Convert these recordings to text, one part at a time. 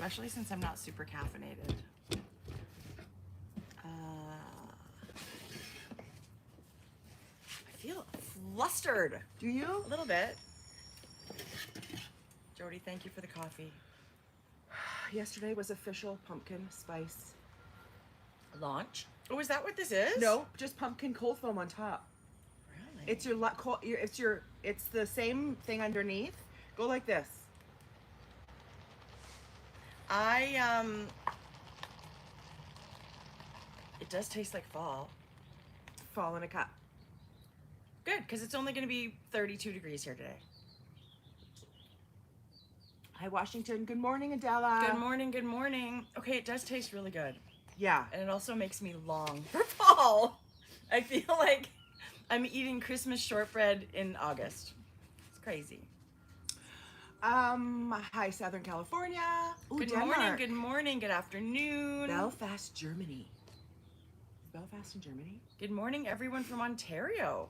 especially since I'm not super caffeinated. I feel flustered. Do you? A little bit. Jody, thank you for the coffee. Yesterday was official pumpkin spice Launch? Oh, is that what this is? No, just pumpkin cold foam on top. Really? It's the same thing underneath. Go like this. It does taste like fall. Fall in a cup. Good, because it's only going to be 32 degrees here today. Hi, Washington. Good morning, Adela. Good morning, good morning. Okay, it does taste really good. Yeah. And it also makes me long for fall. I feel like I'm eating Christmas shortbread in August. It's crazy. Hi, Southern California. Ooh, Good Denmark. morning, good morning, good afternoon. Belfast, Germany. Is Belfast in Germany? Good morning, everyone from Ontario.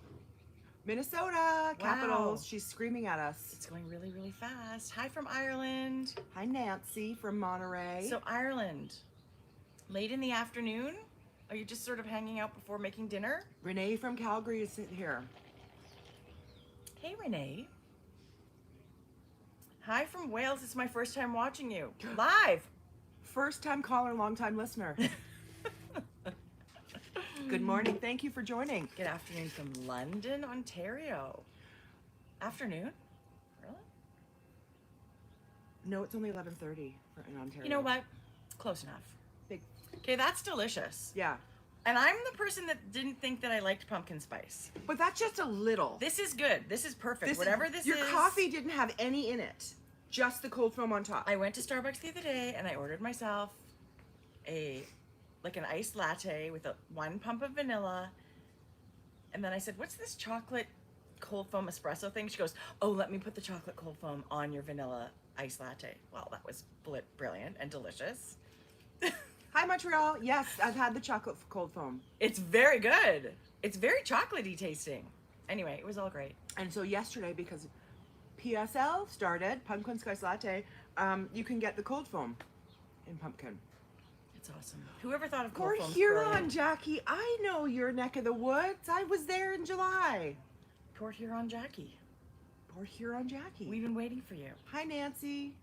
Minnesota, Capitals. She's screaming at us. It's going really, really fast. Hi from Ireland. Hi, Nancy from Monterey. So Ireland, late in the afternoon? Are you just sort of hanging out before making dinner? Renee from Calgary is here. Hey, Renee. Hi from Wales. It's my first time watching you live. First time caller, long time listener. Good morning. Thank you for joining. Good afternoon from London, Ontario. Afternoon? Really? No, it's only 11:30 in Ontario. You know what? Close enough. Big. Okay, that's delicious. Yeah. And I'm the person that didn't think that I liked pumpkin spice. But that's just a little. This is good. This is perfect. Whatever this your is. Your coffee didn't have any in it. Just the cold foam on top. I went to Starbucks the other day and I ordered myself an iced latte with one pump of vanilla. And then I said, what's this chocolate cold foam espresso thing? She goes, oh, let me put the chocolate cold foam on your vanilla iced latte. Well, that was brilliant and delicious. Hi, Montreal. Yes, I've had the chocolate cold foam. It's very good. It's very chocolatey tasting. Anyway, it was all great. And so yesterday, because PSL started, Pumpkin Spice Latte, you can get the cold foam in pumpkin. It's awesome. Whoever thought of cold foam? Port Huron, Jackie. I know your neck of the woods. I was there in July. Port Huron, Jackie. Port Huron, Jackie. We've been waiting for you. Hi, Nancy.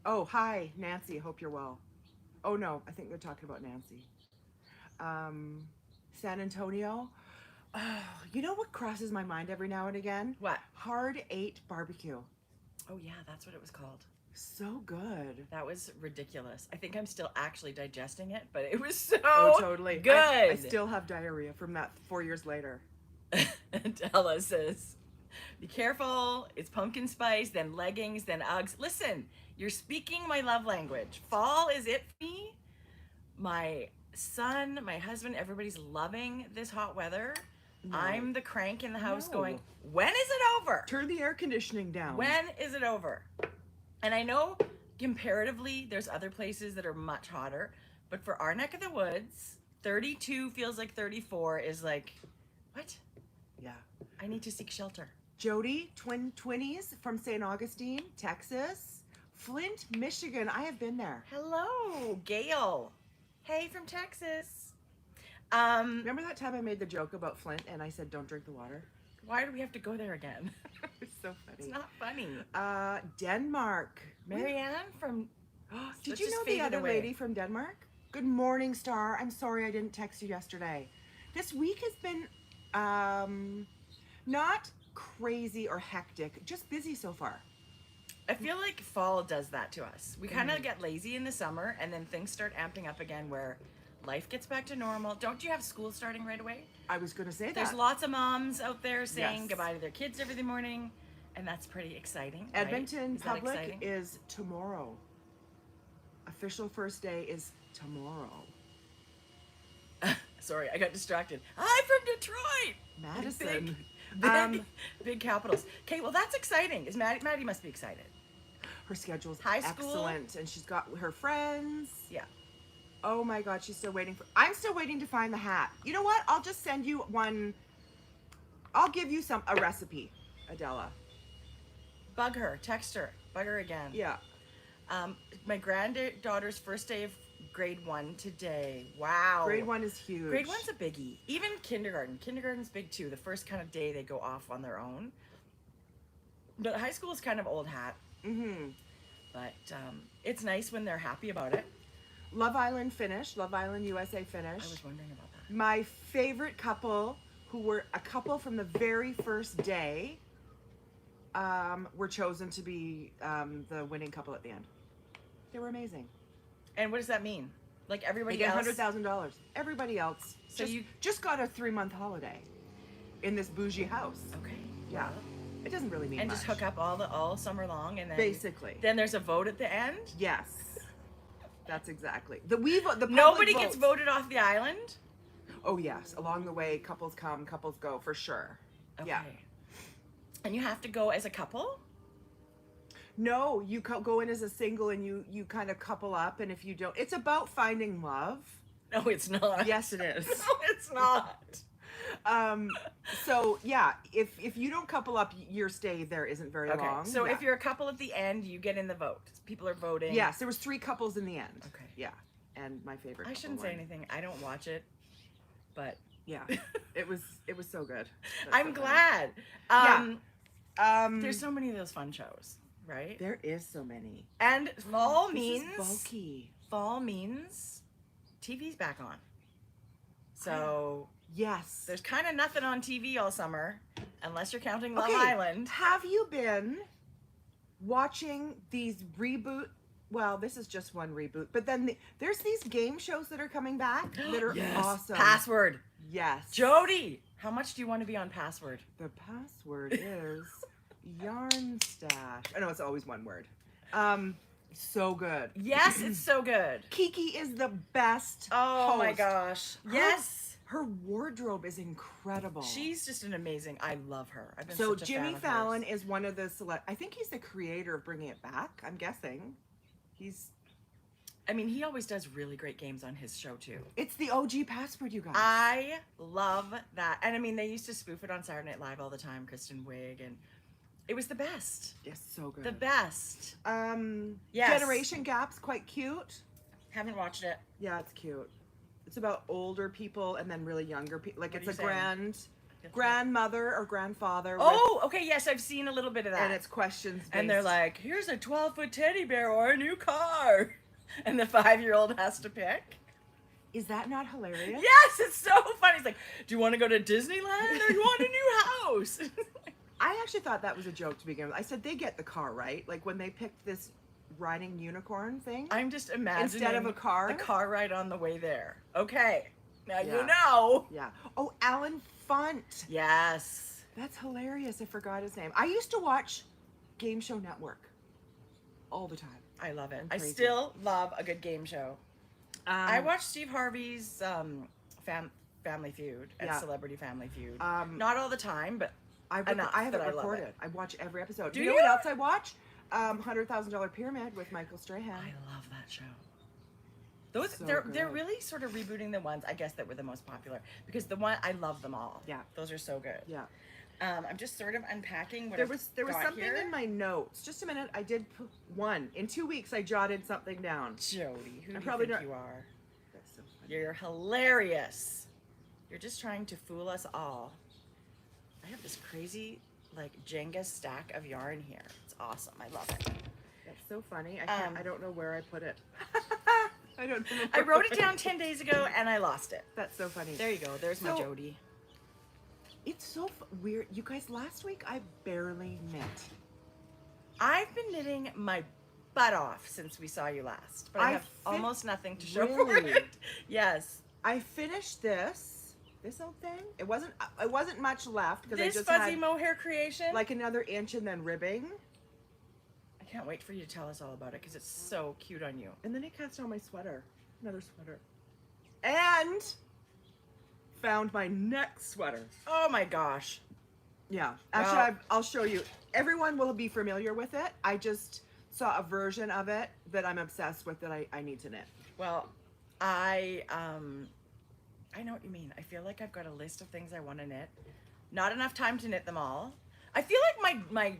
Oh, hi, Nancy. Hope you're well. Oh, no. I think they're talking about Nancy. San Antonio. Oh, you know what crosses my mind every now and again? What? Hard 8 barbecue. Oh, yeah. That's what it was called. So good. That was ridiculous. I think I'm still actually digesting it, but it was so totally good. I still have diarrhea from that 4 years later. Adela says, be careful. It's pumpkin spice, then leggings, then Uggs. Listen, you're speaking my love language. Fall is it for me. My son, my husband, everybody's loving this hot weather. No. I'm the crank in the house going, when is it over? Turn the air conditioning down. When is it over? And I know comparatively there's other places that are much hotter, but for our neck of the woods, 32 feels like 34 is like, what? Yeah. I need to seek shelter. Jody, twinnies from St. Augustine, Texas. Flint, Michigan. I have been there. Hello, Gail. Hey, from Texas. Remember that time I made the joke about Flint and I said, don't drink the water? Why do we have to go there again? It's so funny. It's not funny. Denmark. Marianne from... Did you know the other lady from Denmark? Good morning, Star. I'm sorry I didn't text you yesterday. This week has been not crazy or hectic, just busy so far. I feel like fall does that to us. We kind of get lazy in the summer and then things start amping up again where life gets back to normal. Don't you have school starting right away? I was going to say that. There's lots of moms out there saying goodbye to their kids every morning, and that's pretty exciting. Edmonton right? Public is tomorrow. Official first day is tomorrow. Sorry, I got distracted. I'm from Detroit. Madison. Big capitals. Okay, well that's exciting. Is Maddie must be excited. Her schedule's high school, excellent, and she's got her friends. Yeah. Oh my God, she's still waiting for. I'm still waiting to find the hat. You know what? I'll just send you one. I'll give you a recipe, Adela. Bug her, text her, bug her again. Yeah. My granddaughter's first day of grade 1 today. Wow. Grade 1 is huge. Grade 1's a biggie. Even kindergarten. Kindergarten's big too. The first kind of day they go off on their own. But high school is kind of old hat. Mm-hmm. But it's nice when they're happy about it. Love Island finished. Love Island USA finished. I was wondering about that. My favorite couple, who were a couple from the very first day, were chosen to be the winning couple at the end. They were amazing. And what does that mean? Like everybody They get else? $100,000. Everybody else So you just got a 3-month holiday in this bougie house. Okay. Yeah. well, It doesn't really mean And much. just hook up all summer long, and then Basically. Then there's a vote at the end. Yes. That's exactly. The public Nobody gets votes. voted off the island. Oh yes, along the way, couples come, couples go, for sure. Okay. Yeah. And you have to go as a couple. No, you go in as a single and you kind of couple up, and if you don't, it's about finding love. No, it's not. Yes, it is. No, it's not. So yeah, if you don't couple up, your stay there isn't very Okay. long. So Yeah. if you're a couple at the end, you get in the vote. People are voting. Yes, there was 3 couples in the end. Okay. Yeah, and my favorite. I couple shouldn't say won. anything. I don't watch it, but Yeah, it was so good. That's I'm so funny. glad. Yeah. There's so many of those fun shows, right? There is so many. And fall This means is bulky. fall means TV's back on. So Yes. there's kind of nothing on TV all summer, unless you're counting Love Okay, Island. Have you been watching these reboot? Well, this is just one reboot, but then there's these game shows that are coming back that are Yes. awesome. Password. Yes. Jody, how much do you want to be on Password? The password is yarn stash. I know it's always one word. So good. Yes, it's so good. Kiki is the best. Oh my host. gosh. Her- Yes. Her wardrobe is incredible. She's just an amazing. I love her. I've been So such a Jimmy fan of Fallon hers. is one of the I think he's the creator of Bringing It Back. I'm guessing. I mean, he always does really great games on his show too. It's the OG Password, you guys. I love that. And I mean, they used to spoof it on Saturday Night Live all the time, Kristen Wiig, and it was the best. Yes, so good. The best. Yes. Generation Gap's quite cute. Haven't watched it. Yeah, it's cute. It's about older people and then really younger people. Like What it's are a you saying? grandmother or grandfather. Oh, okay, yes, I've seen a little bit of that. and it's questions. And they're based. like, here's a 12-foot teddy bear or a new car. And the 5-year-old has to pick. Is that not hilarious? Yes, it's so funny. It's like, do you want to go to Disneyland or you want a new house? I actually thought that was a joke to begin with. I said they get the car, right? Like when they picked this riding unicorn thing. I'm just imagining Instead of a car? the car ride on the way there. Okay, now Yeah. you know. Yeah. Oh, Alan Funt. Yes. That's hilarious. I forgot his name. I used to watch Game Show Network all the time. I love it. I'm I crazy. still love a good game show. I watched Steve Harvey's Family Feud and Yeah. Celebrity Family Feud. Not Not all the time, but I have enough it that I love recorded. it. I watch every episode. Do you know you? what else I watch? $100,000 Pyramid with Michael Strahan. I love that show. Those So they're good. really sort of rebooting the ones I guess that were the most popular because the one I love them all. Yeah. Those are so good. Yeah. I'm just sort of unpacking what There I've was got something here. in my notes. Just a minute. I did put one. In 2 weeks, I jotted something down. Jody, who I'm do probably you think not- you are? That's so funny. You're hilarious. You're just trying to fool us all. I have this crazy like Jenga stack of yarn here. It's awesome. I love it. That's so funny. I don't know where I put it. I don't know. I wrote it down 10 days ago and I lost it. That's so funny. There you go. There's my So- Jody. It's so weird. You guys, last week I barely knit. I've been knitting my butt off since we saw you last, but I I have fin- almost nothing to show for Really? it. Yes. I finished this old thing. It wasn't much left because I This just fuzzy had mohair creation. like another inch and then ribbing. I can't wait for you to tell us all about it because it's so cute on you. And then I cast on my sweater. Another sweater. And found my next sweater. Oh my gosh. Yeah. Actually, Wow. I'll show you. Everyone will be familiar with it. I just saw a version of it that I'm obsessed with that I need to knit. Well, I know what you mean. I feel like I've got a list of things I want to knit. Not enough time to knit them all. I feel like my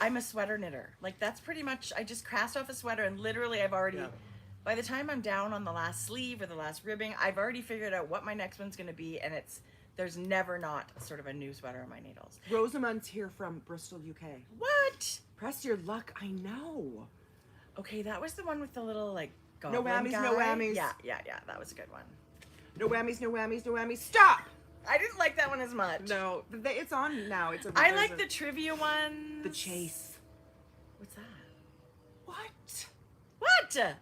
I'm a sweater knitter. Like that's pretty much, I just cast off a sweater and literally I've already, by the time I'm down on the last sleeve or the last ribbing, I've already figured out what my next one's going to be, and there's never not sort of a new sweater on my needles. Rosamund's here from Bristol, UK. What? Press your luck, I know. Okay, that was the one with the little like No goblin whammies, guy. no whammies. Yeah, that was a good one. No whammies, no whammies, no whammies. Stop! I didn't like that one as much. No, it's on now. I like the trivia one. The chase. What's that? What? What?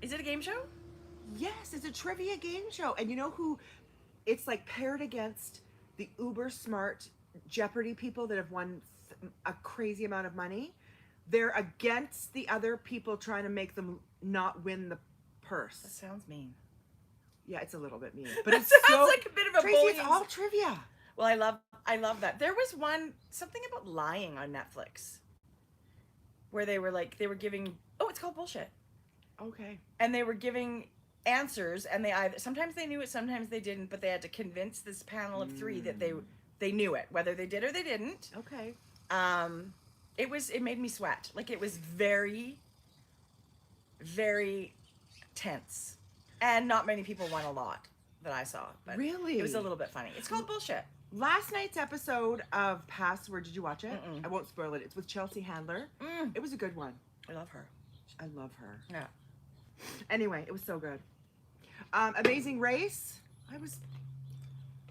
Is it a game show? Yes, it's a trivia game show. And you know who? It's like paired against the uber smart Jeopardy people that have won a crazy amount of money. They're against the other people trying to make them not win the purse. That sounds mean. Yeah, it's a little bit mean, but That it's sounds like a bit of a Tracie, bullying. it's all trivia. Well, I love that. There was something about lying on Netflix, where they were giving. Oh, it's called Bullshit. Okay. And they were giving answers, and sometimes they knew it, sometimes they didn't, but they had to convince this panel of three that they knew it, whether they did or they didn't. Okay. It made me sweat. Like, it was very, very tense. And not many people won a lot that I saw. But really? It was a little bit funny. It's called Bullshit. Last night's episode of Password, did you watch it? Mm-mm. I won't spoil it. It's with Chelsea Handler. It was a good one. I love her. I love her. Yeah. Anyway, it was so good. Amazing Race.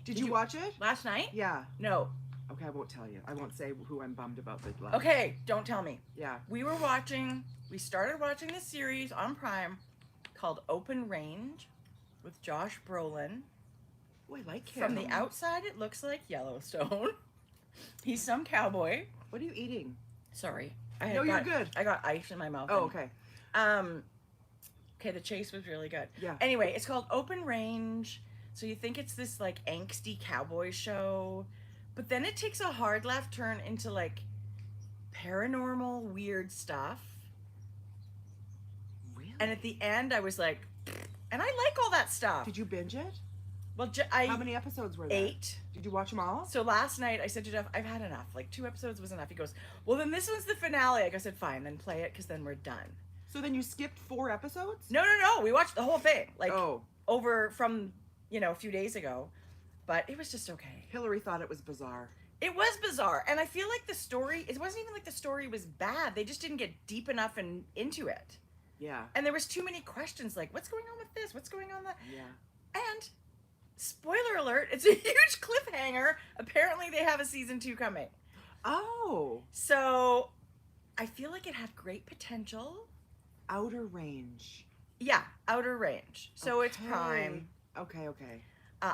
Did you watch it? Last night? Yeah. No. Okay, I won't tell you. I won't say who I'm bummed about. Okay, don't tell me. Yeah. We started watching this series on Prime called Open Range with Josh Brolin. Oh, I like him. From the outside, it looks like Yellowstone. He's some cowboy. What are you eating? Sorry. You're good. I got ice in my mouth. Oh, okay. Okay, the chase was really good. Yeah. Anyway, it's called Open Range. So you think it's this like angsty cowboy show, but then it takes a hard left turn into like paranormal weird stuff. Really? And at the end, I was like, and I like all that stuff. Did you binge it? Well, how many episodes were there? 8. Did you watch them all? So last night I said to Jeff, I've had enough. Like 2 episodes was enough. He goes, well, then this one's the finale. I said, fine, then play it because then we're done. So then you skipped 4 episodes? No. We watched the whole thing. Like over from, a few days ago. But it was just okay. Hillary thought it was bizarre. It was bizarre. And I feel like the story, it wasn't even like the story was bad. They just didn't get deep enough into it. Yeah. And there was too many questions like, what's going on with this? What's going on with that? Yeah. And spoiler alert, it's a huge cliffhanger. Apparently they have a season 2 coming. Oh. So I feel like it had great potential. Outer Range. Yeah, Outer Range. So it's Prime. Okay.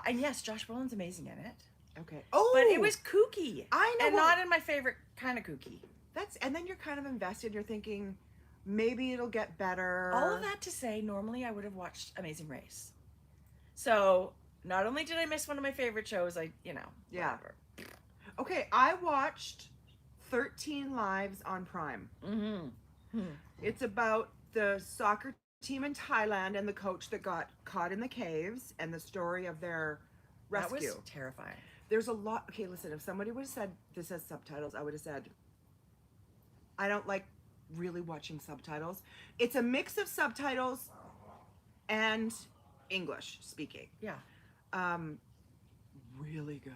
And yes, Josh Brolin's amazing in it. Okay. Oh. But it was kooky. I know. And not in my favorite kind of kooky. And then you're kind of invested. You're thinking, maybe it'll get better. All of that to say, normally I would have watched Amazing Race. So not only did I miss one of my favorite shows, Yeah. whatever. Okay, I watched 13 Lives on Prime. Mm-hmm. It's about the soccer team in Thailand and the coach that got caught in the caves and the story of their rescue. That was terrifying. There's a lot. Okay, listen, if somebody would have said this has subtitles, I would have said, I don't like really watching subtitles. It's a mix of subtitles and English speaking. Yeah. Really good.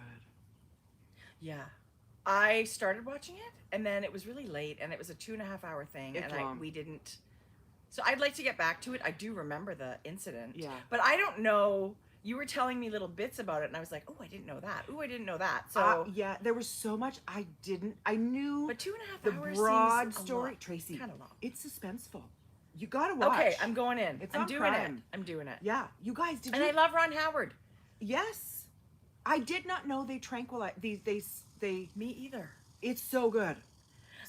Yeah. I started watching it and then it was really late and it was a 2.5 hour thing. It's long. We didn't. So I'd like to get back to it. I do remember the incident. Yeah. But I don't know. You were telling me little bits about it and I was like, oh, I didn't know that. Oh, I didn't know that. So yeah, there was so much I knew. But 2.5 hours the broad seems story, a lot. Tracie. Kind of long. It's suspenseful. You gotta watch. Okay, I'm going in. It's I'm on doing Prime. it. I'm doing it. Yeah, you guys did. And I love Ron Howard. Yes, I did not know they tranquilize these. They. Me either. It's so good,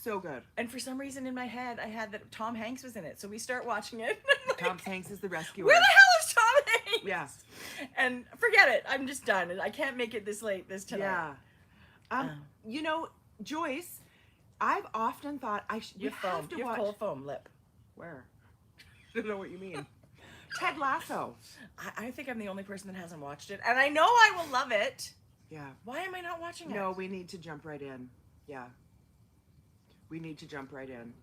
so good. And for some reason in my head, I had that Tom Hanks was in it. So we start watching it. Like, Tom Hanks is the rescuer. Where the hell is Tom Hanks? Yeah. And forget it. I'm just done. I can't make it this late this tonight. Yeah. You know, Joyce, I've often thought You have cold foam lip. Where? I don't know what you mean. Ted Lasso. I think I'm the only person that hasn't watched it. And I know I will love it. Yeah. Why am I not watching it? No, we need to jump right in. Yeah. We need to jump right in.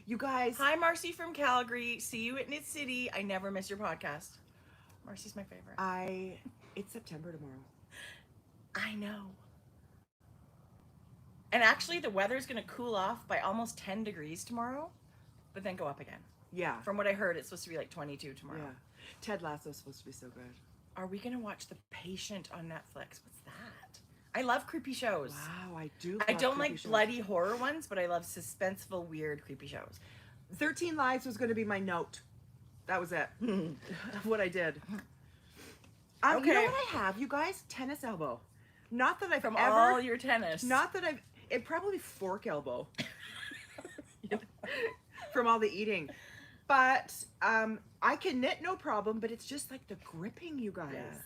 You guys. Hi, Marcy from Calgary. See you at Knit City. I never miss your podcast. Marcy's my favorite. It's September tomorrow. I know. And actually, the weather's going to cool off by almost 10 degrees tomorrow, but then go up again. Yeah. From what I heard, it's supposed to be like 22 tomorrow. Yeah. Ted Lasso's supposed to be so good. Are we going to watch The Patient on Netflix? What's that? I love creepy shows. Wow, I do. I don't like bloody horror ones, but I love suspenseful, weird, creepy shows. 13 Lives was going to be my note. That was it. What I did. Okay. You know what I have, you guys? Tennis elbow. Not that I've From ever. all your tennis. Not that I've. It probably fork elbow. From all the eating. But I can knit no problem, but it's just like the gripping, you guys.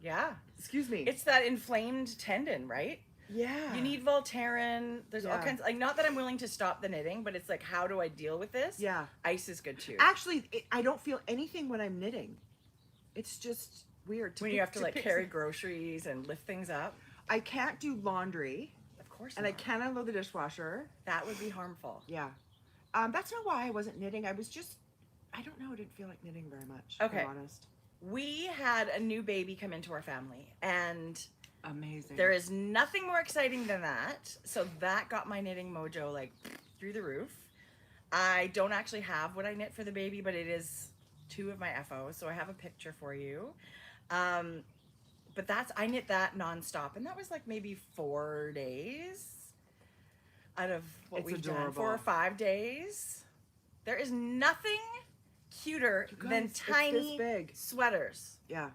Yeah. Excuse me. It's that inflamed tendon, right? Yeah. You need Voltaren. There's all kinds. Like, not that I'm willing to stop the knitting, but it's like, how do I deal with this? Yeah. Ice is good too. Actually, I don't feel anything when I'm knitting. It's just weird. When you have to like carry groceries and lift things up. I can't do laundry. Of course And not. I can't unload the dishwasher. That would be harmful. Yeah. That's not why I wasn't knitting. I was just, I don't know, I didn't feel like knitting very much. Okay. To be honest. We had a new baby come into our family, and amazing. there is nothing more exciting than that. So that got my knitting mojo like through the roof. I don't actually have what I knit for the baby, but it is 2 of my FOs, so I have a picture for you. But I knit that nonstop, and that was like maybe 4 days out of what we've done. 4 or 5 days. There is nothing cuter than tiny sweaters. Yeah.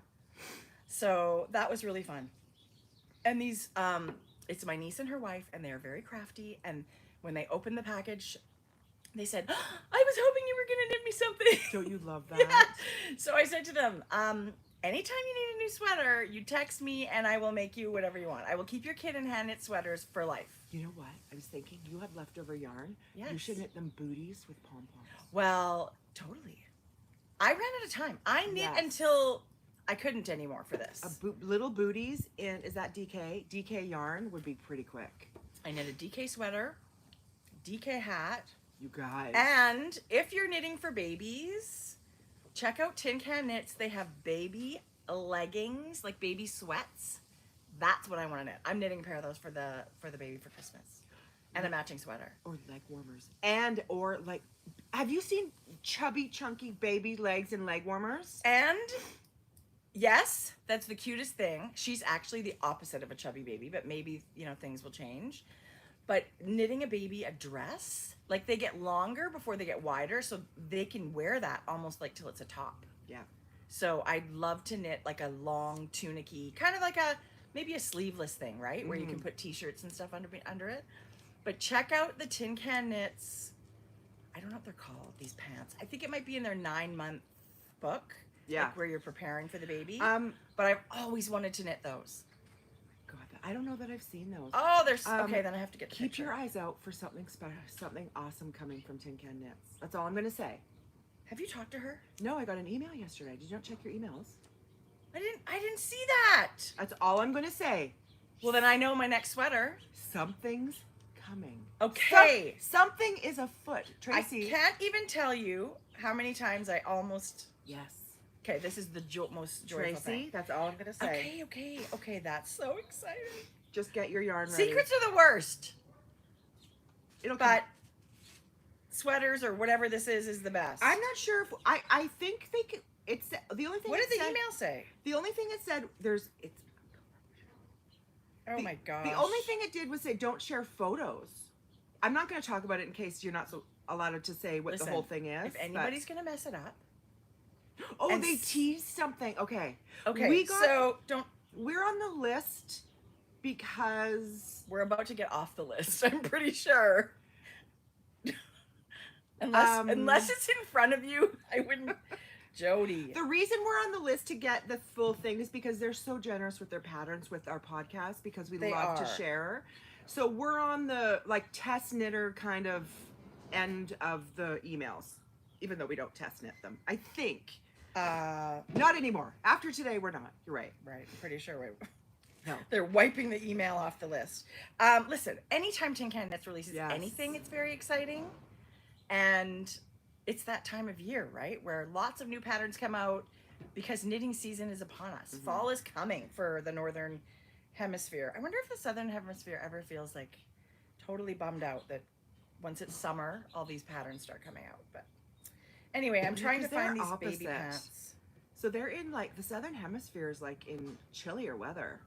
So that was really fun. And these, it's my niece and her wife, and they are very crafty. And when they opened the package, they said, oh, I was hoping you were going to knit me something. Don't you love that? Yeah. So I said to them, anytime you need a new sweater, you text me and I will make you whatever you want. I will keep your kid in hand knit sweaters for life. You know what? I was thinking you have leftover yarn. Yes. You should knit them booties with pom-poms. Well, totally. I ran out of time. I knit until I couldn't anymore for this. Little booties in, is that DK? DK yarn would be pretty quick. I knit a DK sweater, DK hat. You guys. And if you're knitting for babies, check out Tin Can Knits. They have baby leggings, like baby sweats. That's what I want to knit. I'm knitting a pair of those for the baby for Christmas. And a matching sweater. Or leg warmers. Or like, have you seen chubby, chunky baby legs and leg warmers? And yes, that's the cutest thing. She's actually the opposite of a chubby baby, but maybe, things will change. But knitting a baby a dress, like they get longer before they get wider, so they can wear that almost like till it's a top. Yeah. So I'd love to knit like a long tunic-y, kind of like maybe a sleeveless thing, right? Where you can put t-shirts and stuff under it. But check out the Tin Can Knits. I don't know what they're called, these pants. I think it might be in their 9-month book. Yeah. Like where you're preparing for the baby. But I've always wanted to knit those. God, I don't know that I've seen those. Oh, there's okay. Then I have to get the keep picture. your eyes out for something special, something awesome coming from Tin Can Knits. That's all I'm gonna say. Have you talked to her? No, I got an email yesterday. Did you not check your emails? I didn't see that. That's all I'm gonna say. Well, then I know my next sweater. Something's coming. Okay. Something is afoot. Tracie. I can't even tell you how many times I almost. Yes. Okay, this is the most joyful Tracie, thing. that's all I'm gonna say. Okay. That's so exciting. Just get your yarn ready. Secrets are the worst. But sweaters or whatever this is the best. I'm not sure if I think they could. It's the only thing. What did the email say? The only thing it said it's. Oh my gosh. The only thing it did was say don't share photos. I'm not going to talk about it in case you're not so allowed to say what the whole thing is. If anybody's going to mess it up. Oh, they teased something. Okay. Okay. We're on the list because we're about to get off the list. I'm pretty sure. Unless it's in front of you, I wouldn't. Jody. The reason we're on the list to get the full thing is because they're so generous with their patterns with our podcast because we love to share. So we're on the test knitter kind of end of the emails, even though we don't test knit them. I think. Not anymore. After today, we're not. You're right. Right. Pretty sure we. No. They're wiping the email off the list. Listen, anytime Tin Can Knits releases Yes. anything, it's very exciting. And it's that time of year, right? Where lots of new patterns come out because knitting season is upon us. Mhm. Fall is coming for the northern hemisphere. I wonder if the southern hemisphere ever feels like totally bummed out that once it's summer, all these patterns start coming out. But anyway, I'm trying to Because they're find these opposite. baby pants. So they're in like the southern hemisphere is like in chillier weather.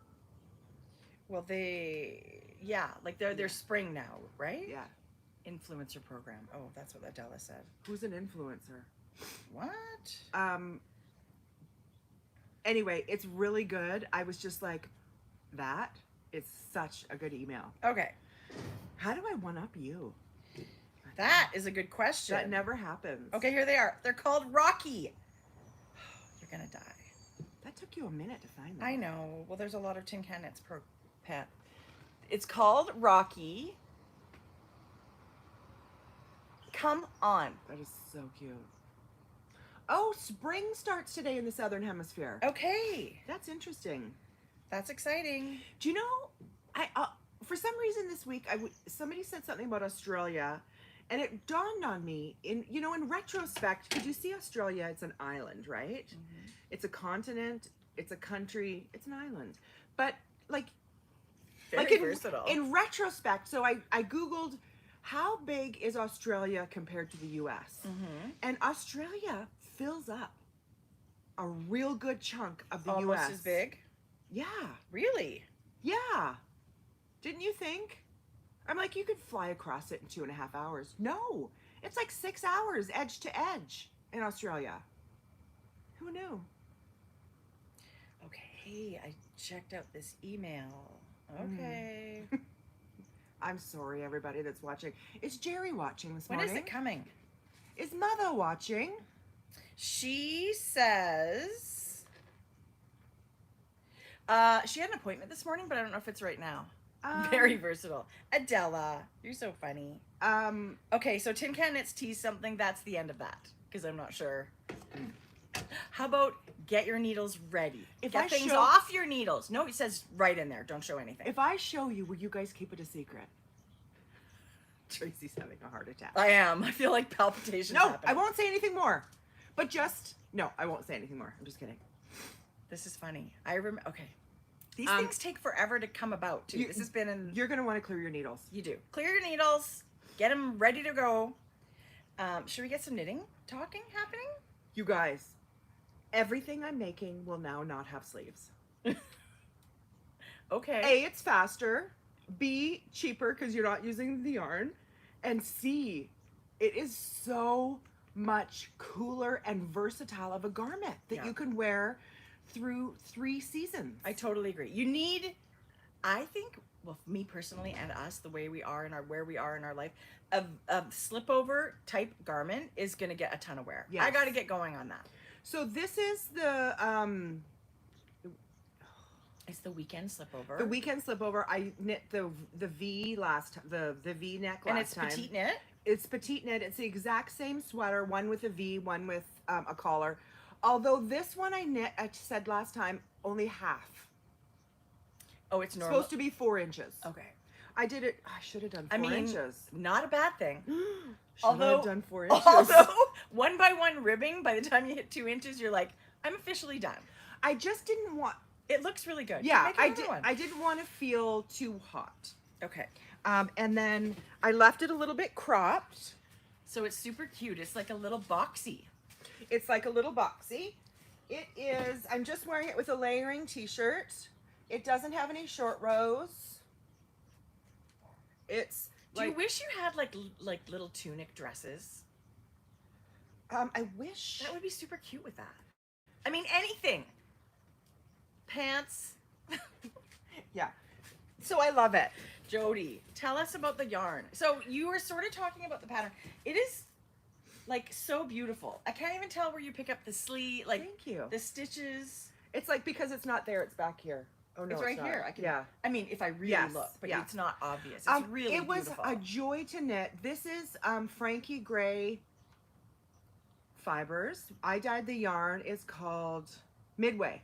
Well, like they're spring now, right? Yeah. Influencer program. Oh, that's what Adela said. Who's an influencer? What? Anyway, it's really good. I was just like, that is such a good email. Okay. How do I one up you? That is a good question. That never happens. Okay, here they are. They're called Rocky. You're gonna die. That took you a minute to find them. I know. Well, there's a lot of Tin Can Knits per pet. It's called Rocky. Come on. That is so cute. Oh, spring starts today in the southern hemisphere. Okay. That's interesting. That's exciting. Do you know, I for some reason this week somebody said something about Australia, and it dawned on me in retrospect, because you see Australia, it's an island, right? Mm-hmm. It's a continent, it's a country, it's an island. But like Very versatile. in retrospect, so I googled how big is Australia compared to the US? Mm-hmm. And Australia fills up a real good chunk of the Almost US. as big? Yeah. Really? Yeah. Didn't you think? I'm like, you could fly across it in 2.5 hours. No, it's like 6 hours edge to edge in Australia. Who knew? Okay, I checked out this email. Okay. I'm sorry, everybody that's watching. Is Jerry watching this When morning? is it coming? Is Mother watching? She says she had an appointment this morning, but I don't know if it's right now. Very versatile. Adela, you're so funny. Okay, so Tin Can Knits tease something. That's the end of that, because I'm not sure. How about get your needles ready? If Get I things show- off your needles. No, it says right in there. Don't show anything. If I show you, will you guys keep it a secret? Tracy's having a heart attack. I am. I feel like palpitations. No, happening. I won't say anything more. But no, I won't say anything more. I'm just kidding. This is funny. I remember. Okay, these Um, things take forever to come about too. This has been in. You're gonna want to clear your needles. You do. Clear your needles. Get them ready to go. Should we get some knitting talking happening? You guys, everything I'm making will now not have sleeves. Okay. A, it's faster. B, cheaper because you're not using the yarn. And C, it is so much cooler and versatile of a garment that you can wear through 3 seasons. I totally agree. You need, I think, well, me personally and us, the way we are in where we are in our life, a slip over type garment is going to get a ton of wear. Yes. I got to get going on that. So this is the It's the weekend slip over. the weekend slip over. I knit the V the V neck last and it's time. petite knit. It's petite knit. It's the exact same sweater, one with a V, one with a collar. Although this one I knit, I said last time, only half. Oh, it's normal. Supposed to be 4 inches. Okay. I did it. I should have done 4 inches. Not a bad thing. Should I have done 4 inches? Although, 1 by 1 ribbing, by the time you hit 2 inches, you're like, I'm officially done. I just didn't want. It looks really good. Yeah, Make I another did. one. I didn't want to feel too hot. Okay. And then I left it a little bit cropped. So it's super cute. It's like a little boxy. It's like a little boxy. It is. I'm just wearing it with a layering t-shirt. It doesn't have any short rows. It's. Do you wish you had like little tunic dresses? I wish. That would be super cute with that. I mean, anything. Pants. Yeah. So I love it. Jody, tell us about the yarn. So you were sort of talking about the pattern. It is like so beautiful. I can't even tell where you pick up the sleeve, like Thank you. the stitches. It's like because it's not there, it's back here. Oh no, It's right not. here. I can. Yeah. I mean, if I really Yes, look, but yeah. it's not obvious. It's really it was beautiful. a joy to knit. This is Frankie Gray fibers. I dyed the yarn. It's called Midway.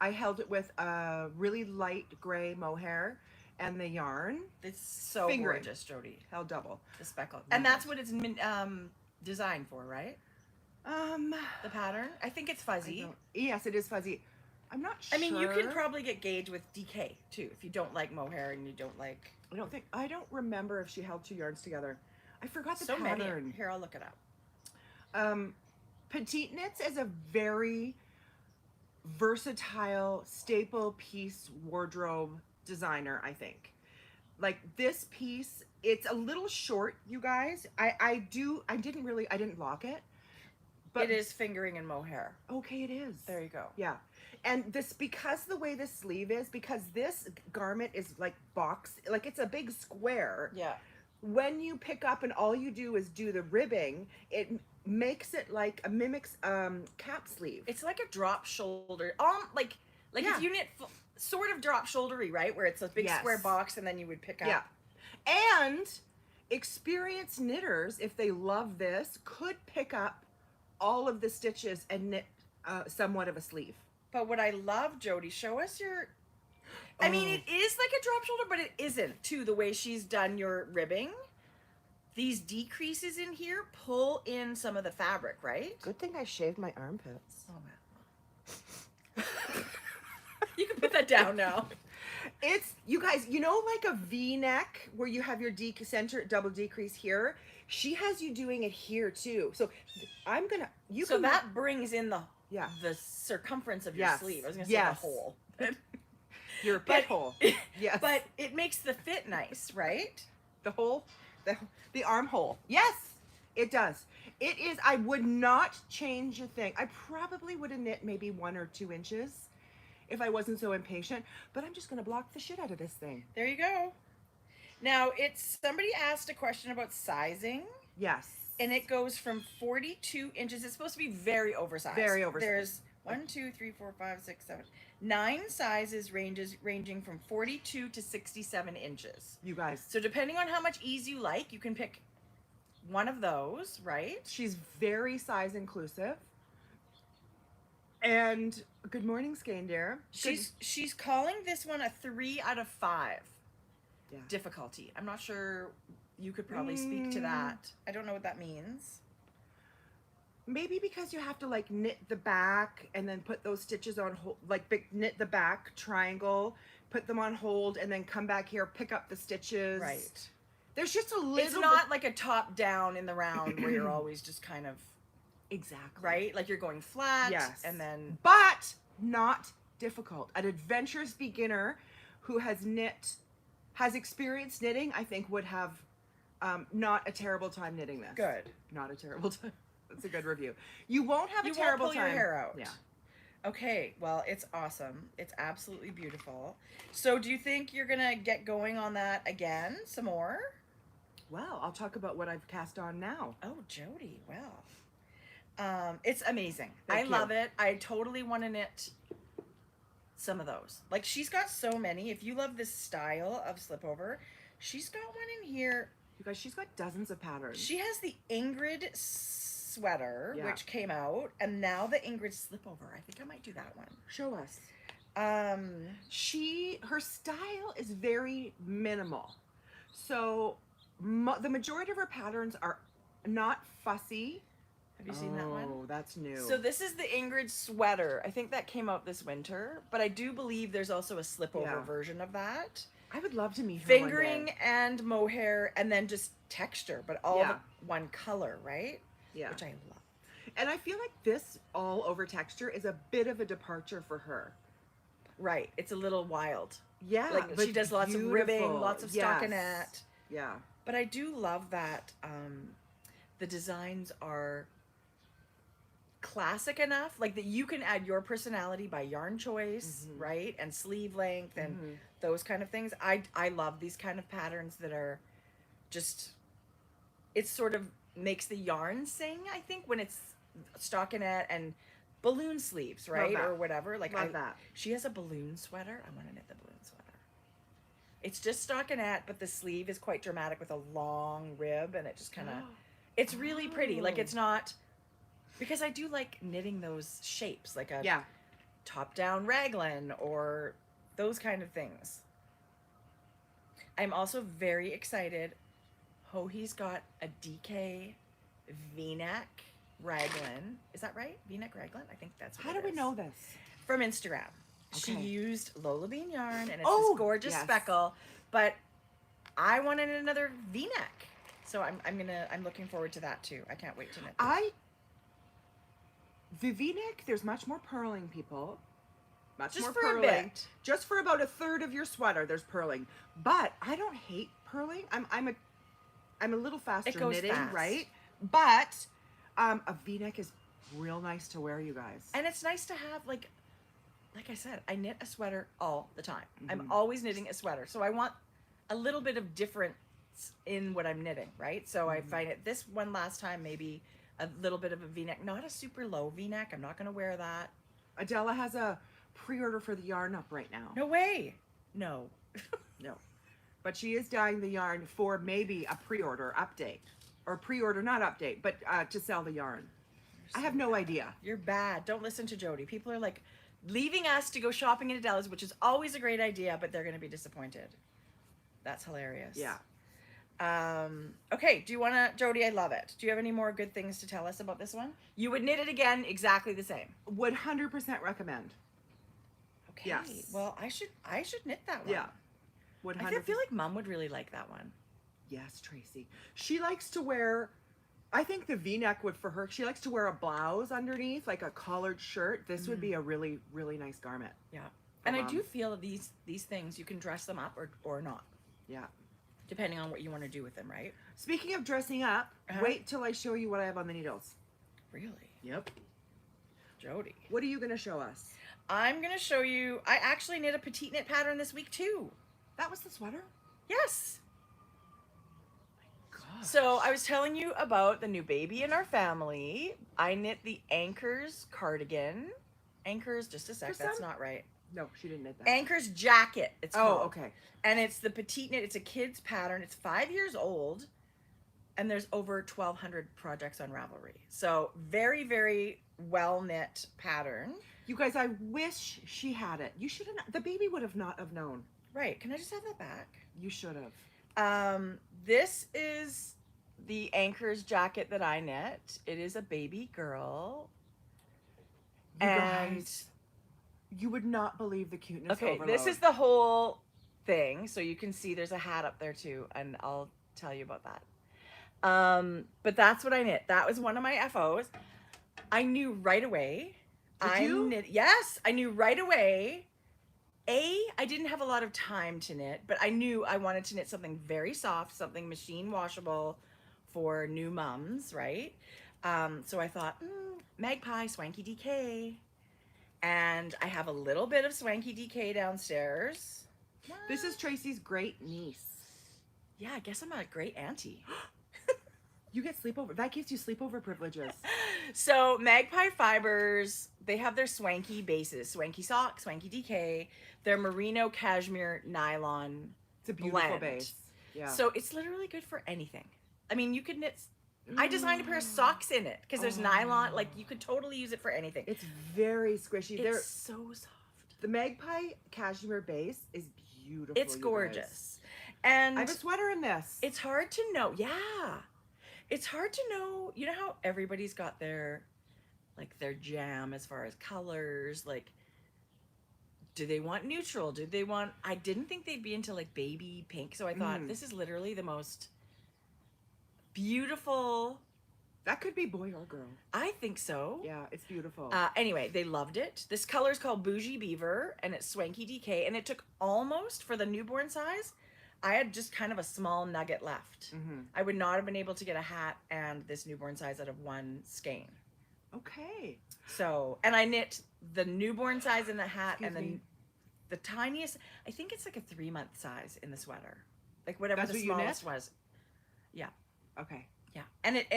I held it with a really light gray mohair and the yarn. It's so Fingering. gorgeous, Jody. Held double. The speckle. And that's what it's designed for, right? The pattern? I think it's fuzzy. Yes, it is fuzzy. I'm not sure. I mean, you can probably get gauge with DK too if you don't like mohair and you don't like. I don't remember if she held two yarns together. I forgot the So pattern. many. Here, I'll look it up. Petite Knits is a very versatile staple piece wardrobe designer, I think. Like this piece, it's a little short, you guys. I didn't lock it. But it is fingering and mohair. Okay, it is. There you go. Yeah. And this, because the way this sleeve is, because this garment is like like it's a big square. Yeah. When you pick up and all you do is do the ribbing, it makes it like mimics cap sleeve. It's like a drop shoulder. Like Yeah. if you knit sort of drop shouldery, right? Where it's a big square box and then you would pick up. Yeah. And experienced knitters, if they love this, could pick up all of the stitches and knit somewhat of a sleeve. But what I love, Jody, show us your. I mean, it is like a drop shoulder, but it isn't too. The way she's done your ribbing, these decreases in here pull in some of the fabric, right? Good thing I shaved my armpits. Oh man. You can put that down now. It's, you guys, you know, like a V-neck where you have your center double decrease here. She has you doing it here too. So I'm gonna. So that brings in the yeah the circumference of your sleeve. I was gonna say yes. the hole. Your pit hole. Yes. But it makes the fit nice, right? The hole, the armhole. Yes, it does. It is. I would not change a thing. I probably would have knit maybe 1 or 2 inches if I wasn't so impatient. But I'm just gonna block the shit out of this thing. There you go. Now, somebody asked a question about sizing. Yes. And it goes from 42 inches. It's supposed to be very oversized. Very oversized. There's 1, 2, 3, 4, 5, 6, 7, 9 sizes ranging from 42 to 67 inches. You guys. So depending on how much ease you like, you can pick one of those, right? She's very size inclusive. And good morning, Skane dear. She's calling this one a 3 out of 5. Yeah. Difficulty. I'm not sure you could probably speak to that. I don't know what that means. Maybe because you have to like knit the back and then put those stitches on hold, like knit the back triangle, put them on hold, and then come back here, pick up the stitches. Right. There's just a little. It's not like a top down in the round where you're always just kind of. Exactly. Right? Like you're going flat. Yes. And then. But not difficult. An adventurous beginner who has experienced knitting, I think would have not a terrible time knitting this. Good. Not a terrible time. That's a good review. You won't have a terrible time. You won't pull your hair out. Yeah. Okay. Well, it's awesome. It's absolutely beautiful. So do you think you're going to get going on that again some more? Well, I'll talk about what I've cast on now. Oh, Jody. Well, it's amazing. Thank I love it. I totally want to knit some of those. Like she's got so many. If you love this style of slipover, she's got one in here. You guys, she's got dozens of patterns. She has the Ingrid sweater, which came out, and now the Ingrid slipover. I think I might do that one. Show us. Her style is very minimal. So the majority of her patterns are not fussy. Have you seen that one? Oh, that's new. So this is the Ingrid sweater. I think that came out this winter, but I do believe there's also a slipover version of that. I would love to meet her Fingering one day. and mohair and then just texture, but all the one color, right? Yeah. Which I love. And I feel like this all over texture is a bit of a departure for her. Right. It's a little wild. Yeah. Like she does lots of ribbing, lots of stockinette. Yeah. But I do love that the designs are classic enough, like that you can add your personality by yarn choice, right? And sleeve length and those kind of things. I love these kind of patterns that are just, it sort of makes the yarn sing, I think, when it's stockinette and balloon sleeves, right? Or whatever. Like love that. She has a balloon sweater. I want to knit the balloon sweater. It's just stockinette, but the sleeve is quite dramatic with a long rib, and it just kind of, it's really pretty. Like it's not, because I do like knitting those shapes, like a top-down raglan or those kind of things. I'm also very excited. Hohi's got a DK V-neck raglan. Is that right? V-neck raglan? I think that's what How it do we is. know this? From Instagram. She Okay. used Lola Bean yarn, and it's Oh, this gorgeous yes. speckle. But I wanted another V-neck, so I'm looking forward to that too. I can't wait to knit. The V-neck, there's much more purling, people. Much Just more for purling. a bit. Just for about a third of your sweater, there's purling. But I don't hate purling. I'm a little faster It goes knitting, fast. right? But a V-neck is real nice to wear, you guys. And it's nice to have, like I said, I knit a sweater all the time. I'm always knitting a sweater, so I want a little bit of difference in what I'm knitting, right? So I find it this one last time maybe a little bit of a V-neck, not a super low V-neck. I'm not going to wear that. Adela has a pre-order for the yarn up right now. No way. No. No. But she is dyeing the yarn for maybe a pre-order update. Or pre-order, not update, but to sell the yarn. I have no idea. You're bad. Don't listen to Jody. People are like leaving us to go shopping at Adela's, which is always a great idea, but they're going to be disappointed. That's hilarious. Yeah. Okay, do you want to, Jody, I love it. Do you have any more good things to tell us about this one? You would knit it again exactly the same. Would 100% recommend. Okay. Yes. Well, I should knit that one. Yeah. Would 100%. I feel like Mom would really like that one. Yes, Tracie. She likes to wear, I think the V-neck would for her. She likes to wear a blouse underneath, like a collared shirt. This would be a really, really nice garment. Yeah. And I do feel that these things, you can dress them up or not, Yeah. depending on what you want to do with them, right? Speaking of dressing up, wait till I show you what I have on the needles. Really? Yep. Jody. What are you going to show us? I'm going to show you, I actually knit a petite knit pattern this week too. That was the sweater? Yes. God. So I was telling you about the new baby in our family. I knit the Anchors cardigan. Anchors, just a sec, For that's some- not right. No, she didn't knit that. Anchors jacket, it's called. Oh, okay. And it's the petite knit, it's a kid's pattern. It's 5 years old. And there's over 1,200 projects on Ravelry. So very, very well knit pattern. You guys, I wish she had it. You should have. The baby would have not have known. Right, can I just have that back? You should have. This is the Anchors jacket that I knit. It is a baby girl. You And guys, you would not believe the cuteness. okay, overload. this is the whole thing. So you can see there's a hat up there too, and I'll tell you about that. But that's what I knit. That was one of my FOs. I knew right away. Yes, I knew right away. I didn't have a lot of time to knit, but I knew I wanted to knit something very soft, something machine washable for new mums, right? So I thought, Magpie, Swanky DK. And I have a little bit of Swanky DK downstairs. This is Tracie's great niece. Yeah, I guess I'm a great auntie. You get sleepover. That gives you sleepover privileges. So Magpie Fibers, they have their Swanky bases. Swanky Sock, Swanky DK. Their merino cashmere nylon It's a beautiful blend. base. Yeah. So it's literally good for anything. I mean, you could knit. I designed a pair of socks in it because there's nylon. Like, you could totally use it for anything. It's very squishy. It's so soft. The Magpie cashmere base is beautiful. It's you gorgeous. guys. And I have a sweater in this. it's hard to know. Yeah. It's hard to know. You know how everybody's got their jam as far as colors? Like, do they want neutral? Do they want... I didn't think they'd be into, like, baby pink. So I thought, this is literally the most beautiful... That could be boy or girl. I think so. Yeah, it's beautiful. Anyway, they loved it. This color is called Bougie Beaver, and it's Swanky DK, and it took almost, for the newborn size, I had just kind of a small nugget left. I would not have been able to get a hat and this newborn size out of one skein. Okay. So, and I knit the newborn size in the hat Excuse and me. the tiniest, I think it's like a 3-month size in the sweater. Like whatever That's the what you knit? smallest was. Yeah. Okay. Yeah. And it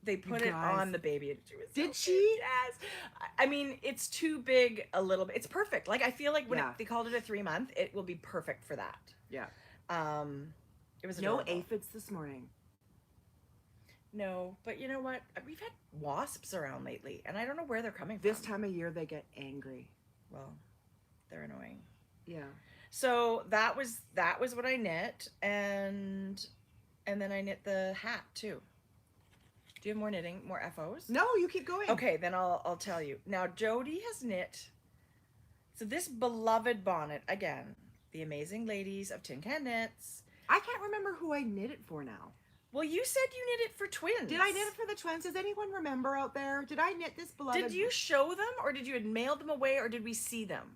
they put it guys. on the baby. And she was Did so she? cute. Yes. I mean, it's too big a little bit. It's perfect. Like, I feel like when Yeah. they called it a 3-month, it will be perfect for that. Yeah. It was No adorable. aphids this morning. No, but you know what? We've had wasps around lately, and I don't know where they're coming from. This time of year they get angry. well, they're annoying. Yeah. So that was what I knit, and then I knit the hat too. Do you have more knitting, more FOs? No, you keep going. Okay, then I'll tell you. Now Jody has knit, so this beloved bonnet again, the amazing ladies of Tin Can Knits. I can't remember who I knit it for now. Well, you said you knit it for twins. Did I knit it for the twins? Does anyone remember out there? Did I knit this beloved? Did you show them, or did you mail them away, or did we see them?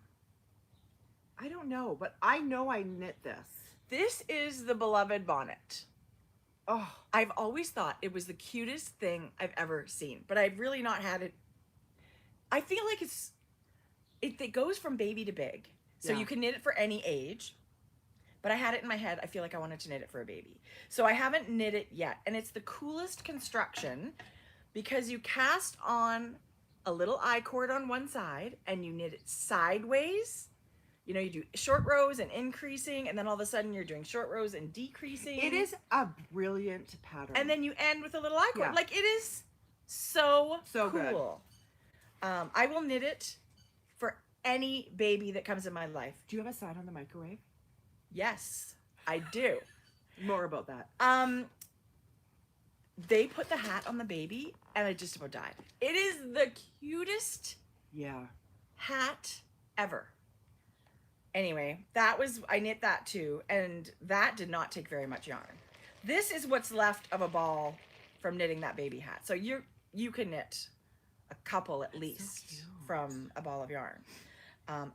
I don't know, but I know I knit this. This is the beloved bonnet. Oh, I've always thought it was the cutest thing I've ever seen, but I've really not had it. I feel like it goes from baby to big, so Yeah. you can knit it for any age. But I had it in my head. I feel like I wanted to knit it for a baby, so I haven't knit it yet. And it's the coolest construction because you cast on a little I-cord on one side and you knit it sideways. You know, you do short rows and increasing, and then all of a sudden you're doing short rows and decreasing. it is a brilliant pattern. And then you end with a little I-cord. Yeah. Like, it is so good. cool. I will knit it for any baby that comes in my life. Do you have a sign on the microwave? Yes, I do. More about that. They put the hat on the baby and I just about died. It is the cutest Yeah. hat ever. Anyway, I knit that too, and that did not take very much yarn. This is what's left of a ball from knitting that baby hat. So you can knit a couple at least cute. from a ball of yarn.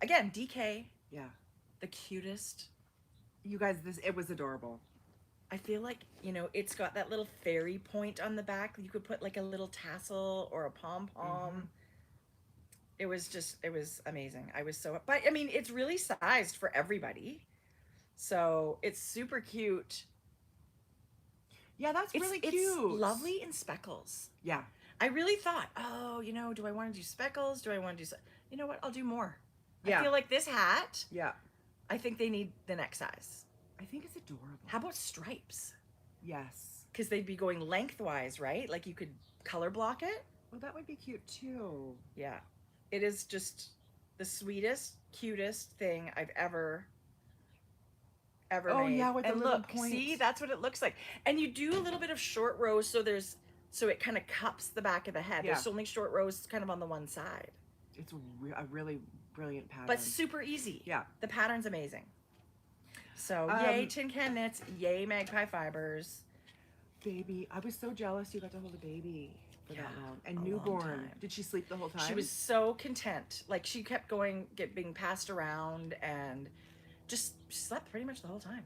Again, DK, Yeah. the cutest. You guys, it was adorable. I feel like, you know, it's got that little fairy point on the back. You could put like a little tassel or a pom-pom. It was amazing. I was but I mean, it's really sized for everybody. So it's super cute. Yeah, that's really cute. It's lovely in speckles. Yeah. I really thought, oh, you know, do I want to do speckles? Do I want to do, you know what? I'll do more. Yeah. I feel like this hat, Yeah. I think they need the next size. I think it's adorable. How about stripes? Yes. Because they'd be going lengthwise, right? Like you could color block it. Well, that would be cute too. Yeah. It is just the sweetest, cutest thing I've ever made. Yeah, with the and little look, points. see, that's what it looks like. And you do a little bit of short rows, so it kind of cups the back of the head. Yeah. There's only short rows kind of on the one side. It's a really brilliant pattern. But super easy. Yeah. The pattern's amazing. So yay Tin Can Knits, yay Magpie Fibers. Baby, I was so jealous you got to hold a baby for that Yeah, long. And a long newborn. time. Did she sleep the whole time? She was so content. Like she kept being passed around, and she slept pretty much the whole time.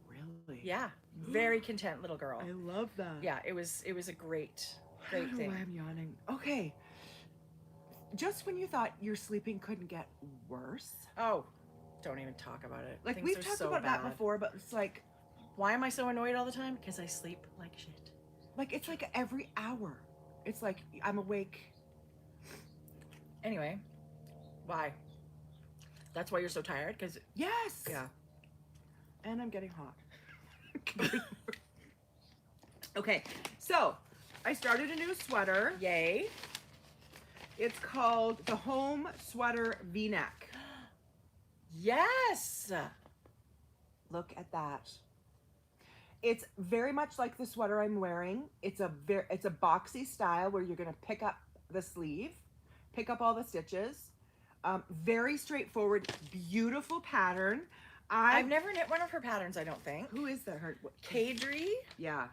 Really? Yeah. Very content little girl. I love that. Yeah, it was a great I don't know thing. why I'm yawning. Okay. Just when you thought your sleeping couldn't get worse. Oh, don't even talk about it. Like Things we've are talked so about that bad. before, but it's like Why am I so annoyed all the time? Because I sleep like shit. it's like every hour. It's like I'm awake. Anyway, why? That's why you're so tired? Because Yes. yeah. And I'm getting hot. Okay, so I started a new sweater. Yay. It's called the Home Sweater V-neck. Yes. Look at that. It's very much like the sweater I'm wearing. It's a boxy style where you're gonna pick up the sleeve, pick up all the stitches. Very straightforward, beautiful pattern. I've never knit one of her patterns, I don't think. Who is that? Kadri? Yeah.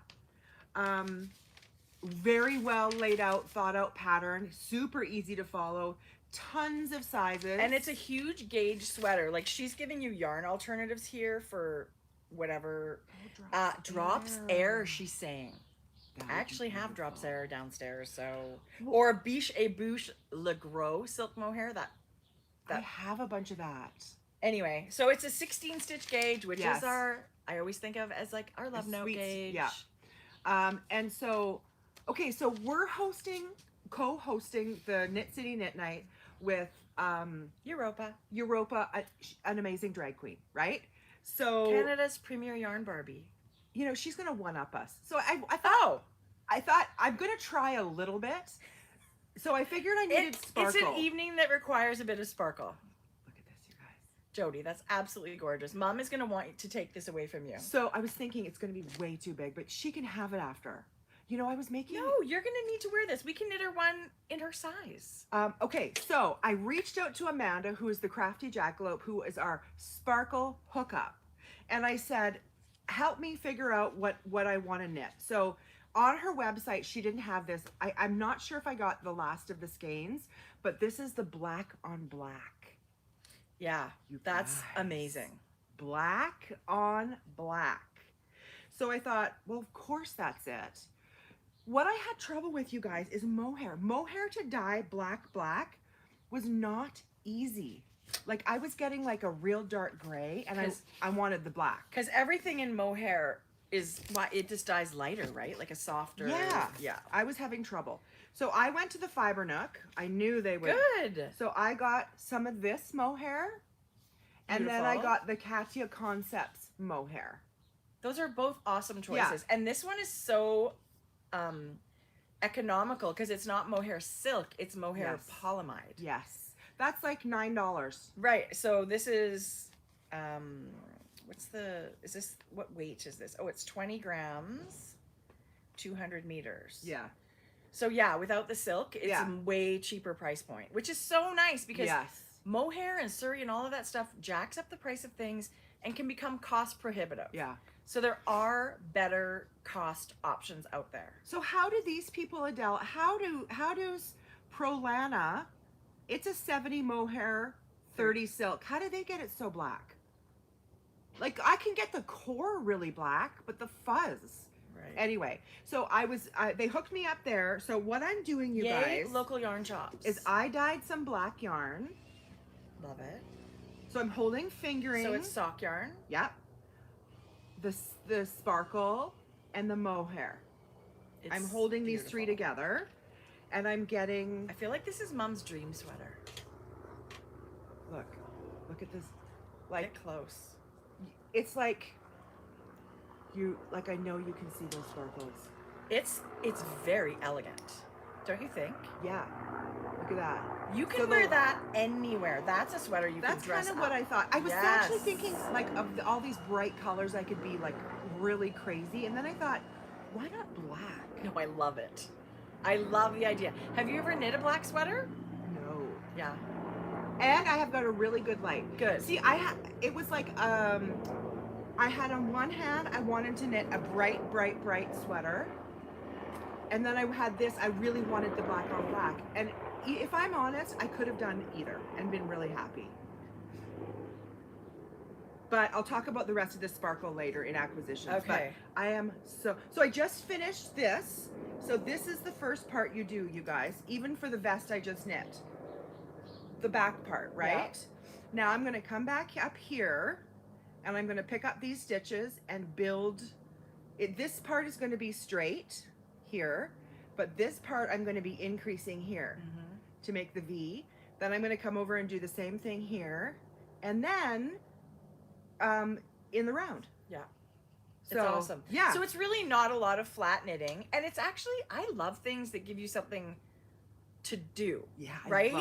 Very well laid out, thought out pattern. Super easy to follow. Tons of sizes. And it's a huge gauge sweater. Like she's giving you yarn alternatives here for whatever. Drops air, she's saying. I actually have drops air downstairs, so or a bouche le gros silk mohair. I have a bunch of that. Anyway, so it's a 16 stitch gauge, which Yes. is I always think of as like our love note sweet- gauge. yeah. And so, okay, so we're co-hosting the Knit City Knit Night with Europa, an amazing drag queen, right? So Canada's premier yarn Barbie. you know she's gonna one up us. So I thought I'm gonna try a little bit. So I figured I needed sparkle. It's an evening that requires a bit of sparkle. Jody, that's absolutely gorgeous. Mom is going to want to take this away from you. So I was thinking it's going to be way too big, but she can have it after. You know, I was making... No, you're going to need to wear this. We can knit her one in her size. Okay, so I reached out to Amanda, who is the Crafty Jackalope, who is our sparkle hookup. And I said, help me figure out what I want to knit. So on her website, she didn't have this. I'm not sure if I got the last of the skeins, but this is the black on black. Yeah, that's amazing. Black on black. So I thought, well, of course that's it. What I had trouble with, you guys, is mohair. Mohair to dye black was not easy. Like, I was getting like a real dark gray, and I wanted the black. Because everything in mohair is, it just dyes lighter, right? Like a softer. Yeah. Yeah. I was having trouble. So I went to the Fiber Nook. I knew they would. Good. So I got some of this mohair, and then I got the Katia Concepts mohair. Those are both awesome choices. Yeah. And this one is so economical because it's not mohair silk, it's mohair polyamide. Yes. That's like $9. Right. So this is what weight is this? Oh, it's 20 grams, 200 meters. Yeah. So yeah, without the silk, it's a way cheaper price point, which is so nice because mohair and Surrey and all of that stuff jacks up the price of things and can become cost prohibitive. Yeah. So there are better cost options out there. So how do these people, Adele, how does Prolana, it's a 70 mohair, 30 silk. How do they get it so black? Like, I can get the core really black, but the fuzz. Right. Anyway, so they hooked me up there. So what I'm doing, you guys, local yarn shops, is I dyed some black yarn. Love it. So I'm holding fingering. So it's sock yarn. Yep. The sparkle and the mohair. I'm holding these three together, and I'm getting. I feel like this is Mom's dream sweater. Look at this. Like, get close. It's like. I know you can see those sparkles. It's very elegant, don't you think? Yeah. Look at that. You can wear that anywhere. That's a sweater you can dress up. That's kind of what I thought. I was actually thinking, like, of all these bright colors, I could be, like, really crazy. And then I thought, why not black? No, I love it. I love the idea. Have you ever knit a black sweater? No. Yeah. And I have got a really good light. Good. See, it was like, I had on one hand, I wanted to knit a bright sweater. And then I had this, I really wanted the black on black. And if I'm honest, I could have done either and been really happy. But I'll talk about the rest of this sparkle later in acquisitions. Okay. But I am so I just finished this. So this is the first part you do, you guys, even for the vest I just knit. The back part, right? Yeah. Now I'm gonna come back up here and I'm gonna pick up these stitches and build it. This part is gonna be straight here, but this part I'm gonna be increasing here to make the V. Then I'm gonna come over and do the same thing here. And then in the round. Yeah. So, it's awesome. Yeah. So it's really not a lot of flat knitting. And it's actually, I love things that give you something to do. Yeah. Right?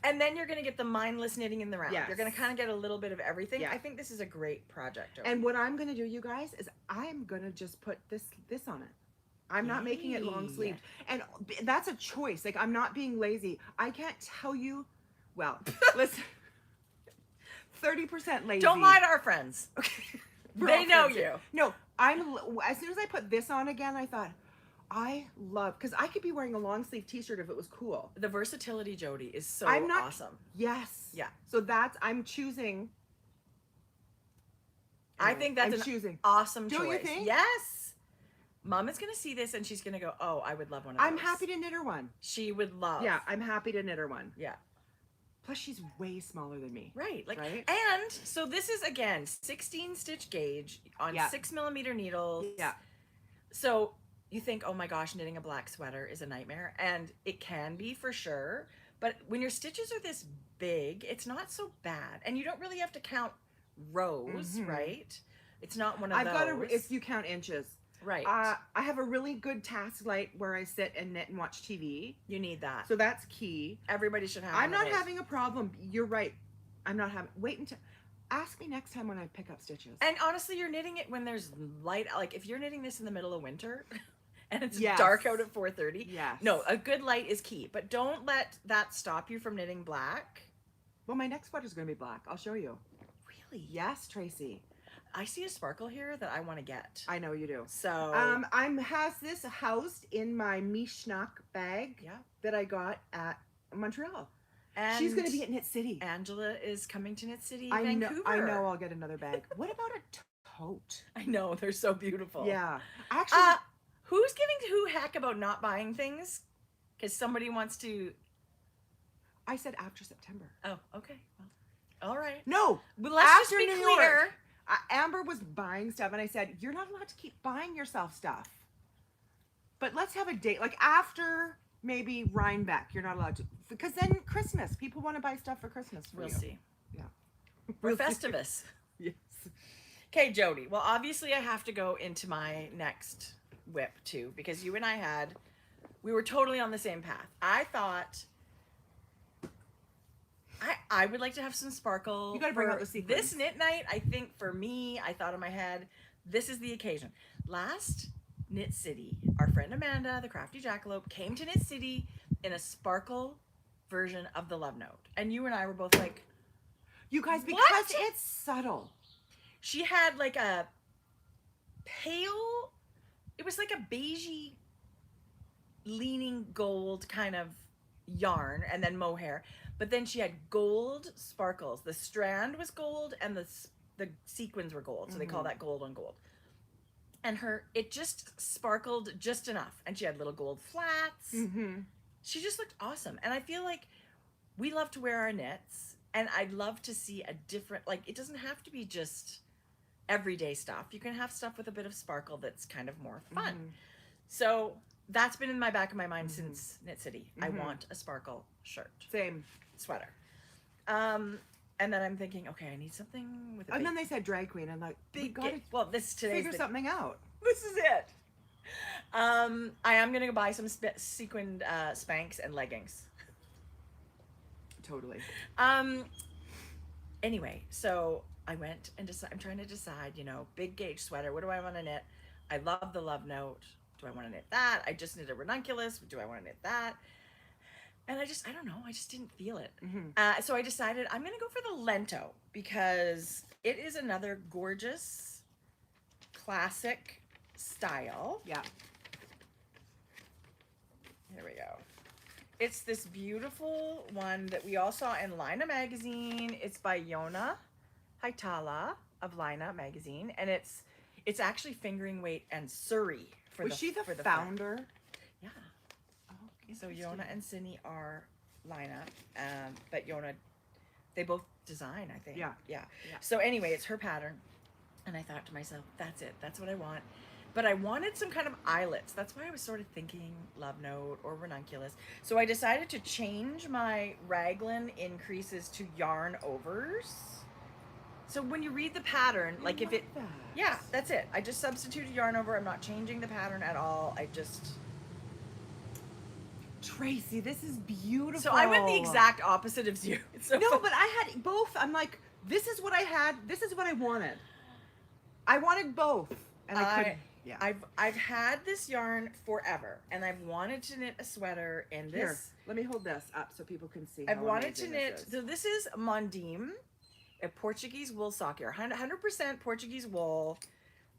And then you're going to get the mindless knitting in the round. Yes. You're going to kind of get a little bit of everything. Yeah. I think this is a great project. And what I'm going to do, you guys, is I'm going to just put this on it. I'm not making it long sleeved. And that's a choice. Like, I'm not being lazy. I can't tell you, well, listen. 30% lazy. Don't lie to our friends. Okay. They know you. No, as soon as I put this on again, I thought, I love, because I could be wearing a long sleeve t-shirt if it was cool. The versatility, Jody, is so awesome. Yes. Yeah. So I'm choosing. I think that's an awesome choice. Don't you think? Yes. Mom is going to see this and she's going to go, oh, I would love one of those. I'm happy to knit her one. She would love. Yeah, I'm happy to knit her one. Yeah. Plus, she's way smaller than me. Right. Right? And so this is, again, 16 stitch gauge on 6mm needles. Yeah. So you think, oh my gosh, knitting a black sweater is a nightmare. And it can be for sure. But when your stitches are this big, it's not so bad. And you don't really have to count rows, right? It's not one of those. If you count inches. Right. I have a really good task light where I sit and knit and watch TV. You need that. So that's key. Everybody should have I'm not having a problem. You're right. I'm not having, Ask me next time when I pick up stitches. And honestly, you're knitting it when there's light. Like if you're knitting this in the middle of winter and it's Yes. dark out at 4:30. Yes. No, a good light is key. But don't let that stop you from knitting black. Well, my next sweater's going to be black. I'll show you. Really? Yes, Tracie. I see a sparkle here that I want to get. I know you do. So has this housed in my Mishnak bag yeah. that I got at Montreal. And She's going to be at Knit City. Angela is coming to Knit City, I Vancouver. I know I'll get another bag. What about a tote? I know, they're so beautiful. Yeah. Actually, who's giving who heck about not buying things? Because somebody wants to. I said after September. Oh, okay. Well, all right. No. But let's after just be New clear. York. Amber was buying stuff, and I said, you're not allowed to keep buying yourself stuff. But let's have a date. Like after maybe Rhinebeck, you're not allowed to. Because then Christmas. People want to buy stuff for Christmas for We'll you. see. Yeah. We're Festivus. Yes. Okay, Jody. Well, obviously I have to go into my next whip too, because you and we were totally on the same path. I thought I would like to have some sparkle. You got to bring for out the sequins. This knit night, I think for me, I thought in my head, this is the occasion. Last Knit City, our friend Amanda, the crafty jackalope, came to Knit City in a sparkle version of the Love Note. And you and I were both like, You guys, because What? it's subtle. she had like a pale, it was like a beigey leaning gold kind of yarn and then mohair, but then she had gold sparkles. The strand was gold and the sequins were gold, so they call that gold on gold. And it just sparkled just enough, and she had little gold flats. She just looked awesome. And I feel like we love to wear our knits, and I'd love to see a different, like, it doesn't have to be just everyday stuff. You can have stuff with a bit of sparkle that's kind of more fun. So that's been in my back of my mind since Knit City. I want a sparkle shirt. Same. Sweater. And then I'm thinking, okay, I need something with a And big, then they said drag queen. I'm like, we big, got to well, this today's figure something out. This is it. I am gonna go buy some sequined Spanx and leggings. Totally. Anyway, so I went and I'm trying to decide, big gauge sweater. What do I want to knit? I love the Love Note. Do I want to knit that? I just knit a ranunculus. Do I want to knit that? And I don't know. I just didn't feel it. So I decided I'm going to go for the Lento because it is another gorgeous, classic style. Yeah. Here we go. It's this beautiful one that we all saw in Lina magazine. It's by Yona Haitala of Lina magazine, and it's actually fingering weight and Surrey. Was she the founder? Yeah. So Yona and Cindy are Lina, but Yona, they both design, I think. Yeah. So anyway, it's her pattern, and I thought to myself, that's it. That's what I want. But I wanted some kind of eyelets. That's why I was sort of thinking Love Note or ranunculus. So I decided to change my raglan increases to yarn overs. So when you read the pattern, like if it, yeah, that's it. I just substituted yarn over. I'm not changing the pattern at all. I just. Tracie, this is beautiful. So I went the exact opposite of you. It's so No, fun. but I had both. I'm like, this is what I had. This is what I wanted. I wanted both, and I couldn't. Yeah. I've had this yarn forever, and I've wanted to knit a sweater in this. Here, let me hold this up so people can see. I've how wanted to amazing knit. this is. So this is Mondim, a Portuguese wool sock yarn, 100% Portuguese wool,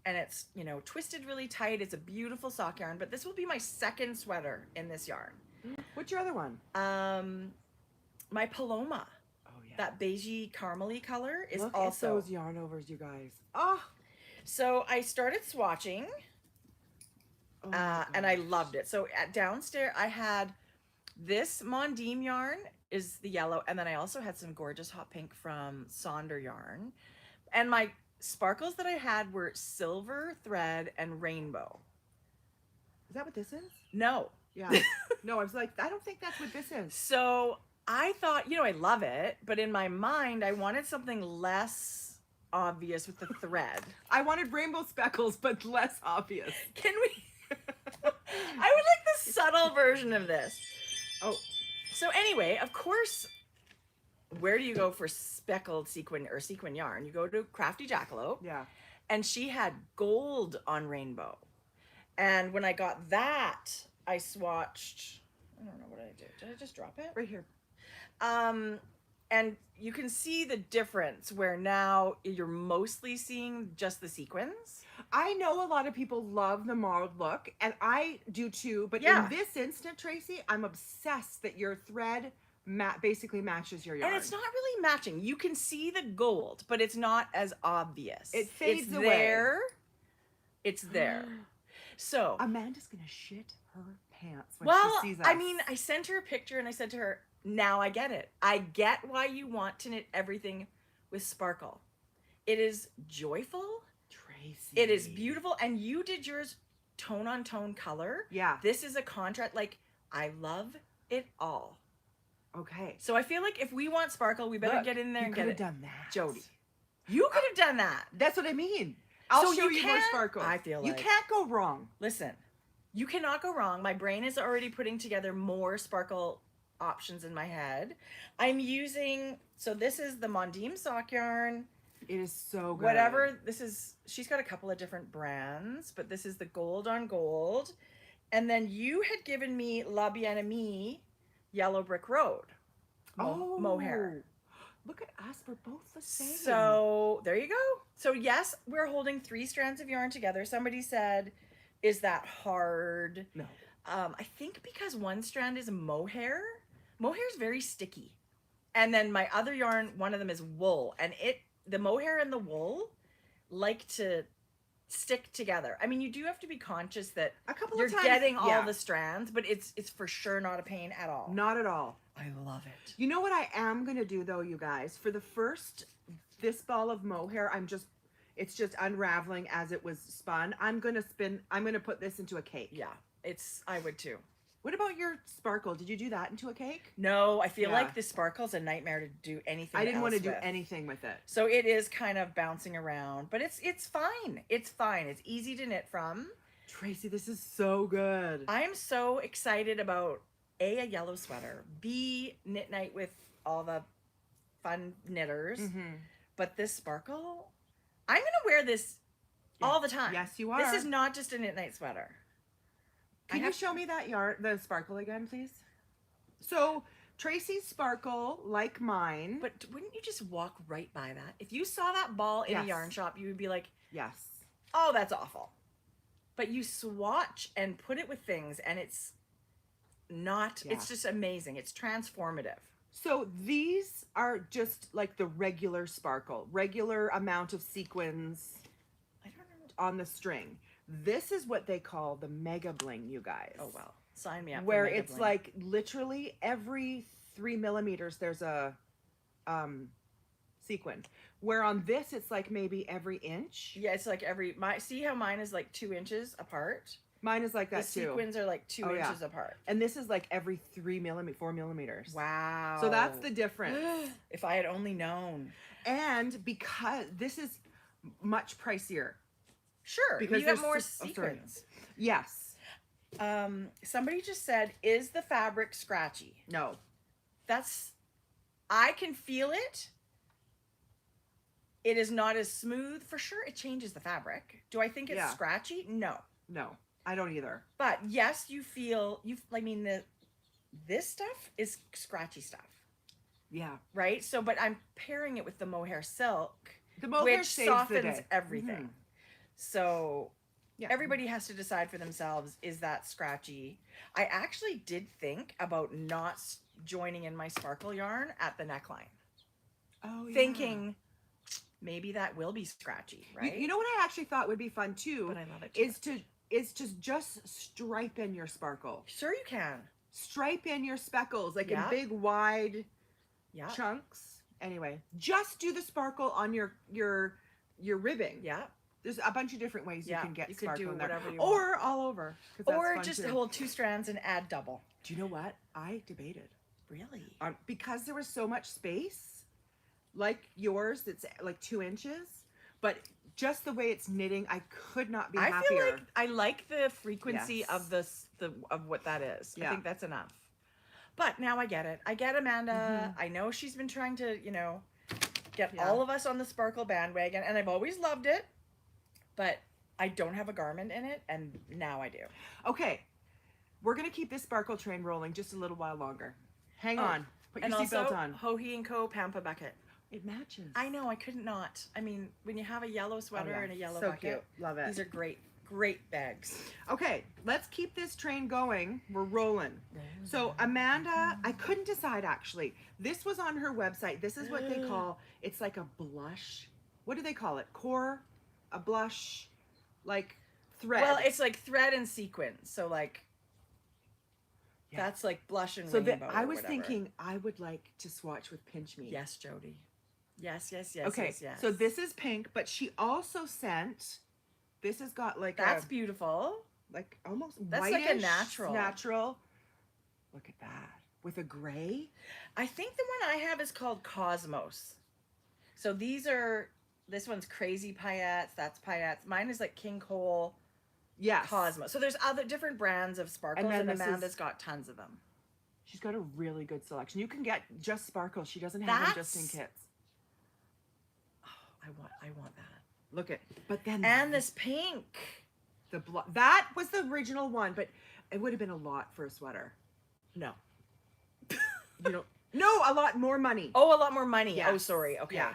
and it's twisted really tight. It's a beautiful sock yarn, but this will be my second sweater in this yarn. What's your other one? My Paloma. Oh yeah. That beigey caramely color is Look also. at those yarn overs, you guys. Oh. So I started swatching, and I loved it. So downstairs I had this Mondim yarn is the yellow, and then I also had some gorgeous hot pink from Sonder yarn, and my sparkles that I had were silver thread and rainbow. Is that what this is? No. Yeah. No, I was like, I don't think that's what this is. So I thought, I love it, but in my mind I wanted something less obvious with the thread. I wanted rainbow speckles, but less obvious. Can we? I would like the subtle version of this. Oh. So anyway, of course, where do you go for speckled sequin or sequin yarn? You go to Crafty Jackalope. Yeah. And she had gold on rainbow. And when I got that, I swatched, I don't know what I did. Did I just drop it? Right here. And you can see the difference where now you're mostly seeing just the sequins. I know a lot of people love the mauve look, and I do too. But Yeah. in this instant, Tracie, I'm obsessed that your thread basically matches your yarn. And it's not really matching. You can see the gold, but it's not as obvious. It fades it's away. There. It's there. So Amanda's gonna shit her pants when well, she sees us. I mean, I sent her a picture and I said to her, now I get it. I get why you want to knit everything with sparkle. It is joyful. Tracie. It is beautiful. And you did yours tone on tone color. Yeah. This is a contrast. Like, I love it all. Okay. So I feel like if we want sparkle, we better Look, get in there you and get could it. have done that, Jody. You could have done that. That's what I mean. I'll So show you you more can't- sparkle. I feel you like- can't go wrong. Listen, you cannot go wrong. My brain is already putting together more sparkle options in my head. I'm using, so this is the Mondim sock yarn. It is so good. Whatever, this is, she's got a couple of different brands, but this is the gold on gold. And then you had given me La Bien-Aimée Yellow Brick Road. Mohair. Look at us. We're both the same. So there you go. So yes, we're holding 3 strands of yarn together. Somebody said, is that hard? No. I think because one strand is mohair. Mohair is very sticky. And then my other yarn, one of them is wool. And the mohair and the wool like to stick together. I mean, you do have to be conscious that A couple you're of times, getting all yeah. the strands, but it's for sure not a pain at all. Not at all. I love it. You know what I am gonna do though, you guys? For this ball of mohair, it's just unraveling as it was spun. I'm gonna put this into a cake. Yeah, I would too. What about your sparkle? Did you do that into a cake? No, I feel Yeah. like the sparkle's a nightmare to do anything I didn't want to else do with. anything with it. So it is kind of bouncing around, but it's fine. It's fine. It's easy to knit from. Tracie, this is so good. I am so excited about a yellow sweater, B, knit night with all the fun knitters, Mm-hmm. but this sparkle, I'm going to wear this all the time. Yes, you are. This is not just a knit night sweater. Can you show me that yarn, the sparkle again, please? So Tracie's sparkle, like mine. But wouldn't you just walk right by that? If you saw that ball in a Yes. yarn shop, you would be like, Yes. oh, that's awful. But you swatch and put it with things, and it's not, Yeah. it's just amazing. It's transformative. So these are just like the regular sparkle, regular amount of sequins I don't know. on the string. This is what they call the mega bling, you guys. Oh, well. Sign me up. for Where Mega it's Bling. like literally every 3 millimeters there's a sequin. Where on this it's like maybe every inch. Yeah, it's like see how mine is like 2 inches apart? Mine is like The that too. sequins are like 2 Oh, yeah. inches apart. And this is like every 4 millimeters. Wow. So that's the difference. If I had only known. And because this is much pricier. Sure, Because you have there's more sorry. sequins. Yes. Somebody just said, is the fabric scratchy? No. I can feel it. It is not as smooth. For sure, it changes the fabric. Do I think it's Yeah. scratchy? No. No. I don't either. But yes, this stuff is scratchy stuff, Yeah. right? So, but I'm pairing it with the mohair silk, The mohair which saves the softens day. everything. Mhm. So Yeah. everybody has to decide for themselves, is that scratchy? I actually did think about not joining in my sparkle yarn at the neckline, Oh, yeah. thinking maybe that will be scratchy, right? You know what I actually thought would be fun too but I love it too is to just stripe in your sparkle. Sure you can. Stripe in your speckles like Yeah. in big wide Yeah. chunks. Anyway, just do the sparkle on your ribbing. Yeah. There's a bunch of different ways Yeah, you can get you could sparkle do in there. whatever you or all over. 'Cause that's Or fun just too. hold 2 strands and add double. Do you know what? I debated. Really? Because there was so much space, like yours, that's like 2 inches, but just the way it's knitting, I could not be I happier. feel like I like the frequency Yes. of of what that is. I Yeah. think that's enough. But now I get it. I get Amanda. I know she's been trying to, get Yeah. all of us on the sparkle bandwagon, and I've always loved it, but I don't have a garment in it, and now I do. Okay, we're gonna keep this sparkle train rolling just a little while longer. Hang Oh, on. Put your and seatbelt also, on. Hohe & Co. Pampa bucket. It matches. I know, I couldn't not. I mean, when you have a yellow sweater and a yellow so bucket, cute. Love it. these are great, great bags. Okay, let's keep this train going. We're rolling. So Amanda, I couldn't decide actually. This was on her website. This is what they call, it's like a blush. What do they call it? Core? A blush? Like thread. Well, it's like thread and sequin. So like, Yeah. that's like blush and so rainbow. I or was whatever. thinking I would like to swatch with Pinch Me. Yes, Jody. Yes, yes, yes. Okay, yes, yes. so this is pink, but she also sent, this has got like That's beautiful. like almost That's whitish, like a natural. Natural. Look at that. With a gray. I think the one I have is called Cosmos. So these are, this one's Crazy Paillettes, that's Paillettes. Mine is like King Cole Yes. Cosmos. So there's other different brands of sparkles, And and, then this Amanda's is- got tons of them. She's got a really good selection. You can get just sparkles. She doesn't have them just in That's- kits. Oh, I want that. Look at, but then And this pink. that was the original one, but it would have been a lot for a sweater. No. You know, no, a lot more money. Oh, a lot more money. Yes. Oh, sorry. Okay. Yeah.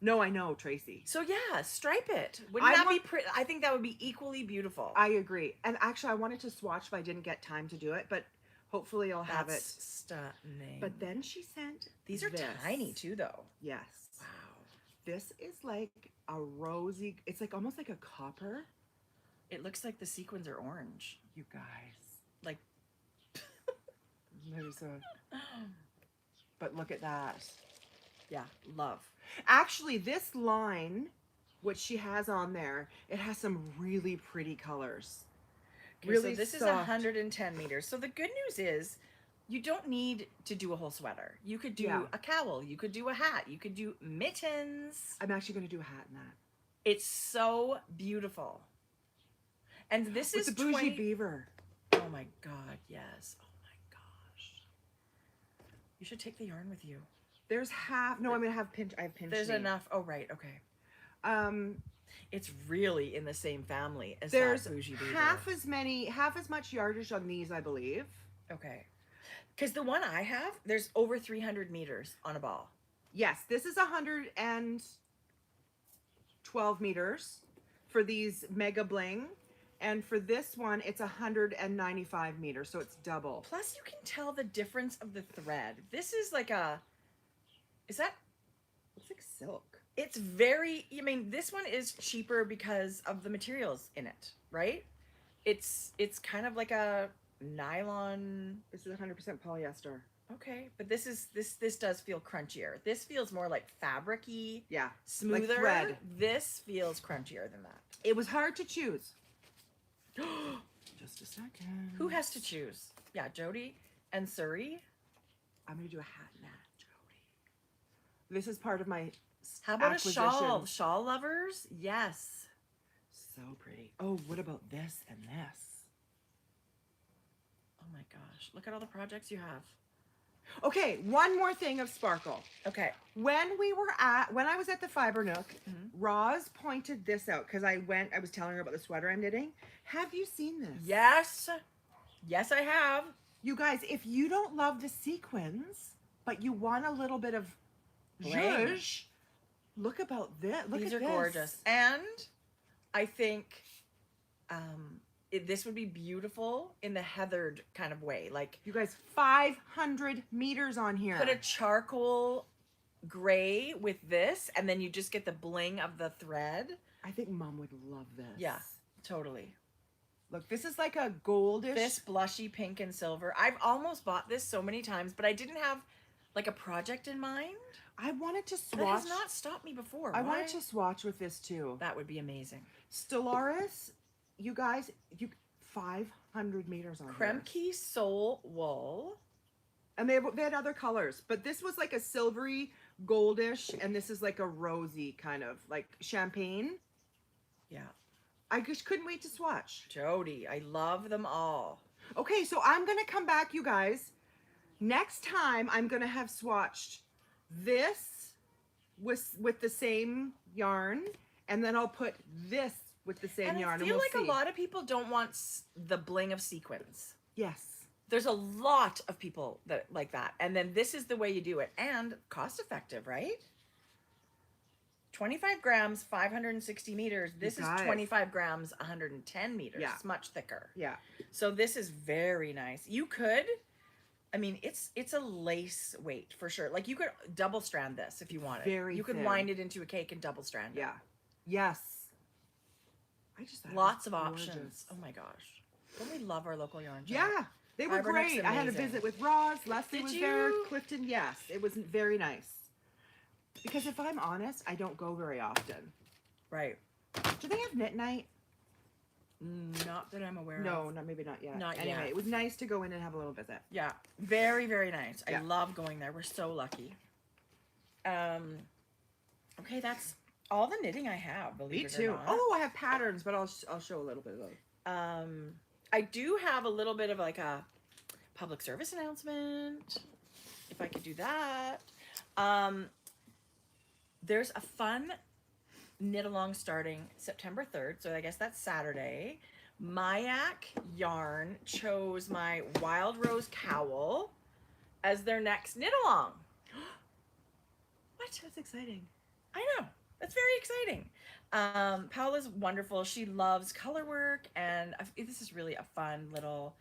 No, I know, Tracy. So yeah, stripe it. Wouldn't I that be want- pretty? I think that would be equally beautiful. I agree. And actually, I wanted to swatch, but I didn't get time to do it. But hopefully, I'll have That's it. stunning. But then she sent. these are this. tiny too, though. Yes. Wow. This is like a rosy. It's like almost like a copper. It looks like the sequins are orange. You guys. Like, There's a. But look at that. yeah, love. Actually, this line, which she has on there, it has some really pretty colors. Okay, Really so this is soft. 110 meters. So the good news is you don't need to do a whole sweater. You could do Yeah. a cowl. You could do a hat. You could do mittens. I'm actually going to do a hat in that. It's so beautiful. And this With is the bougie 20 beaver. Oh my God, yes. Oh my gosh. You should take the yarn with you. There's half. No, I'm going to have pinch. I have pinch. There's me. enough. Oh, right. Okay. Um, It's really in the same family as there's that bougie beaver. half as much yardage on these, I believe. Okay. Because the one I have, there's over 300 meters on a ball. Yes, this is 112 meters for these mega bling. And for this one, it's 195 meters, so it's double. Plus, you can tell the difference of the thread. This is like is that, It's like silk. it's very, I mean, this one is cheaper because of the materials in it, right? It's kind of like a nylon. This is 100% polyester. Okay, but this does feel crunchier. This feels more like fabric-y, Yeah, smoother. thread. This feels crunchier than that. it was hard to choose. Just a second. Who has to choose? Yeah, Jody and Surrey. I'm gonna do a hat and that, Jody. This is part of my How about acquisition. a shawl? Shawl lovers? Yes. So pretty. Oh, what about this and this? Oh my gosh, look at all the projects you have. Okay, one more thing of sparkle. Okay. When I was at the Fiber Nook, Roz pointed this out because I was telling her about the sweater I'm knitting. Have you seen this? Yes. Yes, I have. You guys, if you don't love the sequins, but you want a little bit of Bling. zhuzh, look about this. Look These at are this. gorgeous. And I think this would be beautiful in the heathered kind of way. Like, You guys, 500 meters on here. put a charcoal gray with this, and then you just get the bling of the thread. I think Mom would love this. Yeah, totally. Look, this is like a goldish. This blushy pink and silver. I've almost bought this so many times, but I didn't have like a project in mind. I wanted to That swatch. has not stopped me before. I Why? wanted to swatch with this too. That would be amazing. Stellaris, you guys, 500 meters on here. Kremke Soul Wool. And they had other colors, but this was like a silvery goldish, and this is like a rosy kind of like champagne. Yeah. I just couldn't wait to swatch. Jody, I love them all. Okay, so I'm gonna come back, you guys, Next time I'm gonna have swatched this with the same yarn, and then I'll put this with the same And yarn. I feel like see. a lot of people don't want the bling of sequins. Yes. There's a lot of people that like that. And then this is the way you do it. And cost effective, right? 25 grams, 560 meters. This is 25 grams, 110 meters. Yeah. It's much thicker. Yeah. So this is very nice. You could, I mean, it's a lace weight for sure. Like you could double strand this if you wanted. Very You could thin. wind it into a cake and double strand it. Yeah. Yes. I just thought it Lots was of gorgeous. options. Oh my gosh. Don't we love our local yarn shop? Yeah. They were Ivernick's great. I had a amazing. visit with Roz. Leslie Did was you? there. Clifton, yes. It was very nice. Because if I'm honest, I don't go very often. Right. Do they have knit night? Not that I'm aware No, of. maybe not yet. Not anyway, yet. it was nice to go in and have a little visit. Yeah. Very, very nice. Yeah. I love going there. We're so lucky. Okay, that's all the knitting I have, believe Me it too. or not. Oh, I have patterns, but I'll show a little bit of those. I do have a little bit of like a public service announcement, if I could do that. There's a fun knit along starting September 3rd, so I guess that's Saturday. Mayak Yarn chose my Wild Rose Cowl as their next knit along. What? That's exciting. I know. That's very exciting. Paola's wonderful. She loves color work, and this is really a fun little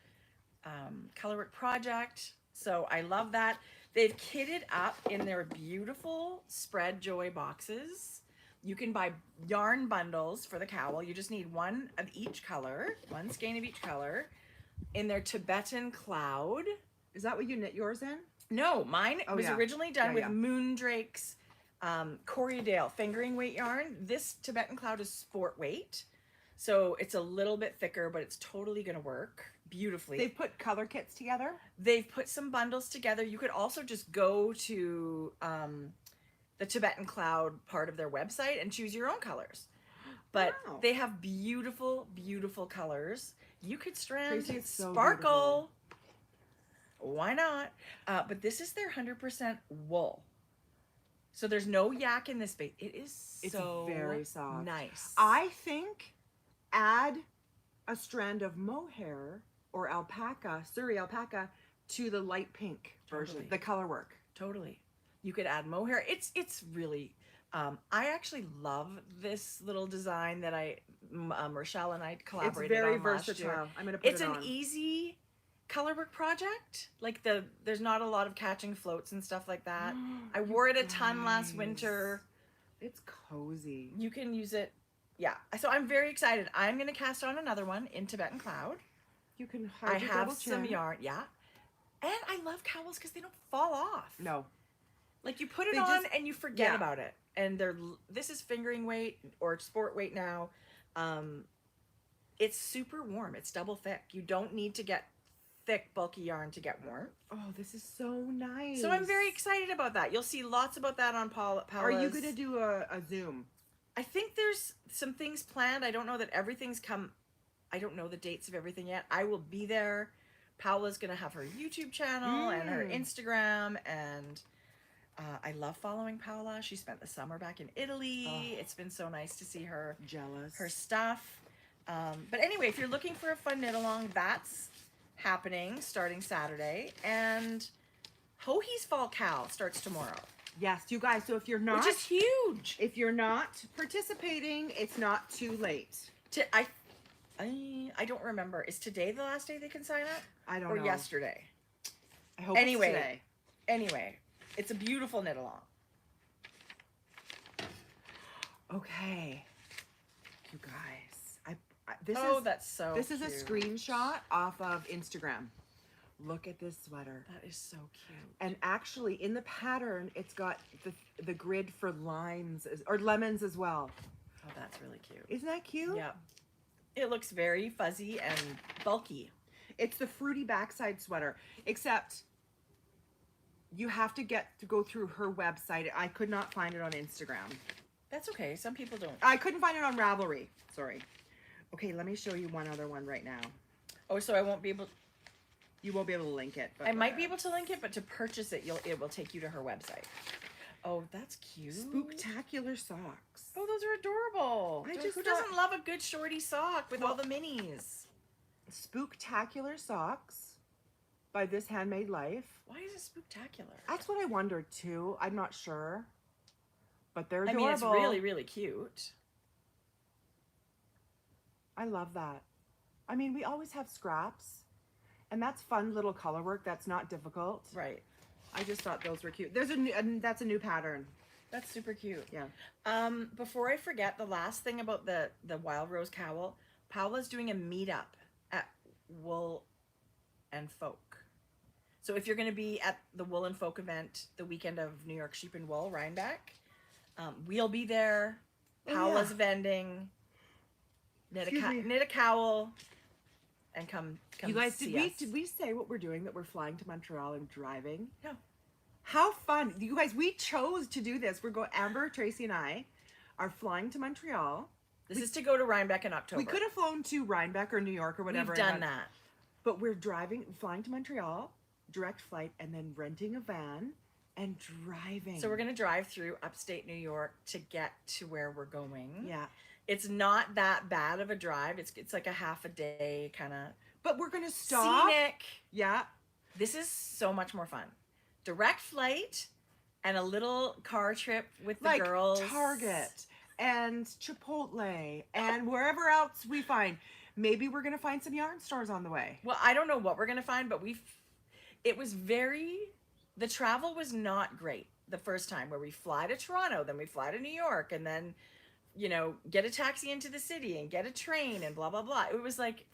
color work project. So I love that. They've kitted up in their beautiful Spread Joy boxes. You can buy yarn bundles for the cowl. You just need one of each color, one skein of each color, in their Tibetan Cloud. Is that what you knit yours in? No, mine was yeah. originally done Yeah, with yeah. Moondrake's Corriedale fingering weight yarn. This Tibetan Cloud is sport weight, so it's a little bit thicker, but it's totally going to work beautifully. They've put color kits together. They've put some bundles together. You could also just go to the Tibetan Cloud part of their website and choose your own colors. But Wow. they have beautiful, beautiful colors. You could strand Tracie, it's so sparkle. Why not? But this is their 100% wool. So there's no yak in this space. It's so very soft. nice. I think add a strand of mohair or alpaca, Surrey alpaca, to the light pink version, Totally. the color work. Totally. You could add mohair. It's really, I actually love this little design that Rochelle and I collaborated on It's very last year. versatile. I'm going to put It's it an on. easy color work project. Like there's not a lot of catching floats and stuff like that. I wore it a ton last guys. winter. It's cozy. You can use it. Yeah. So I'm very excited. I'm going to cast on another one in Tibetan Cloud. You can I hide your have double some chin. yarn. Yeah. And I love cowls because they don't fall off. No. Like you put it They on just- and you forget yeah. about it. And this is fingering weight or sport weight now. It's super warm. It's double thick. You don't need to get thick, bulky yarn to get warm. Oh, this is so nice. So I'm very excited about that. You'll see lots about that on Paula's. Are you going to do a Zoom? I think there's some things planned. I don't know that everything's come. I don't know the dates of everything yet. I will be there. Paula's going to have her YouTube channel and her Instagram. And I love following Paula. She spent the summer back in Italy. Oh. It's been so nice to see her. Jealous. Her stuff. But anyway, if you're looking for a fun knit along, that's happening starting Saturday. And Hohi's Fall Cow starts tomorrow. Yes, you guys. So if you're not, Which is huge. if you're not participating, it's not too late. I don't remember. Is today the last day they can sign up? I don't Or know. yesterday? I hope Anyway. it's today. Anyway, it's a beautiful knit along. Okay, you guys. This is a cute. screenshot off of Instagram. Look at this sweater. That is so cute. And actually, in the pattern, it's got the grid for limes or lemons as well. Oh, that's really cute. Isn't that cute? Yeah. It looks very fuzzy and bulky. It's the fruity backside sweater, except you have to go through her website. I could not find it on Instagram. That's okay. Some people don't. I couldn't find it on Ravelry. Sorry. Okay, let me show you one other one right now. Oh, so I won't be able. You won't be able to link it. But I might be able to link it, but to purchase it, it will take you to her website. Oh, that's cute. Spooktacular socks. Oh, those are adorable. Who doesn't love a good shorty sock with all the minis? Spooktacular socks by This Handmade Life. Why is it spooktacular? That's what I wondered too. I'm not sure. But they're adorable. I mean, it's really, really cute. I love that. I mean, we always have scraps. And that's fun little color work. That's not difficult. Right. I just thought those were cute. There's a new, and that's a new pattern. That's super cute. Yeah. Before I forget, the last thing about the Wild Rose Cowl, Paula's doing a meetup at Wool and Folk. So if you're going to be at the Wool and Folk event the weekend of New York Sheep and Wool, Rhinebeck, we'll be there. Paula's vending. Knit a cowl and come you guys, see did we say what we're doing, that we're flying to Montreal and driving? No. How fun. You guys, we chose to do this. We're going, Amber, Tracie, and I are flying to Montreal. This is to go to Rhinebeck in October. We could have flown to Rhinebeck or New York or whatever. We've done that. But we're flying to Montreal, direct flight, and then renting a van and driving. So we're going to drive through upstate New York to get to where we're going. Yeah. It's not that bad of a drive. It's like a half a day kind of. But we're going to stop. Scenic. Yeah. This is so much more fun. Direct flight and a little car trip with the girls. Target and Chipotle and wherever else we find. Maybe we're going to find some yarn stores on the way. Well, I don't know what we're going to find, but the travel was not great the first time, where we fly to Toronto, then we fly to New York, and then, get a taxi into the city and get a train and blah, blah, blah. It was like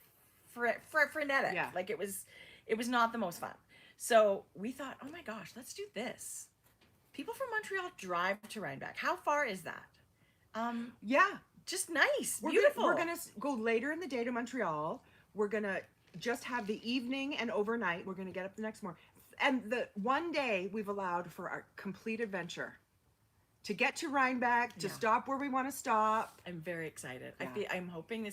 frenetic. Yeah. Like it was not the most fun. So we thought, oh my gosh, let's do this. People from Montreal drive to Rhinebeck. How far is that? Yeah. Just nice. We're Beautiful. We're going to go later in the day to Montreal. We're going to just have the evening and overnight. We're going to get up the next morning. And the one day we've allowed for our complete adventure. To get to Rhinebeck, to stop where we want to stop. I'm very excited. Yeah. I'm hoping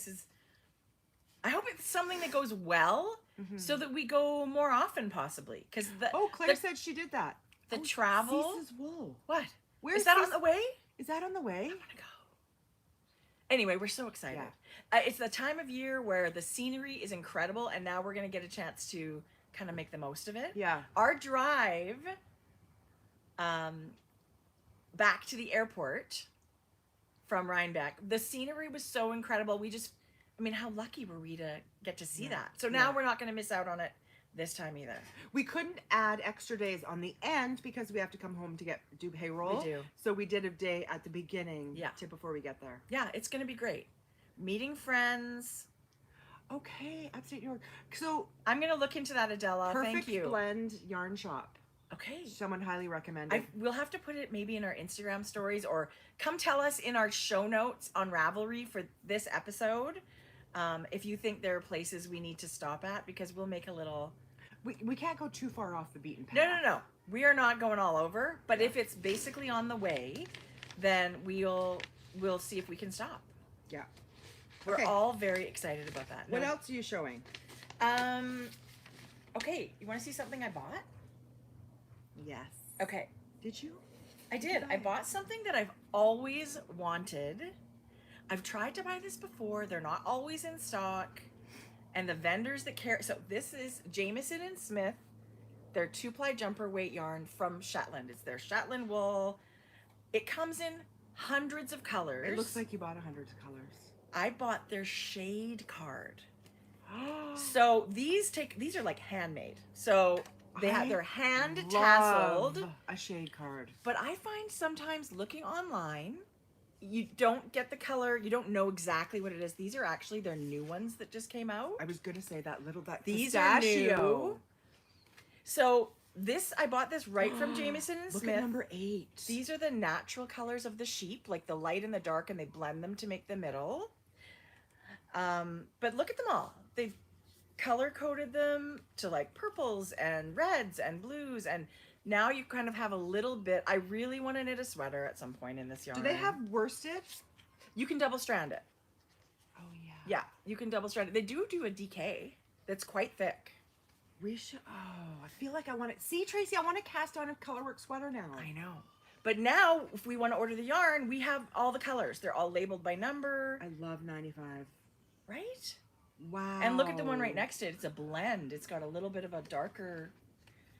I hope it's something that goes well, so that we go more often, possibly. Because Claire said she did that. The travel. Cease's Wool. What? Where's is that on the way? Is that on the way? I'm gonna go. Anyway, we're so excited. Yeah. It's the time of year where the scenery is incredible, and now we're gonna get a chance to kind of make the most of it. Yeah. Our drive, back to the airport from Rhinebeck, the scenery was so incredible. How lucky were we to get to see that? So now we're not going to miss out on it this time either. We couldn't add extra days on the end because we have to come home to do payroll. We do. So we did a day at the beginning before we get there. Yeah, it's going to be great. Meeting friends. Okay, upstate New York. So I'm going to look into that, Adela. Thank you. Perfect Blend yarn shop. Okay. Someone highly recommended. We'll have to put it maybe in our Instagram stories, or come tell us in our show notes on Ravelry for this episode if you think there are places we need to stop at, because we'll make a little... We can't go too far off the beaten path. No. We are not going all over, but if it's basically on the way, then we'll see if we can stop. Yeah. We're all very excited about that. What else are you showing? Okay, you want to see something I bought? Yes. Okay. Did you? I did. I bought something that I've always wanted. I've tried to buy this before. They're not always in stock. And the vendors that carry... So this is Jamieson and Smith. Their 2-ply jumper weight yarn from Shetland. It's their Shetland wool. It comes in hundreds of colors. It looks like you bought 100 colors. I bought their shade card. So these are like handmade. So they're hand tasseled. A shade card. But I find sometimes looking online, you don't get the color. You don't know exactly what it is. These are actually their new ones that just came out. I was gonna say that these pistachio. Are new. So I bought this right from Jamieson and Look Smith. at number 8. These are the natural colors of the sheep, like the light and the dark, and they blend them to make the middle. But look at them all. They've color coded them to like purples and reds and blues, and now you kind of have a little bit. I really want to knit a sweater at some point in this yarn. Do they have worsted? You can double strand it. Oh yeah. Yeah, you can double strand it. They do a DK that's quite thick. We should. Oh, I feel like I want to. See, Tracie, I want to cast on a colorwork sweater now. I know. But now, if we want to order the yarn, we have all the colors. They're all labeled by number. I love 95. Right? Wow. And look at the one right next to it. It's a blend. It's got a little bit of a darker...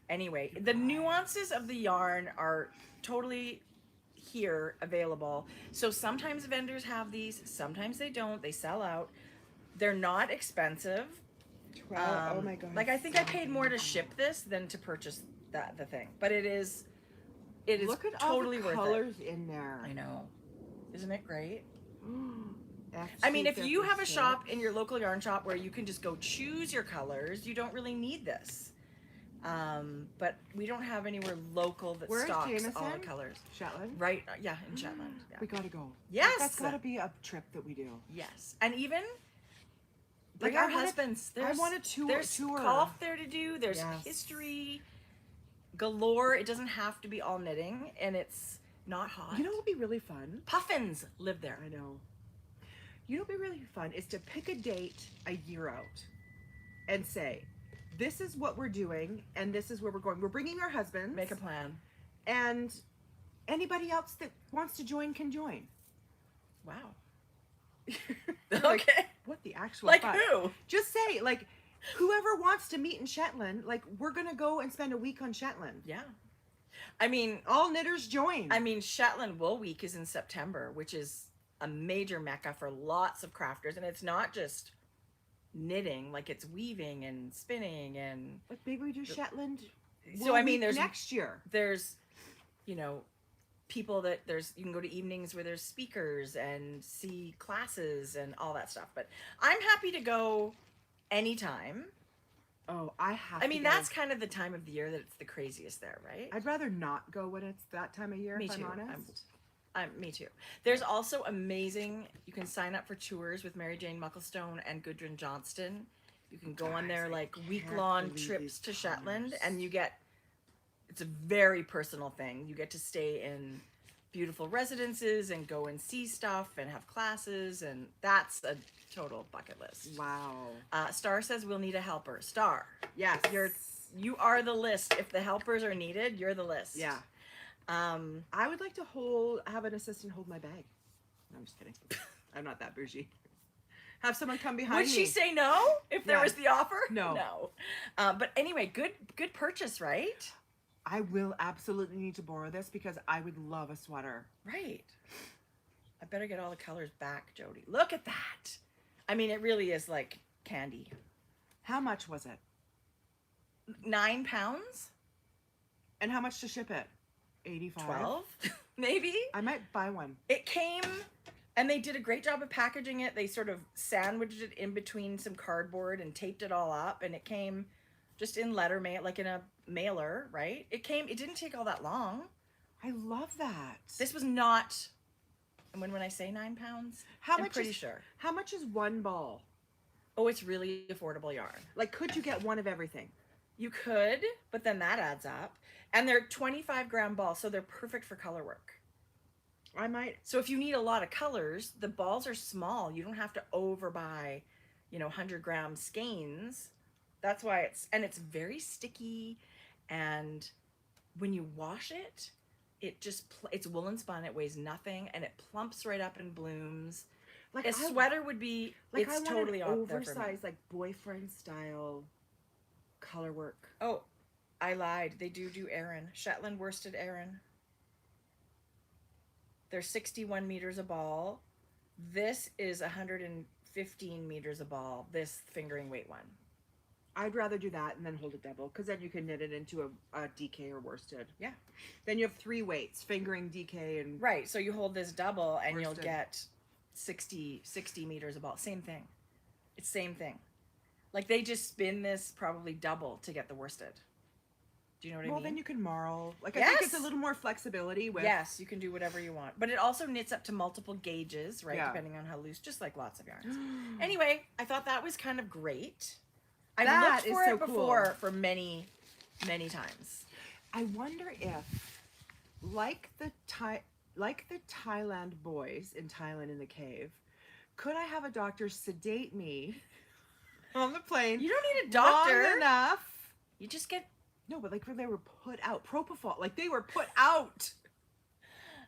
Anyway, the nuances of the yarn are totally here available. So sometimes vendors have these, sometimes they don't. They sell out. They're not expensive. 12. Oh my god. Like I think I paid more to ship this than to purchase the thing. But it is Look at totally all the worth colors it. in there. I know. Isn't it great? FC I mean, if you have a 56. shop in your local yarn shop where you can just go choose your colors, you don't really need this. But we don't have anywhere local that Where's stocks all Jameson? the colors. Shetland? Right, yeah, in Shetland. Yeah. We gotta go. Yes! That's gotta be a trip that we do. Yes. And even bring Like, our I wanna- husbands. I want a tour. There's golf there to do. There's Yes. history galore. It doesn't have to be all knitting, and it's not hot. You know what would be really fun? Puffins live there. I know. You know what would be really fun is to pick a date a year out and say, this is what we're doing and this is where we're going. We're bringing our husbands. Make a plan. And anybody else that wants to join can join. Wow. Like, Okay. what the actual Like fuck? who? Just say, like, whoever wants to meet in Shetland, like, we're going to go and spend a week on Shetland. Yeah. I mean, All knitters join. Shetland Wool Week is in September, which is a major mecca for lots of crafters, and it's not just knitting, like it's weaving and spinning and Like, maybe we do Shetland. so Wool I mean Week there's next year. there's people that you can go to evenings where there's speakers and see classes and all that stuff, but I'm happy to go anytime. Oh, I have. I mean, to go. that's kind of the time of the year that it's the craziest there, right? I'd rather not go when it's that time of year. Me if too. I'm honest. Me too. There's also amazing, you can sign up for tours with Mary Jane Mucklestone and Gudrun Johnston. You can go on Guys, their I like can't week-long believe trips these to Shetland, colors. and it's a very personal thing. You get to stay in beautiful residences and go and see stuff and have classes, and that's a total bucket list. Wow. Star says we'll need a helper. Star, Yes. you are the list. If the helpers are needed, you're the list. Yeah. I would like to have an assistant hold my bag. No, I'm just kidding. I'm not that bougie. Have someone come behind Would me. she say no if there Yeah. was the offer? No. No. But anyway, good purchase, right? I will absolutely need to borrow this because I would love a sweater. Right. I better get all the colors back, Jody. Look at that. I mean, it really is like candy. How much was it? £9? And how much to ship it? 85. 12? Maybe? I might buy one. It came, and they did a great job of packaging it. They sort of sandwiched it in between some cardboard and taped it all up, and it came just in letter mail, like in a mailer, right? It didn't take all that long. I love that. This was not, and when I say £9, I'm pretty sure. How much is one ball? Oh, it's really affordable yarn. Like, could you get one of everything? You could, but then that adds up. And they're 25-gram balls, so they're perfect for color work. I might. So if you need a lot of colors, the balls are small. You don't have to overbuy, 100-gram skeins. That's why it's very sticky, and when you wash it, it's woolen spun. It weighs nothing, and it plumps right up and blooms. Like A sweater would be. Like, it's I want totally an out there for me. oversized, like, boyfriend style color work. Oh, I lied. They do Aran. Shetland worsted Aran. They're 61 meters a ball. This is 115 meters a ball, this fingering weight one. I'd rather do that and then hold it double, because then you can knit it into a DK or worsted. Yeah. Then you have 3 weights, fingering, DK, and... Right, so you hold this double and Worsted. you'll get 60 meters a ball. Same thing. It's same thing. Like they just spin this probably double to get the worsted. Do you know what I mean? Well, then you can marl. Like, I think it's a Yes. little more flexibility with... Yes, you can do whatever you want. But it also knits up to multiple gauges, right? Yeah. Depending on how loose, just like lots of yarns. Anyway, I thought that was kind of great. I've That looked is for so it before for many, many times. I wonder if, like the Thailand boys in Thailand in the cave, could I have a doctor sedate me on the plane You don't need a doctor. long enough You just get... No, but like they were put out. Propofol, like they were put out.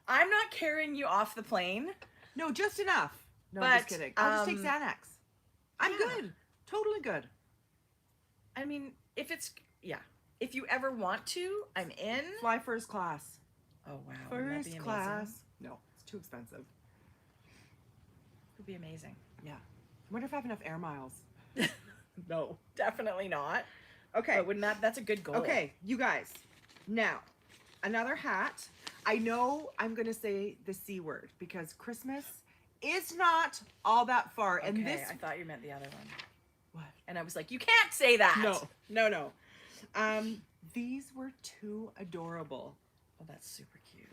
I'm not carrying you off the plane. No, just enough. No, But, I'm just kidding. I'll just take Xanax. I'm yeah. good. Totally good. I mean, if it's... Yeah. If you ever want to, I'm in. Fly first class. Oh, wow. Wouldn't that be First amazing? class. No, it's too expensive. It would be amazing. Yeah. I wonder if I have enough air miles. No. Definitely not. Okay. But wouldn't that... That's a good goal. Okay, you guys. Now, another hat. I know I'm going to say the C word because Christmas is not all that far. Okay, And this... I thought you meant the other one. What? And I was like, you can't say that. No. These were too adorable. Oh, that's super cute.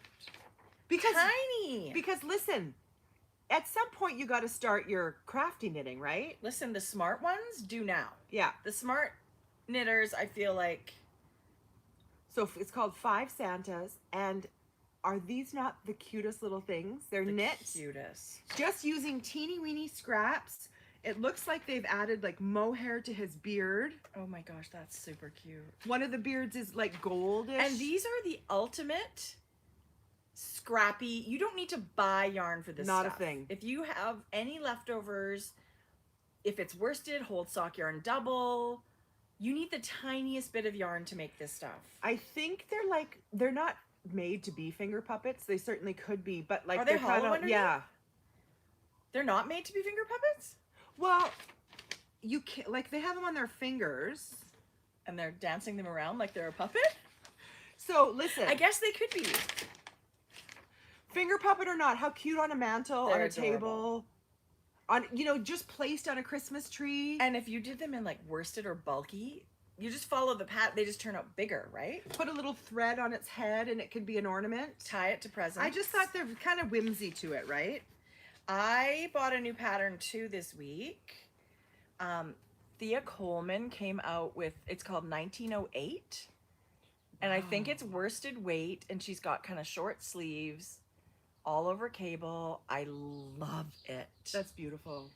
Because Tiny. Because listen, at some point you got to start your crafty knitting, right? Listen, the smart ones do now. Yeah. The smart knitters, I feel like... So it's called Five Santas, and are these not the cutest little things? They're knit. Cutest. Just using teeny weeny scraps. It looks like they've added like mohair to his beard. Oh my gosh, that's super cute. One of the beards is like goldish. And these are the ultimate scrappy. You don't need to buy yarn for this Not stuff. a thing. If you have any leftovers, if it's worsted, hold sock yarn double. You need the tiniest bit of yarn to make this stuff. I think they're not made to be finger puppets. They certainly could be, but like Are they they're kind hollow of underneath? yeah. They're not made to be finger puppets? Well, you can't, like they have them on their fingers. And they're dancing them around like they're a puppet? So listen, I guess they could be. finger puppet or not, how cute on a mantle, They're on a adorable. table, on just placed on a Christmas tree. And if you did them in like worsted or bulky, you just follow the pattern. They just turn out bigger, right? Put a little thread on its head and it could be an ornament. Tie it to presents. I just thought they're kind of whimsy to it, right? I bought a new pattern too this week. Thea Coleman came out with, it's called 1908. And I think it's worsted weight, and she's got kind of short sleeves, all over cable. I love it. That's beautiful.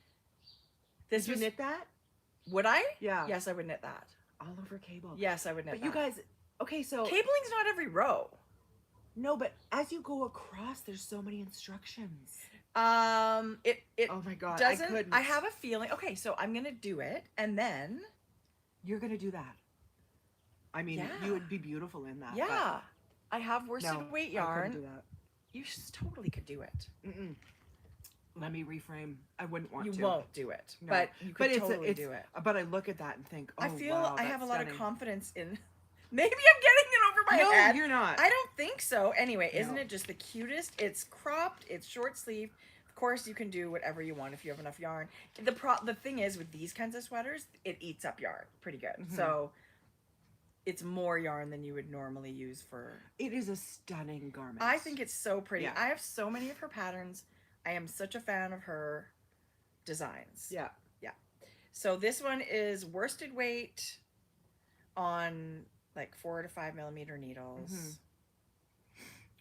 This Did you was, knit that? would I? Yeah. Yes, I would knit that. All over cable. Yes, I would knit But that. you guys, okay, so Cabling's not every row. no, but as you go across, there's so many instructions. It Oh my god, doesn't. I couldn't. I have a feeling. Okay, so I'm gonna do it, and then You're gonna do that. I mean, Yeah. you would be beautiful in that. yeah, I have but worsted no, weight I couldn't do yarn. that. You totally could do it. Mm-mm. Let me reframe. I wouldn't want You to. won't do it, No. but you could But totally it's do it. But I look at that and think, oh, I feel wow, I have a that's lot of stunning. confidence in. Maybe I'm getting it over my No, head. you're not. I don't think so. Anyway, isn't No. it just the cutest? It's cropped. It's short sleeve. Of course, you can do whatever you want if you have enough yarn. The thing is with these kinds of sweaters, it eats up yarn pretty good. Mhm. So it's more yarn than you would normally use for. It is a stunning garment. I think it's so pretty. Yeah. I have so many of her patterns. I am such a fan of her designs. Yeah. So this one is worsted weight on like 4 to 5 millimeter needles. Mhm.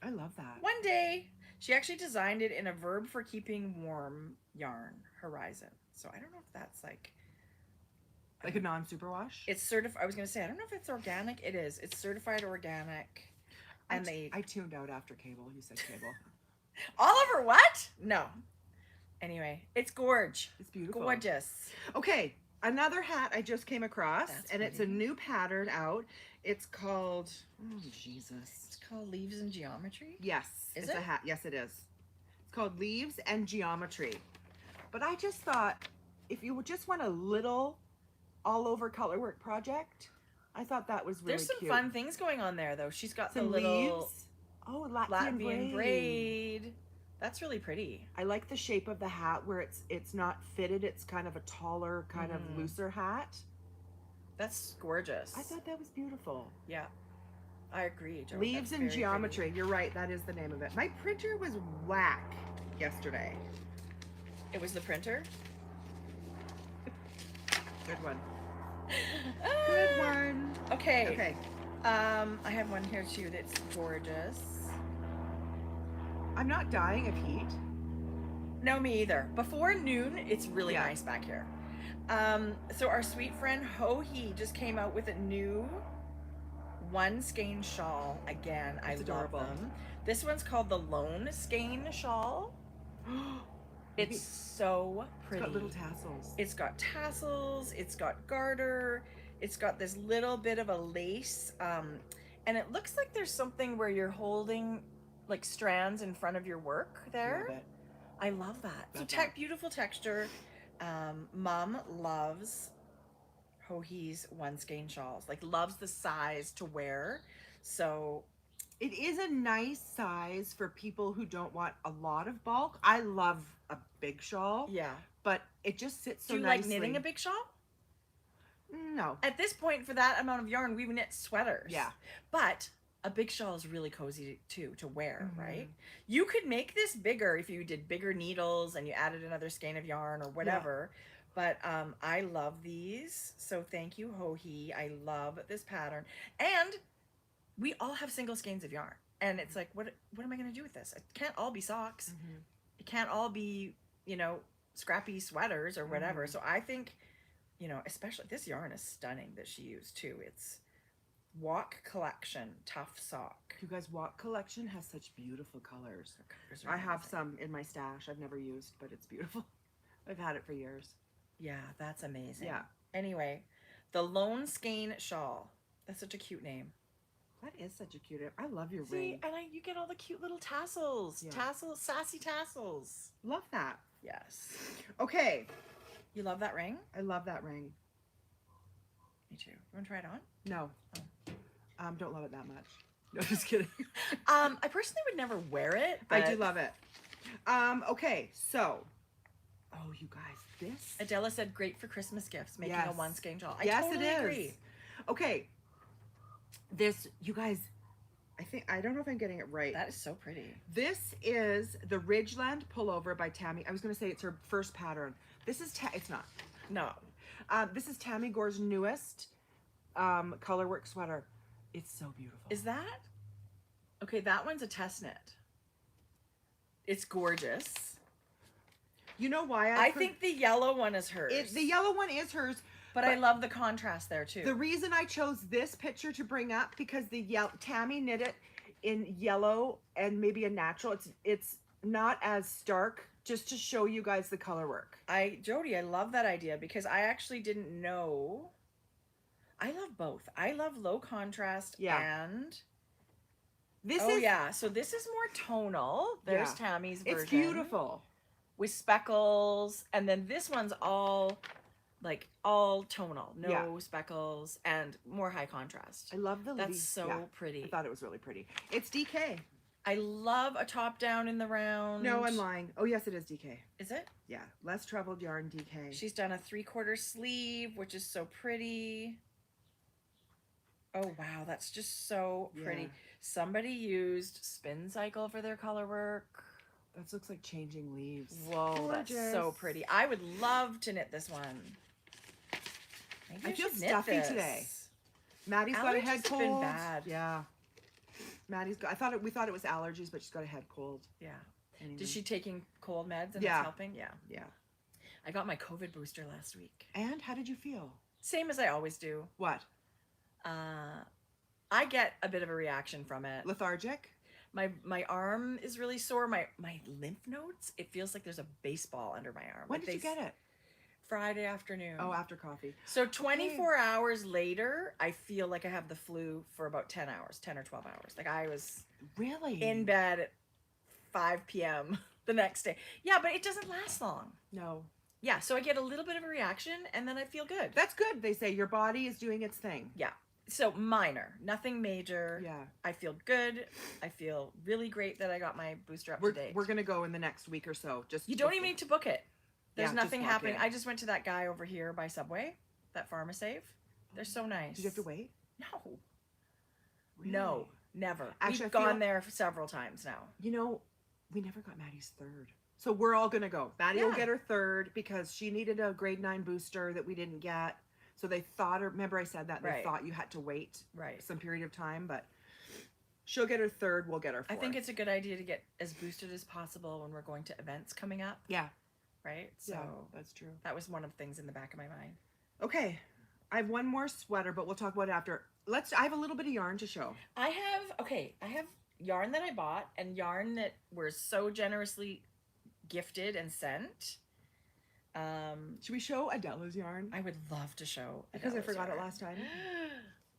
I love that. One day, she actually designed it in a verb for keeping warm yarn, Horizon. So I don't know if that's like Like a non-superwash? it's certified. I was gonna say I don't know if it's organic. It is. It's certified organic, and I tuned out after cable. You said cable. Oliver what? No. Anyway, it's gorge. It's beautiful. Gorgeous. Okay, another hat I just came across, That's and it's a pretty. new pattern out. It's called, oh Jesus. It's called Leaves in Geometry. Yes, Is it's a it? hat. Yes, it is. It's called Leaves and Geometry. But I just thought, if you would just want a little all-over colorwork project, I thought that was really There's some cute. fun things going on there, though. She's got Some the little leaves. Oh, Latvian, Latvian braid. That's really pretty. I like the shape of the hat where it's not fitted. It's kind of a taller, kind of looser hat. That's gorgeous. I thought that was beautiful. Yeah, I agree. Jo. Leaves That's and very Geometry. pretty. You're right. That is the name of it. My printer was whack yesterday. It was the printer. Good one. Ah, Good one. Okay. Okay. I have one here too that's gorgeous. I'm not dying of heat. No, me either. Before noon, it's really Yeah. nice back here. So our sweet friend Ho-Hee just came out with a new one skein shawl again. That's I adorable. love them. This one's called the Lone Skein shawl. Maybe It's so pretty. It's got little tassels. It's got tassels. It's got garter. It's got this little bit of a lace, and it looks like there's something where you're holding like strands in front of your work there. Love it. I love that. Love So that. beautiful texture. Mom loves Ho-Hee's one skein shawls. Like loves the size to wear. So It is a nice size for people who don't want a lot of bulk. I love a big shawl, yeah. but it just sits so Do you nicely. like knitting a big shawl? No. At this point, for that amount of yarn, we would knit sweaters. Yeah. But a big shawl is really cozy too to wear, Mhm. right? You could make this bigger if you did bigger needles and you added another skein of yarn or whatever. But I love these. So thank you, Ho-Hee. I love this pattern. And we all have single skeins of yarn. And it's like, what am I going to do with this? It can't all be socks. Mhm. It can't all be, scrappy sweaters or whatever. Mhm. So I think, especially this yarn is stunning that she used too. It's Walk Collection Tough Sock. You guys, Walk Collection has such beautiful colors. Her colors are I have amazing. some in my stash I've never used, but it's beautiful. I've had it for years. Yeah, that's amazing. Yeah. Anyway, the Lone Skein Shawl. That's such a cute name. That is such a cute. I love your See, ring. and you get all the cute little tassels. Yeah. Tassels, sassy tassels. Love that. Yes. Okay. You love that ring? I love that ring. Me too. You want to try it on? No. Don't love it that much. No, just kidding. I personally would never wear it. But I do love it. Okay, so. Oh, you guys, this. Adela said great for Christmas gifts, making Yes. a one skein shawl. I Yes, totally it is. agree. Okay. This, you guys, I don't know if I'm getting it right. That is so pretty. This is the Ridgeland Pullover by Tammy. I was going to say it's her first pattern. This is, it's not. No. This is Tammy Gore's newest colorwork sweater. It's so beautiful. Is that? Okay, that one's a test knit. It's gorgeous. You know why I think the yellow one is hers. the yellow one is hers, but I love the contrast there too. the reason I chose this picture to bring up because the Tammy knit it in yellow and maybe a natural. It's not as stark, just to show you guys the color work. Jody, I love that idea because I actually didn't know. I love both. I love low contrast and this oh is yeah, so this is more tonal. There's Yeah. Tammy's version. it's beautiful. With speckles, and then this one's all tonal, no speckles, and more high contrast. I love the That's leaf. so Yeah, pretty. I thought it was really pretty. It's DK. I love a top down in the round. No, I'm lying. Oh yes, it is DK. Is it? Yeah, less traveled yarn DK. She's done a 3/4 sleeve, which is so pretty. Oh wow, that's just so pretty. Yeah. Somebody used Spin Cycle for their color work. That looks like changing leaves. Whoa, that's so Gorgeous. pretty. I would love to knit this one. Maybe I feel should knit stuffy this. today. Maddie's got a Allergies head have cold. been bad. Yeah. Maddie's got. We thought it was allergies, but she's got a head cold. Yeah. Anyway. Is she taking cold meds and Yeah. it's helping? Yeah. Yeah. I got my COVID booster last week. And how did you feel? Same as I always do. What? I get a bit of a reaction from it. Lethargic? My arm is really sore. My lymph nodes, it feels like there's a baseball under my arm. When Like did you get it? Friday afternoon. Oh, after coffee. So 24 hours later, I feel like I have the flu for about 10 hours, 10 or 12 hours. Like I was Really? in bed at 5 p.m. the next day. Yeah, but it doesn't last long. No. Yeah, so I get a little bit of a reaction and then I feel good. That's good. They say your body is doing its thing. Yeah. So minor, nothing major. Yeah. I feel good. I feel really great that I got my booster up to date. We're gonna go in the next week or so. Just You don't even need to book it. There's Yeah, just nothing walk happening. in. I just went to that guy over here by Subway, that PharmaSave. They're so nice. Did you have to wait? No. Really? No, never. Actually, We've I feel- gone there several times now. You know, we never got Maddie's third. So we're all gonna go. Maddie will Yeah. get her third because she needed a grade 9 booster that we didn't get. So they thought, or remember I said that they Right. thought you had to wait Right. some period of time, but she'll get her third. We'll get her I fourth. think it's a good idea to get as boosted as possible when we're going to events coming up. yeah. right? So Yeah, that's true. that was one of the things in the back of my mind. Okay, I have one more sweater, but we'll talk about it after. I have a little bit of yarn to show. I have yarn that I bought and yarn that were so generously gifted and sent. Should we show Adela's yarn? I would love to show Because I Adela's forgot it yarn. last time.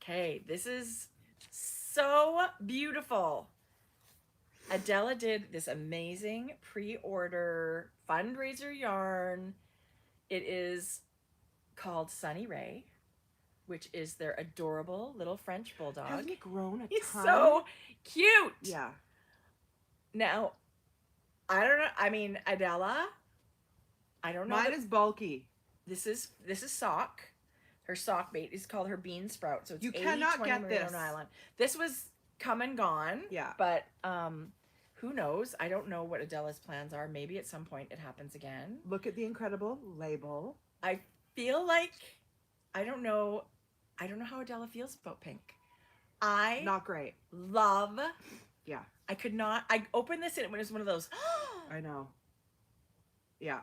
Okay, this is so beautiful. Adela did this amazing pre-order fundraiser yarn. It is called Sunny Ray, which is their adorable little French bulldog. Hasn't he grown a He's ton? so cute. Yeah. Now, I don't know. I mean, Adela, I don't know. Mine is bulky. This is sock. Her sock bait is called her bean sprout. So it's You cannot get merino this. nylon. This was come and gone. Yeah. But who knows? I don't know what Adela's plans are. Maybe at some point it happens again. Look at the incredible label. I feel like I don't know how Adela feels about pink. I Not great. love. Yeah. I could not. I opened this and it was one of those. I know. Yeah.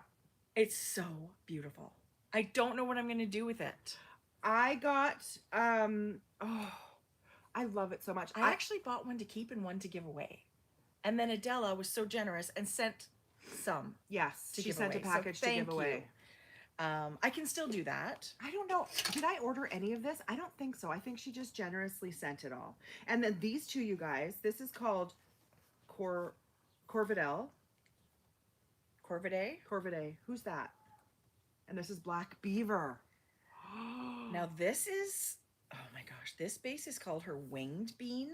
It's so beautiful. I don't know what I'm gonna do with it. I got I love it so much. I actually bought one to keep and one to give away. And then Adela was so generous and sent some. Yes, to she give sent away. a package So to give thank away. I can still do that. I don't know. Did I order any of this? I don't think so. I think she just generously sent it all. And then these two, you guys, this is called Corvidel. Corvidae. Who's that? And this is Black Beaver. Now this is, oh my gosh, this base is called her winged bean.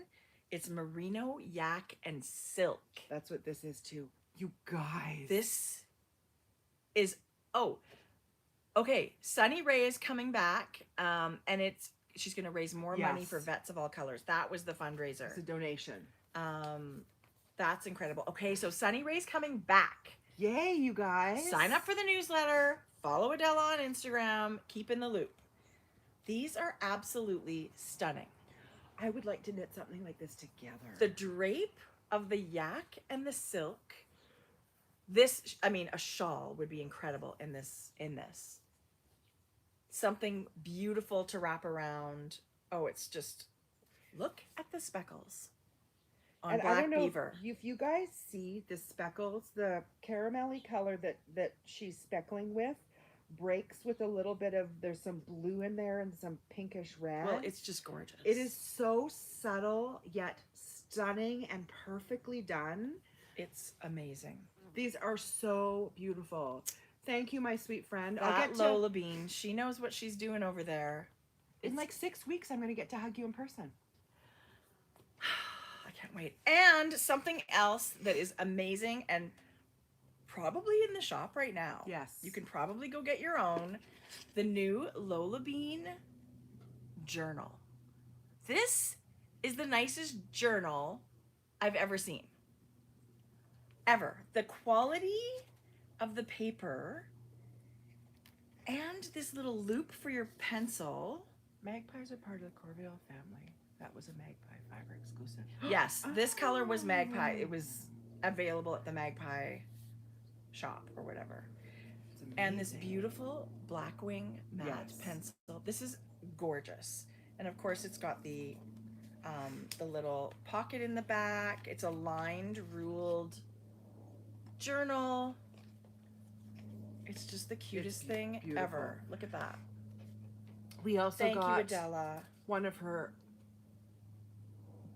It's merino, yak, and silk. That's what this is too. You guys. This is, oh, okay. Sunny Ray is coming back, and she's going to raise more money Yes. for vets of all colors. That was the fundraiser. It's a donation. That's incredible. Okay, so Sunny Ray's coming back. Yay, you guys. Sign up for the newsletter. Follow Adela on Instagram. Keep in the loop. These are absolutely stunning. I would like to knit something like this together. The drape of the yak and the silk. This, I mean, a shawl would be incredible in this. Something beautiful to wrap around. Oh, it's just, look at the speckles on And I Black don't know Beaver. if you guys see the speckles, the caramelly color that she's speckling with breaks with a little bit of, there's some blue in there and some pinkish red. Well, it's just gorgeous. It is so subtle yet stunning and perfectly done. It's amazing. These are so beautiful. Thank you, my sweet friend. That I'll get to, Lola Bean, she knows what she's doing over there. in like 6 weeks, I'm going to get to hug you in person. I can't wait. And something else that is amazing and probably in the shop right now. Yes. You can probably go get your own. The new Lola Bean journal. This is the nicest journal I've ever seen. Ever. The quality of the paper and this little loop for your pencil. Magpies are part of the Corville family. That was a Magpie Fiber exclusive. Yes, this color was Magpie. It was available at the Magpie shop or whatever. It's And this amazing. beautiful Blackwing matte Yes. pencil. This is gorgeous. And of course it's got the little pocket in the back. It's a lined, ruled journal. It's just the cutest thing beautiful. ever. Look at that. We also Thank you, got Adela. one of her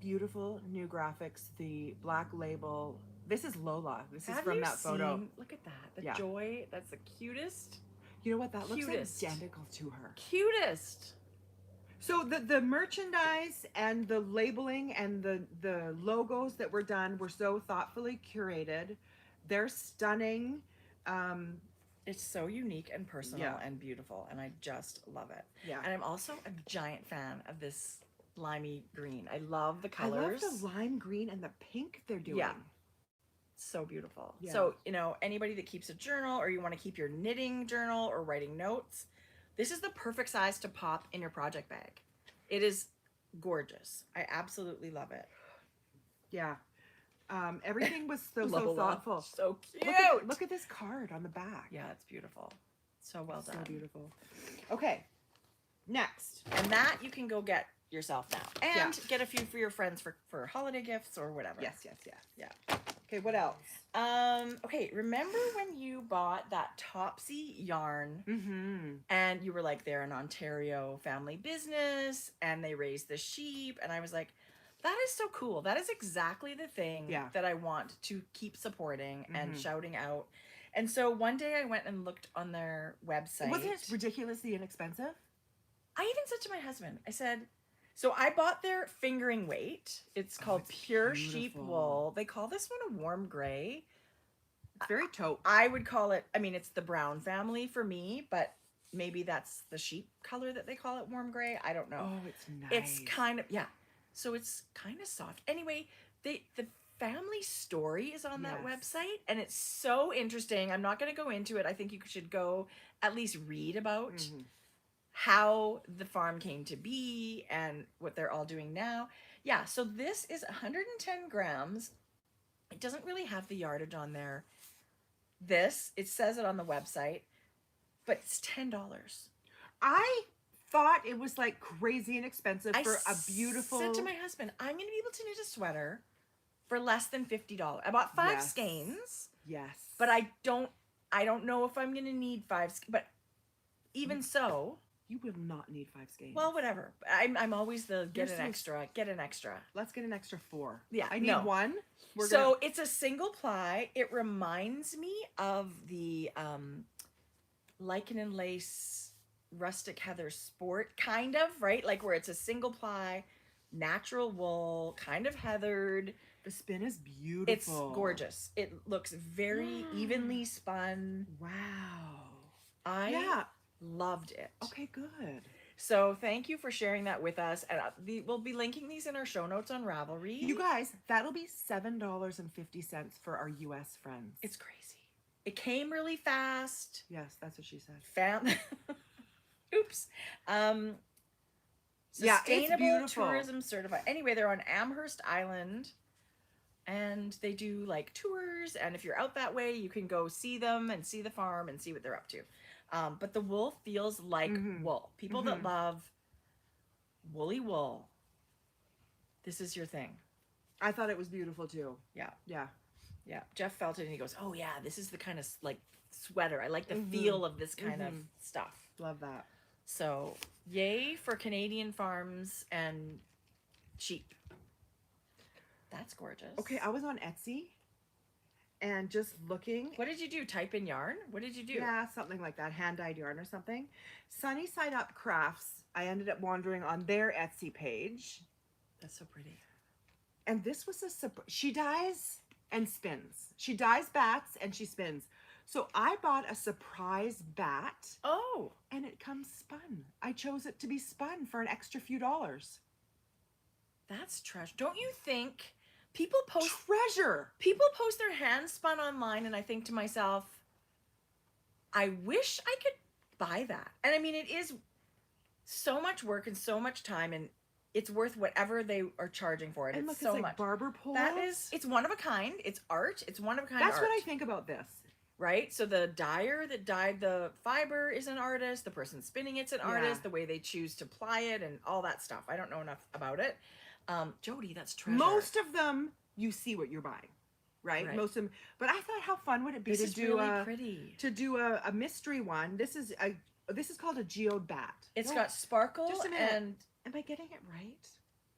beautiful new graphics, the black label. This is Lola. This is Have from you that photo. seen- Look at that. The Yeah. joy. That's the cutest. You know what? That looks Cutest. identical to her. Cutest. So the merchandise and the labeling and the logos that were done were so thoughtfully curated. They're stunning. It's so unique and personal Yeah. and beautiful, and I just love it. Yeah. And I'm also a giant fan of this limey green. I love the I love colors. the lime green and the pink they're doing. Yeah. So beautiful. Yeah. So, anybody that keeps a journal or you want to keep your knitting journal or writing notes, this is the perfect size to pop in your project bag. It is gorgeous. I absolutely love it. Yeah. Everything was so Lola. thoughtful. So cute. Look at this card on the back. Yeah, it's beautiful. So well done. So beautiful. Okay, next. And that you can go get yourself now. And Yeah. get a few for your friends for holiday gifts or whatever. Yes. Yeah. Okay, what else? Okay, remember when you bought that Topsy yarn Mm-hmm. and you were like, they're an Ontario family business and they raise the sheep, and I was like, that is so cool. That is exactly the thing Yeah. that I want to keep supporting and Mhm. shouting out. And so one day I went and looked on their website. Wasn't it ridiculously inexpensive? I even said to my husband, I said, so I bought their fingering weight. It's called it's Pure Sheep beautiful. Wool. They call this one a warm gray. It's very taupe. I would call it, I mean, it's the brown family for me, but maybe that's the sheep color that they call it warm gray. I don't know. Oh, it's nice. It's kind of, yeah. So it's kind of soft. Anyway, the family story is on that Yes. website, and it's so interesting. I'm not going to go into it. I think you should go at least read about Mhm. how the farm came to be and what they're all doing now. Yeah, so this is 110 grams. It doesn't really have the yardage on there. It says it on the website, but it's $10. I thought it was like crazy inexpensive I for a beautiful. said to my husband, I'm going to be able to knit a sweater for less than $50. I bought 5 Yes. skeins, Yes. but I don't know if I'm going to need 5 but even so, You will not need 5 skeins. well, whatever. I'm always the get You're an so extra. Let's get an extra 4. Yeah, I need no. 1. So it's a single ply. It reminds me of the lichen and lace rustic heather sport, kind of, right? Like where it's a single ply, natural wool, kind of heathered. the spin is beautiful. It's gorgeous. It looks very evenly spun. Wow. I loved it. Okay, good. So thank you for sharing that with us. And we'll be linking these in our show notes on Ravelry. You guys, that'll be $7.50 for our US friends. It's crazy. It came really fast. Yes, that's what she said. Oops. Yeah, it's Sustainable beautiful. tourism certified. Anyway, they're on Amherst Island and they do like tours. And if you're out that way, you can go see them and see the farm and see what they're up to. But the wool feels like Mhm. wool. People that Mhm. love woolly wool, this is your thing. I thought it was beautiful too. Yeah. Yeah. Yeah. Jeff felt it and he goes, oh yeah, this is the kind of like sweater. I like the Mhm. feel of this kind of Mhm. stuff. Love that. So yay for Canadian farms and sheep. That's gorgeous. Okay, I was on Etsy and just looking. What did you do? Type in yarn? What did you do? Yeah, something like that. Hand-dyed yarn or something. Sunny Side Up Crafts. I ended up wandering on their Etsy page. That's so pretty. And this was she dyes and spins. She dyes bats and she spins. So I bought a surprise bat Oh, and it comes spun. I chose it to be spun for an extra few dollars. that's treasure. Don't you think people post Treasure. their hand spun online and I think to myself, I wish I could buy that. And I mean, it is so much work and so much time and it's worth whatever they are charging for it. And It's look, so it's like much. barber poles. That is, it's one of a kind. It's art. It's one of a kind That's art. what I think about this. Right? So the dyer that dyed the fiber is an artist. The person spinning it's an artist. The way they choose to ply it and all that stuff. I don't know enough about it. Jody, that's treasure. Most of them, you see what you're buying, right? Right. Most of them. But I thought, how fun would it be This to is do really a pretty. to do a mystery one? This is called a geode bat. It's No, got sparkle just a minute. and Am I getting it right?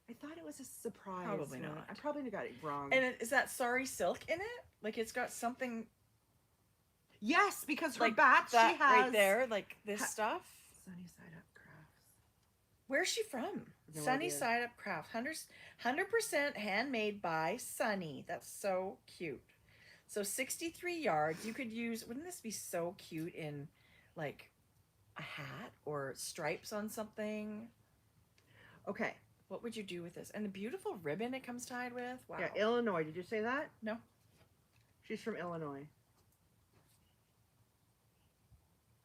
I thought it was a surprise. Probably one. not. I probably got it wrong. is that sari silk in it? Like it's got something yes, because her like bat, that she has right there, like this stuff. Sunny Side Up Crafts. Where's she from? No Sunny idea. Side Up Craft. 100% handmade by Sunny. That's so cute. So 63 yards. You could use, wouldn't this be so cute in like a hat or stripes on something? Okay. What would you do with this? And the beautiful ribbon it comes tied with. Wow. Yeah, Illinois. Did you say that? No. She's from Illinois.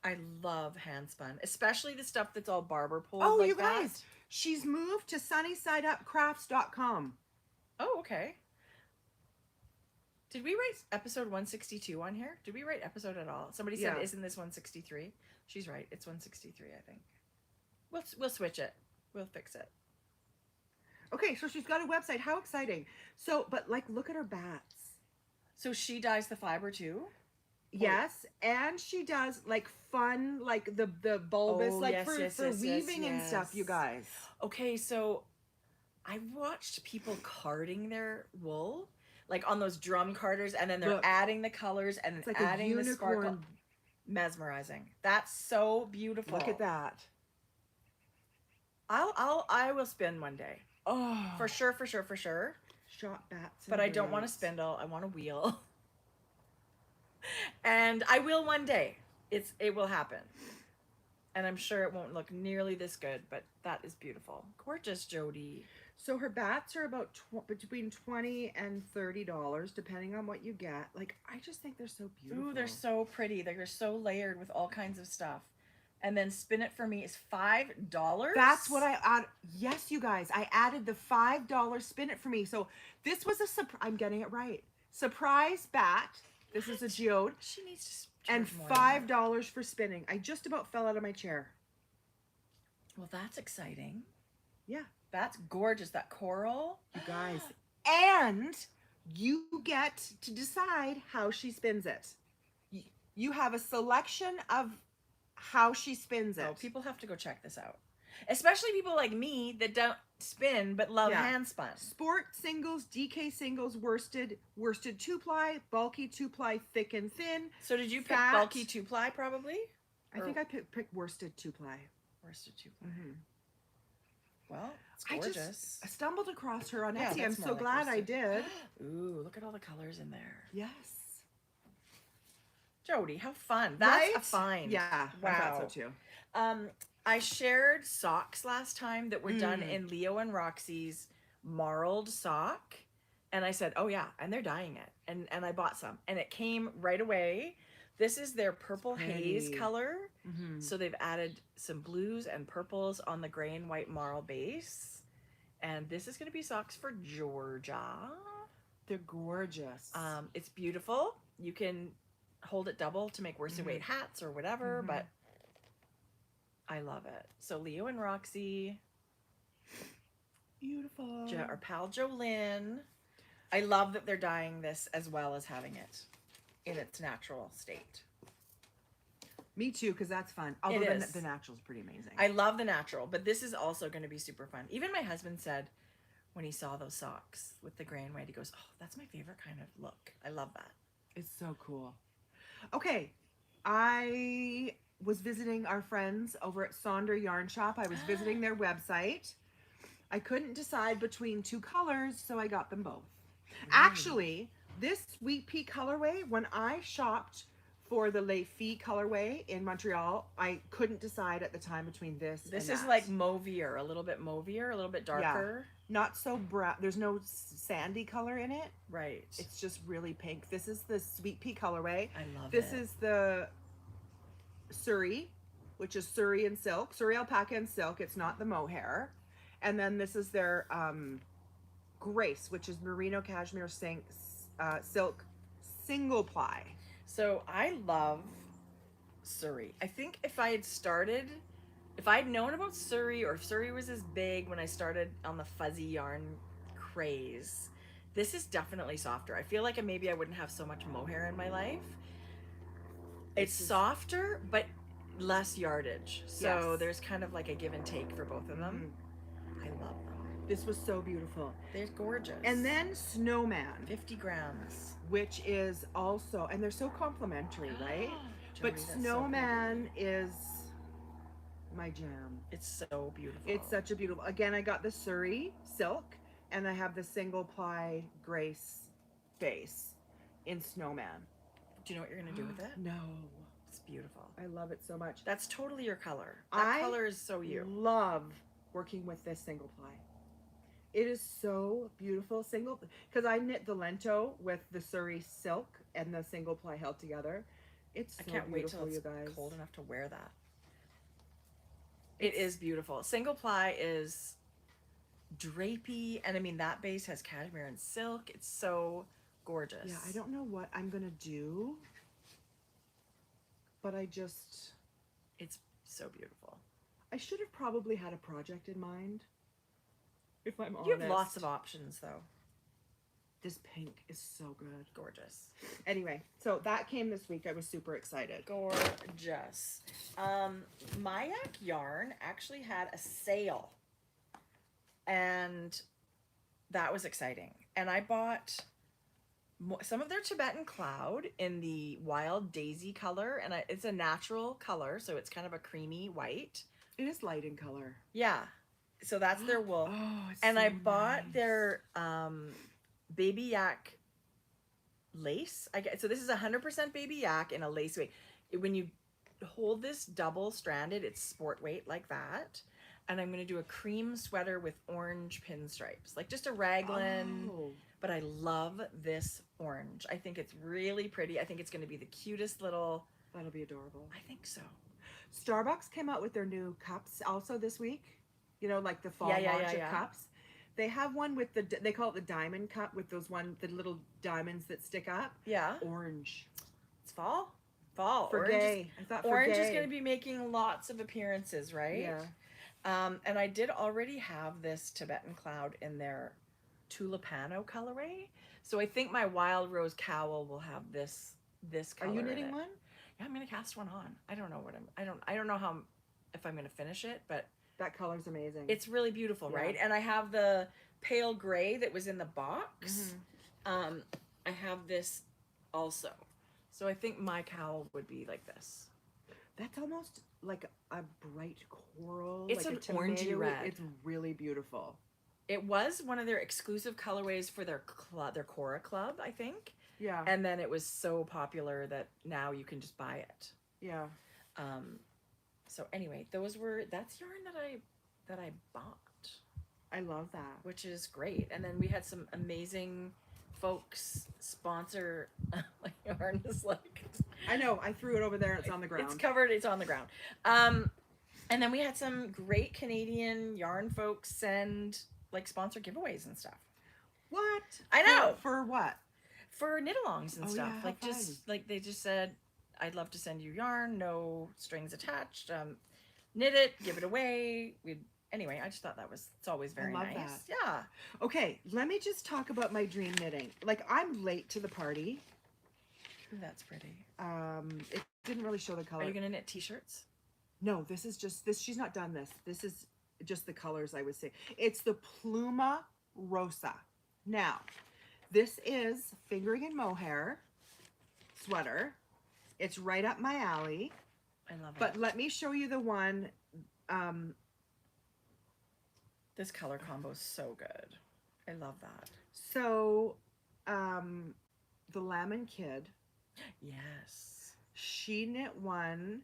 I love hand spun, especially the stuff that's all barber pulled. Oh, like you that. guys. She's moved to sunnysideupcrafts.com. Oh, okay. Did we write episode 162 on here? Did we write episode at all? Somebody said, Yeah. "Isn't this 163?" She's right. It's 163, I think. We'll switch it. We'll fix it. Okay, so she's got a website. How exciting! So, but like, look at her bats. So she dyes the fiber too? Yes, and she does like fun, like the bulbous, Oh, like yes, for yes, yes, weaving yes, and stuff. You yes. guys. Okay, so I watched people carding their wool, like on those drum carders, and then they're Look. adding the colors and It's like adding a the sparkle. unicorn. Mesmerizing. That's so beautiful. Look at that. I will spin one day. Oh, For sure, for sure, for sure. shot bats. But I don't want a spindle. I want a wheel. And I will one day. It will happen. And I'm sure it won't look nearly this good, but that is beautiful. Gorgeous, Jody. So her bats are about between $20 and $30, depending on what you get. Like, I just think they're so beautiful. Ooh, they're so pretty. They're so layered with all kinds of stuff. And then Spin It For Me is $5. That's what I add. Yes, you guys, I added the $5 Spin It For Me. So this was a I'm getting it right. Surprise bat. This is a geode. She needs to And charge more than that. $5 for spinning. I just about fell out of my chair. Well, that's exciting. Yeah, That's gorgeous. That coral. you guys. And you get to decide how she spins it. You have a selection of how she spins it. Oh, people have to go check this out. Especially people like me that don't spin but love Yeah. hand spun. Sport singles, DK singles, worsted 2-ply, bulky 2-ply, thick and thin. So did you pick Fat. bulky 2-ply probably? I think I picked worsted 2-ply. Worsted 2-ply. Mm-hmm. Well, it's I gorgeous. just stumbled across her on Yeah, Etsy. I'm that's more so like glad I worsted. did. Ooh, look at all the colors in there. Yes. Jody, how fun. That's a Right? find. Yeah, I Wow. thought so too. I shared socks last time that were done Mm. in Leo and Roxy's marled sock. And I said, oh yeah, and they're dyeing it. And I bought some. And it came right away. This is their purple haze Pretty. color. Mm-hmm. So they've added some blues and purples on the gray and white marl base. And this is going to be socks for Georgia. They're gorgeous. It's beautiful. You can hold it double to make worsted weight hats or whatever, Mhm. but I love it. So Leo and Roxy, Beautiful. our pal Jolynn. I love that they're dyeing this as well as having it in its natural state. Me too, because that's fun. Although It is. the natural's pretty amazing. I love the natural, but this is also going to be super fun. Even my husband said when he saw those socks with the gray and white, he goes, oh, that's my favorite kind of look. I love that. It's so cool. Okay, I was visiting our friends over at Sonder Yarn Shop. I was visiting their website. I couldn't decide between two colors, so I got them both. Actually, this Sweet Pea colorway, when I shopped for the Les Filles colorway in Montreal, I couldn't decide at the time between this This and is that. like mauvier, a little bit mauvier, a little bit darker. Not so brown. There's no sandy color in it. Right. It's just really pink. This is the Sweet Pea colorway. I love This it. is the Surrey, which is Surrey and silk, Surrey alpaca and silk. It's not the mohair. And then this is their Grace, which is merino cashmere silk single ply. So I love Surrey. I think if I had known about Surrey, or if Surrey was as big when I started on the fuzzy yarn craze, this is definitely softer. I feel like maybe I wouldn't have so much mohair in my life. It's softer, but less yardage. So Yes. there's kind of like a give and take for both of them. I love them. This was so beautiful. They're gorgeous. And then Snowman, 50 grams. which is also, and they're so complimentary, right? But Jody, that's so Snowman is my jam. It's so beautiful. It's such a beautiful, again, I got the Surrey silk, and I have the single ply Grace base in Snowman. Do you know what you're gonna do with it? No. It's beautiful. I love it so much. That's totally your color. That color is so you. Love working with this single ply. It is so beautiful. Single, because I knit the Lento with the Surrey silk and the single ply held together. It's so I can't wait till beautiful, it's you guys. cold enough to wear that. It is beautiful. Single ply is drapey, and I mean that base has cashmere and silk. It's so gorgeous. Yeah, I don't know what I'm gonna do, but It's so beautiful. I should have probably had a project in mind. If I'm honest. You have lots of options though. This pink is so good. Gorgeous. Anyway, so that came this week. I was super excited. Gorgeous. Mayak Yarn actually had a sale, and that was exciting. And I bought some of their Tibetan Cloud in the Wild Daisy color, and it's a natural color, so it's kind of a creamy white. It is light in color. Yeah. So that's their wool. Oh, it's And so I bought nice. their baby yak lace. So this is 100% baby yak in a lace weight. When you hold this double stranded, it's sport weight like that. And I'm going to do a cream sweater with orange pinstripes, like just a raglan. Oh. But I love this orange. I think it's really pretty. I think it's going to be the cutest little. That'll be adorable. I think so. Starbucks came out with their new cups also this week. You know, like the fall Yeah, launch of cups. They have one with they call it the diamond cup with those the little diamonds that stick up. Yeah. Orange. It's fall. Fall. For gay. I thought for orange gay. is going to be making lots of appearances, right? Yeah. And I did already have this Tibetan Cloud in their Tulipano colorway. So I think my Wild Rose cowl will have this color. Are you in knitting it. one? Yeah, I'm going to cast one on. I don't know what I don't know how if I'm going to finish it, but That color's amazing. it's really beautiful, Yeah. right? And I have the pale gray that was in the box. Mhm. I have this also. So I think my cowl would be like this. That's almost like a bright coral. It's like an a tomato. orangey red. It's really beautiful. It was one of their exclusive colorways for their Cora Club, I think. Yeah. And then it was so popular that now you can just buy it. Yeah. So anyway, that's yarn that I bought, I love that. which is great. And then we had some amazing folks sponsor my yarn is like I know. I threw it over there. It's on the ground. it's covered, it's on the ground. And then we had some great Canadian yarn folks send like sponsor giveaways and stuff. What? I know. For what? For knit-alongs and Oh, stuff. yeah, how like just fun. like they just said, I'd love to send you yarn, no strings attached. Knit it, give it away. Anyway, I just thought it's always very love nice. that. Yeah. Okay, let me just talk about my dream knitting. Like, I'm late to the party. Ooh, that's pretty. It didn't really show the color. Are you gonna knit t-shirts? No, this is just this. She's not done this. This is just the colors I would say. It's the Pluma Rosa. Now, this is fingering and mohair sweater. It's right up my alley. I love But it. let me show you the one. This color combo is so good. I love that. So, the Lemon Kid. Yes. She knit one.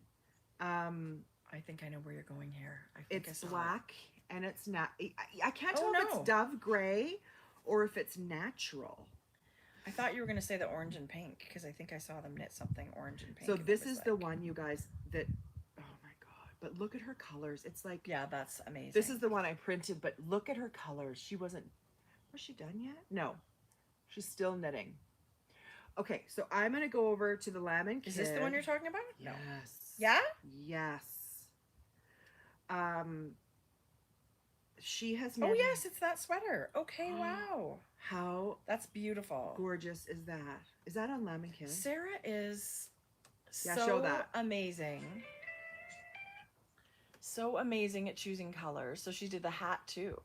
I think I know where you're going here. I think I It's saw it. black and it's not. I can't Oh, tell if no. it's dove gray or if it's natural. I thought you were gonna say the orange and pink because I think I saw them knit something orange and pink. So and it this was is the like- one, you guys, that, oh my God. But look at her colors. It's like, Yeah, that's amazing. this is the one I printed, but look at her colors. Was she done yet? No, she's still knitting. Okay, so I'm going to go over to the Lemon Kid. Is this the one you're talking about? No. Yes. Yeah? Yes. She has Oh knit. yes, it's that sweater. Okay, wow. How That's beautiful. gorgeous is that? Is that on Lemon Kid? Sarah is Yeah, so show that. amazing. So amazing at choosing colors. So she did the hat too.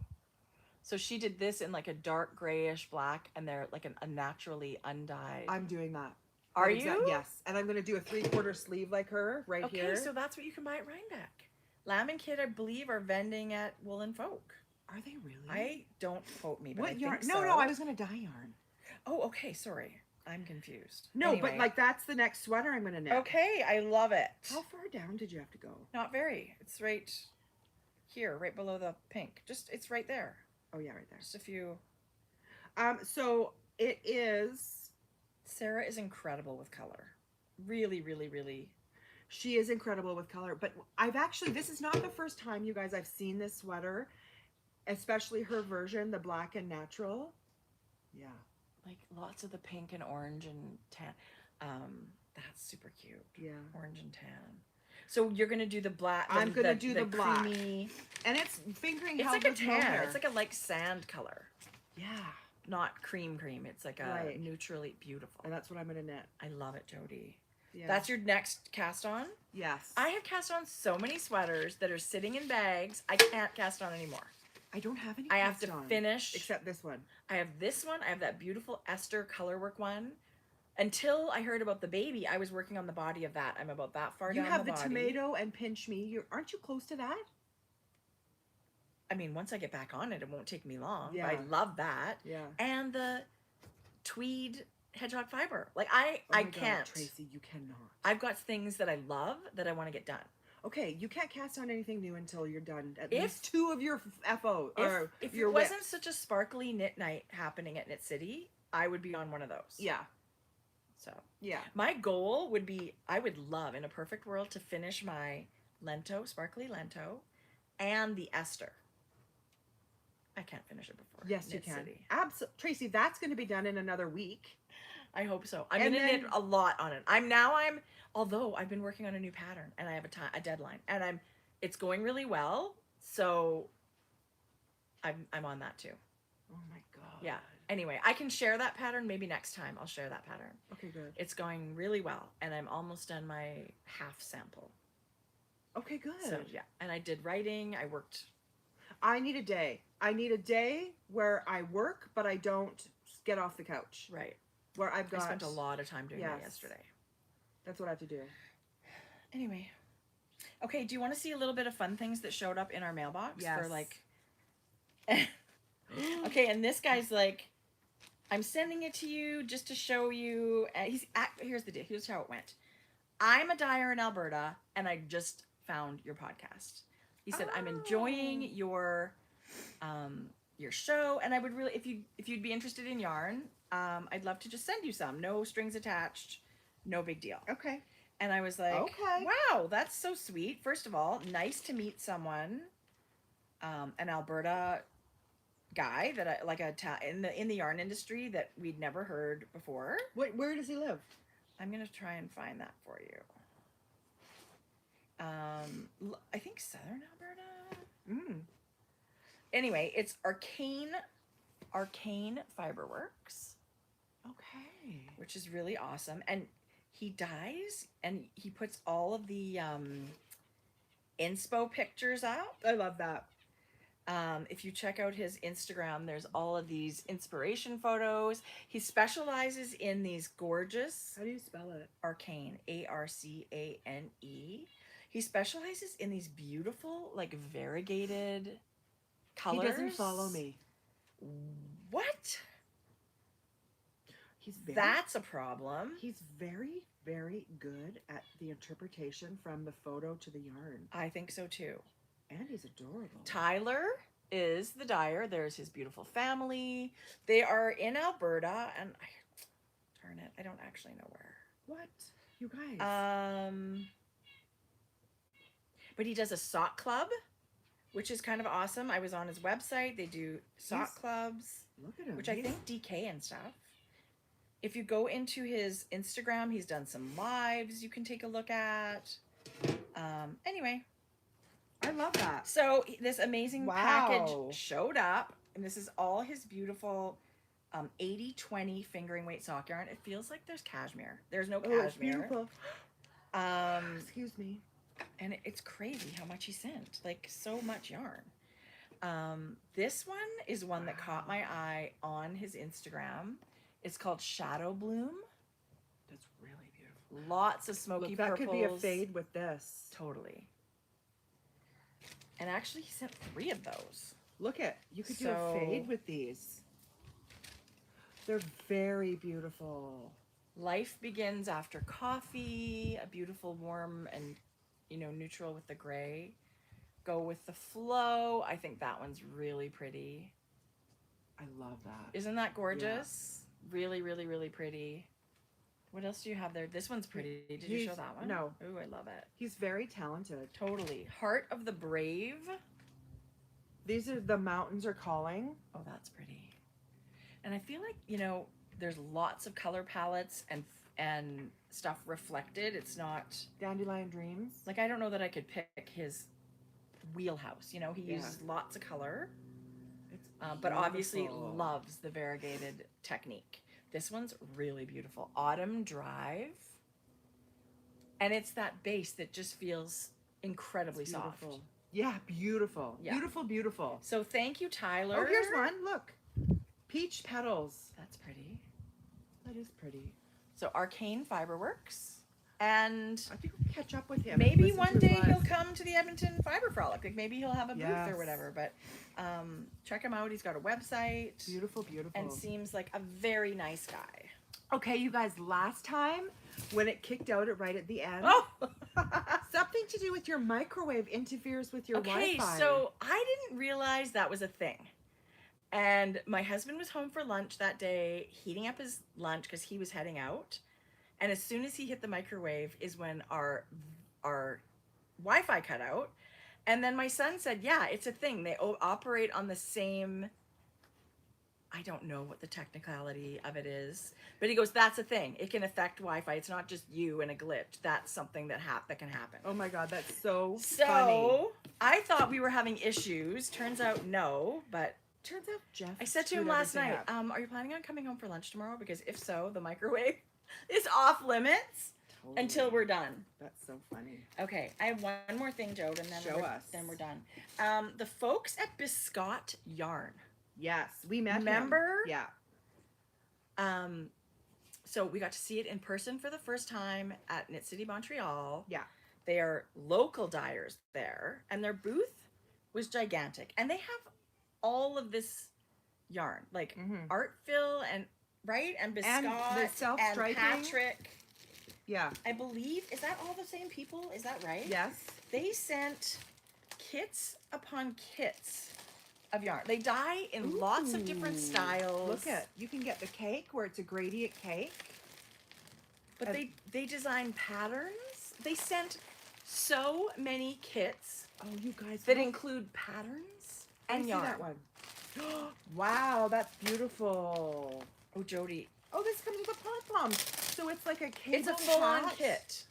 So she did this in like a dark grayish black and they're like a naturally undyed. I'm doing that. Are That exact- you? Yes. And I'm going to do a 3/4 sleeve like her right Okay, here. so that's what you can buy at Rhinebeck. Lamb and Kid, I believe, are vending at Wool and Folk. Are they really? I don't quote me, but What I yarn? think No, so. no, I was going to dye yarn. Oh, okay, sorry. I'm confused. No, but Anyway. like that's the next sweater I'm going to knit. Okay, I love it. How far down did you have to go? Not very. It's right here, right below the pink. It's right there. Oh yeah, right there. Just a few. So it is. Sarah is incredible with color. Really, really, really. She is incredible with color, but this is not the first time, you guys, I've seen this sweater, especially her version, the black and natural. Yeah. like lots of the pink and orange and tan. That's super cute. Yeah. Orange and tan. So you're gonna do the black. I'm gonna do the black. Creamy, and it's fingering it's held like a with tan. mohair. It's like a like sand color, yeah. not cream. It's like a Right. neutrally beautiful. And that's what I'm gonna knit. I love it, Jody. Yeah. That's your next cast on? Yes. I have cast on so many sweaters that are sitting in bags. I can't cast on anymore. I don't have any. I have to cast on, finish. except this one. I have this one. I have that beautiful Esther colorwork one. Until I heard about the baby, I was working on the body of that. I'm about that far You down have the the body. tomato and pinch me. Aren't you close to that? I mean, once I get back on it, it won't take me long. Yeah. I love that. Yeah. And the tweed hedgehog fiber. Like Oh I my God, can't. Tracie, you cannot. I've got things that I love that I want to get done. Okay, you can't cast on anything new until you're done at If- least 2 of your FO or If your it wasn't whips. such a sparkly knit night happening at Knit City, I would be on one of those. Yeah. So Yeah. my goal would be, I would love in a perfect world to finish my Lento, sparkly Lento, and the Esther. I can't finish it before. Yes, you Knit can. City. Absolutely. Tracie, that's going to be done in another week. I hope so. I'm And gonna then- knit a lot on it. Although I've been working on a new pattern and I have a deadline, and it's going really well. So I'm on that too. Oh my God. Yeah. Anyway, I can share that pattern maybe next time. I'll share that pattern. Okay, good. It's going really well, and I'm almost done my half sample. Okay, good. So yeah, and I did writing. I worked. I need a day. I need a day where I work, but I don't get off the couch. Right. Where I've got. I spent a lot of time doing that Yes. yesterday. That's what I have to do. Anyway. Okay, do you want to see a little bit of fun things that showed up in our mailbox for Yes. like okay, and this guy's like, I'm sending it to you just to show you. Here's the deal. Here's how it went. I'm a dyer in Alberta, and I just found your podcast. He said, I'm enjoying your show, and I would really, if you'd be interested in yarn, I'd love to just send you some. No strings attached, no big deal. Okay. And I was like, Okay. wow, that's so sweet. First of all, nice to meet someone, an Alberta guy that I like in the yarn industry that we'd never heard before. Where does he live? I'm gonna try and find that for you. I think Southern Alberta. Anyway, it's Arcane Fiberworks. Okay. Which is really awesome. And he dyes and he puts all of the inspo pictures up. I love that. If you check out his Instagram, there's all of these inspiration photos. He specializes in these gorgeous How do you spell it? Arcane, Arcane. He specializes in these beautiful, like variegated colors. He doesn't follow me. What? That's a problem. He's very, very good at the interpretation from the photo to the yarn. I think so too. And he's adorable. Tyler is the dyer. There's his beautiful family. They are in Alberta, and darn it, I don't actually know where. What? You guys. But he does a sock club, which is kind of awesome. I was on his website. They do sock clubs, Look at him. which I think DK and stuff. If you go into his Instagram, he's done some lives you can take a look at. Anyway. I love that. So this amazing Wow. package showed up, and this is all his beautiful 80/20 fingering weight sock yarn. It feels like there's cashmere. There's no Oh, it's cashmere. beautiful. Excuse me. And it's crazy how much he sent. Like, so much yarn. This one is one that caught my eye on his Instagram. It's called Shadow Bloom. That's really beautiful. Lots of smoky Look, that purples. could be a fade with this. Totally. And actually, he sent 3 of those. Look at, you could do a So- fade with these. They're very beautiful. Life begins after coffee. A beautiful, warm, and neutral with the gray. Go with the flow. I think that one's really pretty. I love that. Isn't that gorgeous? Really, really, really pretty. What else do you have there? This one's pretty. Did you show that one? No. Ooh, I love it. He's very talented. Totally. Heart of the Brave. These are The Mountains Are Calling. Oh, that's pretty. And I feel like, there's lots of color palettes and stuff reflected. It's not Dandelion Dreams. like, I don't know that I could pick his wheelhouse. You know, he uses lots of color, It's but obviously beautiful. loves the variegated technique. This one's really beautiful. Autumn Drive. And it's that base that just feels incredibly It's soft. beautiful. Yeah, beautiful. Yeah. Beautiful, beautiful. So thank you, Tyler. Oh, here's one. Look. Peach petals. That's pretty. That is pretty. So Arcane Fiberworks. And I think we'll catch up with him. maybe Listen one to his day he'll lives. come to the Edmonton Fiber Frolic. Like maybe he'll have a booth or Yes. whatever. But check him out. He's got a website. Beautiful, beautiful. And seems like a very nice guy. Okay, you guys, last time when it kicked out right at the end, Oh! something to do with your microwave interferes with your Okay, Wi-Fi. so I didn't realize that was a thing. And my husband was home for lunch that day, heating up his lunch because he was heading out. And as soon as he hit the microwave is when our Wi-Fi cut out. And then my son said, yeah, it's a thing. They operate on the same, I don't know what the technicality of it is, but he goes, that's a thing. It can affect Wi-Fi. It's not just you and a glitch. That's something that can happen. Oh my God, that's so funny. So I thought we were having issues. Turns out no, but Turns out Jeff. I said to him screwed last everything night, up. are you planning on coming home for lunch tomorrow? Because if so, the microwave is off limits until we're done. That's so funny. Okay, I have one more thing, Jode, and then Show us. then we're done. The folks at Biscott Yarn. Yes, we met Remember? him. Yeah. So we got to see it in person for the first time at Knit City Montreal. Yeah. They are local dyers there, and their booth was gigantic. And they have all of this yarn, like Artfil and and Biscott And the self-striking. Patrick. Yeah. I believe, is that all the same people? Is that right? Yes. They sent kits upon kits of yarn. They dye in lots of different Ooh. styles. Look at, you can get the cake where it's a gradient cake. But they design patterns. They sent so many kits Oh, you guys. that look. include patterns Let me and see yarn. that one. Wow, that's beautiful. Oh, Jody. Oh, this comes with a pom-pom. So it's like a cable It's a full-on hat. kit.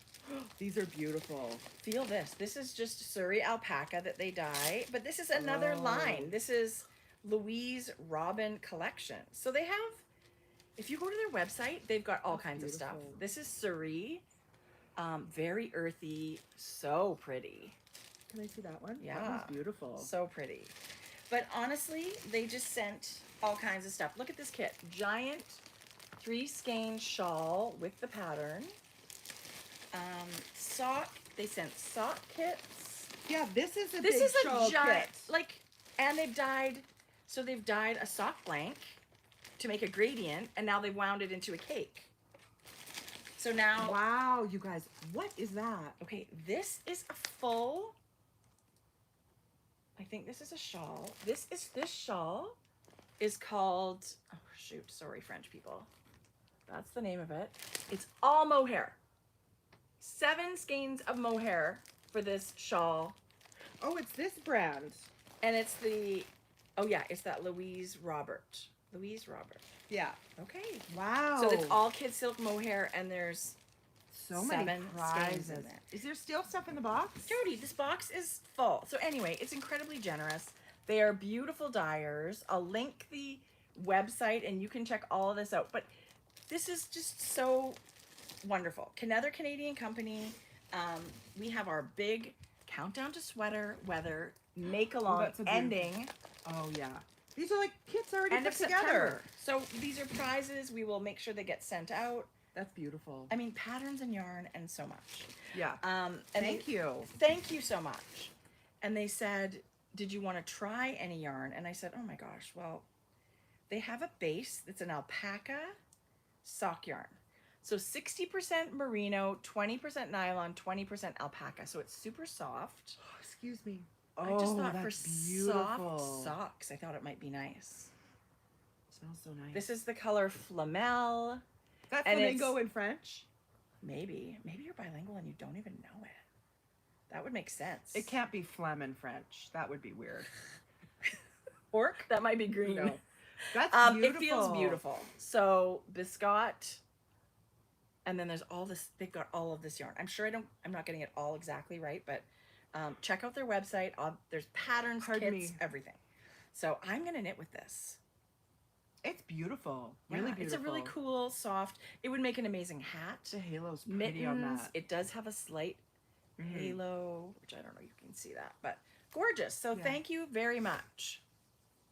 These are beautiful. Feel this. This is just Surrey alpaca that they dye, but this is another Oh. line. This is Louise Robin collection. So they have, if you go to their website, they've got all That's kinds of stuff. beautiful. This is Surrey, very earthy, so pretty, Can I see that one? Yeah. That one's beautiful. so pretty. But honestly, they just sent all kinds of stuff. Look at this kit. Giant 3 skein shawl with the pattern. Sock. They sent sock kits. Yeah, this is a This big is a shawl giant, kit. like, and they've dyed a sock blank to make a gradient, and now they've wound it into a cake. So now, Wow, you guys, what is that? okay, this is a full, I think this is a shawl. This shawl is called, oh shoot, sorry French people. That's the name of it. It's all mohair. 7 skeins of mohair for this shawl. Oh, it's this brand. And it's it's that Louise Robert. Louise Robert. Yeah. Okay. Wow. So it's all kid silk mohair, and there's so many 7 skeins prizes in there. Is there still stuff in the box? Jody, this box is full. So anyway, it's incredibly generous. They are beautiful dyers. I'll link the website, and you can check all of this out. But this is just so wonderful. Another Canadian company. We have our big countdown to sweater weather make along that's a beautiful- ending. Oh yeah. These are like kits already End put of together. September. So these are prizes. We will make sure they get sent out. That's beautiful. I mean, patterns and yarn and so much. Yeah. And Thank you. Thank you so much. And they said, did you want to try any yarn? And I said, oh my gosh, well, they have a base that's an alpaca sock yarn. So 60% merino, 20% nylon, 20% alpaca. So it's super soft. Oh, excuse me. I just thought for that's beautiful. soft socks, I thought it might be nice. Smells so nice. This is the color Flamel. That and flamingo in French. Maybe you're bilingual and you don't even know it. That would make sense. It can't be phlegm in French. That would be weird. Orc? That might be green. No. That's It feels beautiful. So Biscotte, and then there's all this. They've got all of this yarn. I'm not getting it all exactly right, but check out their website. There's patterns, kits, everything. So I'm gonna knit with this. It's beautiful. Really beautiful. It's a really cool, soft. It would make an amazing hat. The halo's pretty on that. It does have a slight halo, which I don't know if you can see that, but gorgeous. So thank you very much.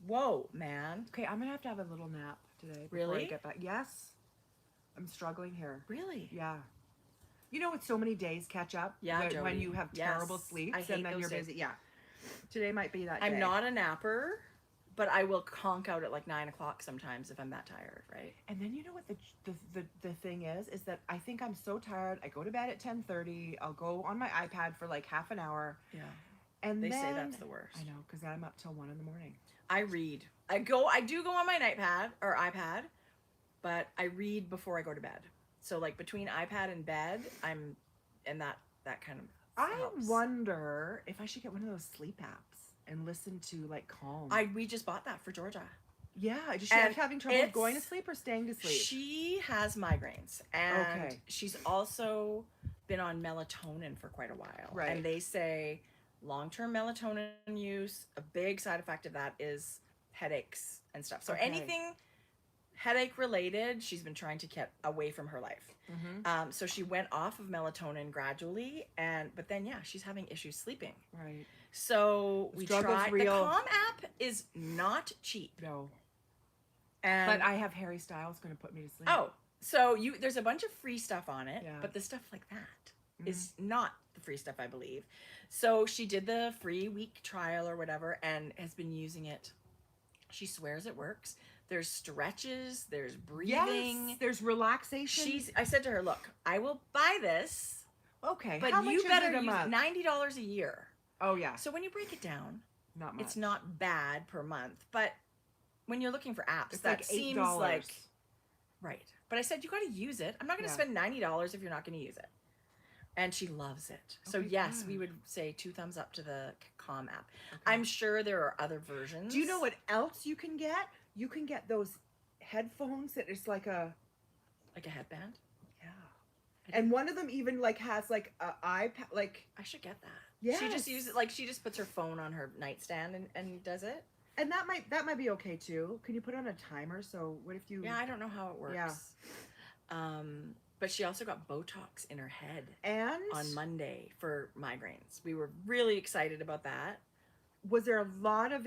Whoa, man. Okay, I'm gonna have a little nap today before Really? I get back. Yes. I'm struggling here. Really? Yeah. You know, with so many days catch up. Yeah, when you have terrible sleeps and then you're busy. Yeah. Today might be that day. I'm not a napper, but I will conk out at like 9 o'clock sometimes if I'm that tired, right? And then you know what the thing is that I think I'm so tired. I go to bed at 10:30. I'll go on my iPad for like half an hour. Yeah. And they then, say that's the worst. I know, because I'm up till 1 in the morning. I read. I do go on my iPad, but I read before I go to bed. So like between iPad and bed, I'm in that kind of helps. I wonder if I should get one of those sleep apps and listen to like Calm. We just bought that for Georgia. Yeah, she's having trouble going to sleep or staying to sleep. She has migraines, and she's also been on melatonin for quite a while. Right. And they say long-term melatonin use, a big side effect of that is headaches and stuff. So anything headache related, she's been trying to get away from her life. So she went off of melatonin gradually, but then she's having issues sleeping. Right. So we tried. The Calm app is not cheap. No. But I have Harry Styles going to put me to sleep. Oh, so there's a bunch of free stuff on it, but the stuff like that is not the free stuff, I believe. So she did the free week trial or whatever and has been using it. She swears it works. There's stretches, there's breathing. Yes, there's relaxation. I said to her, look, I will buy this. Okay. But you better use $90 a year. Oh, yeah. So when you break it down, not much. It's not bad per month. But when you're looking for apps, it's that like seems $8. like... Right. But I said, you got to use it. I'm not going to spend $90 if you're not going to use it. And she loves it. So yes, we would say 2 thumbs up to the Calm app. Okay. I'm sure there are other versions. Do you know what else you can get? You can get those headphones that is like a headband. Yeah. And one of them even like has like a iPad. Like I should get that. Yeah. She just uses it she just puts her phone on her nightstand and does it. And that might be okay too. Can you put on a timer? So what if you? Yeah, I don't know how it works. Yeah. But she also got Botox in her head on Monday for migraines. We were really excited about that. Was there a lot of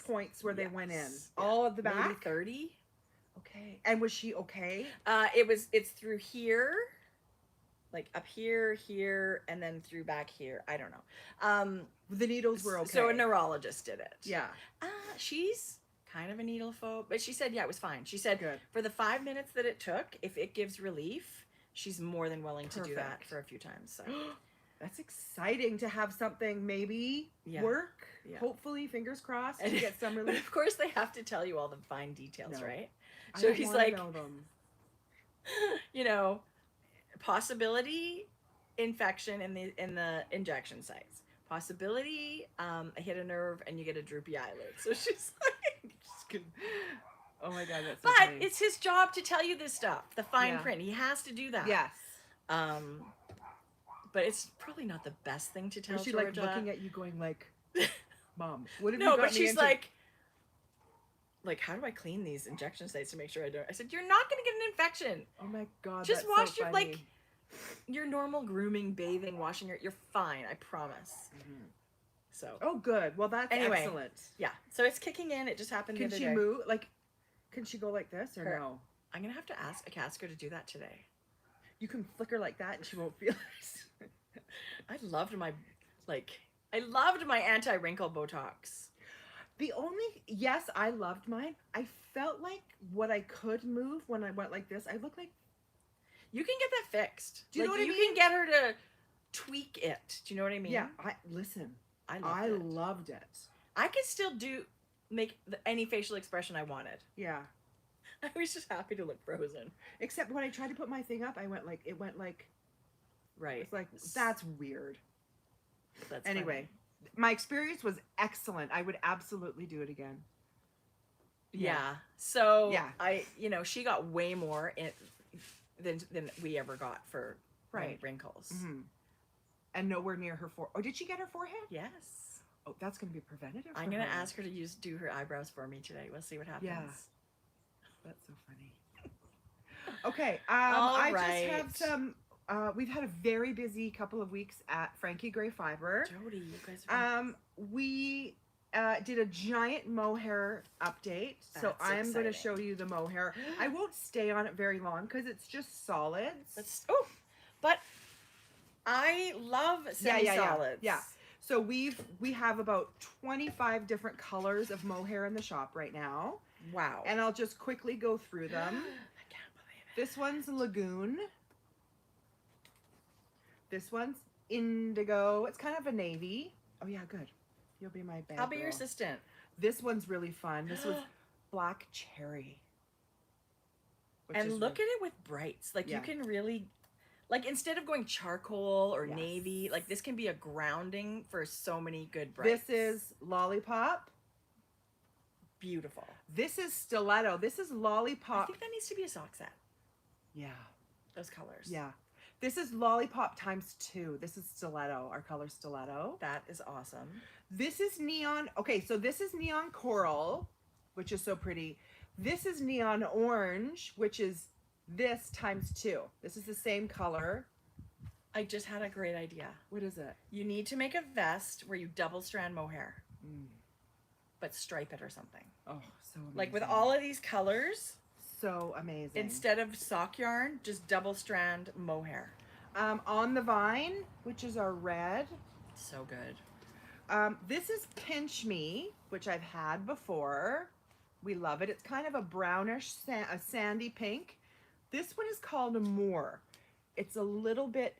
points where they went in? Yeah. All of the back? Maybe 30. Okay. And was she okay? It's through here, like up here, and then through back here. I don't know. The needles were okay. So a neurologist did it. Yeah. She's kind of a needle phobe, but she said, it was fine. She said, for the 5 minutes that it took, if it gives relief, she's more than willing to do that for a few times. So. That's exciting to have something maybe work. Yeah. Hopefully, fingers crossed, to get some relief. But of course, they have to tell you all the fine details, right? So he's like, know them. Possibility infection in the injection sites. Possibility, I hit a nerve and you get a droopy eyelid. So she's like, oh my God, that's so but funny. It's his job to tell you this stuff, the fine print. He has to do that. Yes. But it's probably not the best thing to tell Is she Georgia. like looking at you going like, Mom, what have you got but she's like, how do I clean these injection sites to make sure I don't? I said, you're not going to get an infection. Oh my God, just that's wash so your funny. your normal grooming, bathing, washing you're fine. I promise. Mm-hmm. So. Oh, good. Well, that's excellent. Yeah. So it's kicking in. It just happened the other day. Can she move? Can she go like this or no? I'm gonna have to ask her to do that today. You can flick her like that and she won't feel it. I loved my anti-wrinkle Botox. I loved mine. I felt like what I could move when I went like this, I look like. You can get that fixed. Do you know what I mean? You can get her to tweak it. Do you know what I mean? Yeah. I loved it. I could still make any facial expression I wanted. Yeah. I was just happy to look frozen. Except when I tried to put my thing up, it went like. Right. It's like, that's weird. That's anyway, my experience was excellent. I would absolutely do it again. Yeah. So Yeah. she got way more than we ever got for Right. wrinkles. Mm-hmm. And nowhere near her forehead. Oh, did she get her forehead? Yes. Oh, that's going to be preventative. I'm going to ask her to do her eyebrows for me today. We'll see what happens. Yeah. That's so funny. Okay. All just have some. We've had a very busy couple of weeks at Frankie Gray Fiber. Jody, you guys are. We did a giant mohair update. So I'm going to show you the mohair. I won't stay on it very long because it's just solids. But I love semi-solids. Yeah. So we have about 25 different colors of mohair in the shop right now. Wow. And I'll just quickly go through them. I can't believe it. This one's Lagoon. This one's Indigo. It's kind of a navy. Oh yeah, good. You'll be my bad I'll be girl. your assistant. This one's really fun. This was Black Cherry. And look at it with brights. Like you can really, like instead of going charcoal or navy, like this can be a grounding for so many good brights. This is Lollipop. Beautiful. This is Stiletto. This is Lollipop. I think that needs to be a sock set. Yeah. Those colors. Yeah. This is Lollipop times 2. This is Stiletto, our color Stiletto. That is awesome. This is Neon. Okay, so this is Neon Coral, which is so pretty. This is Neon Orange, which is this times 2. This is the same color. I just had a great idea. What is it? You need to make a vest where you double strand mohair, but stripe it or something. Oh, so amazing. Like with all of these colors. So amazing. Instead of sock yarn, just double strand mohair. On the Vine, which is our red. So good. This is Pinch Me, which I've had before. We love it. It's kind of a brownish, a sandy pink. This one is called Moor. It's a little bit,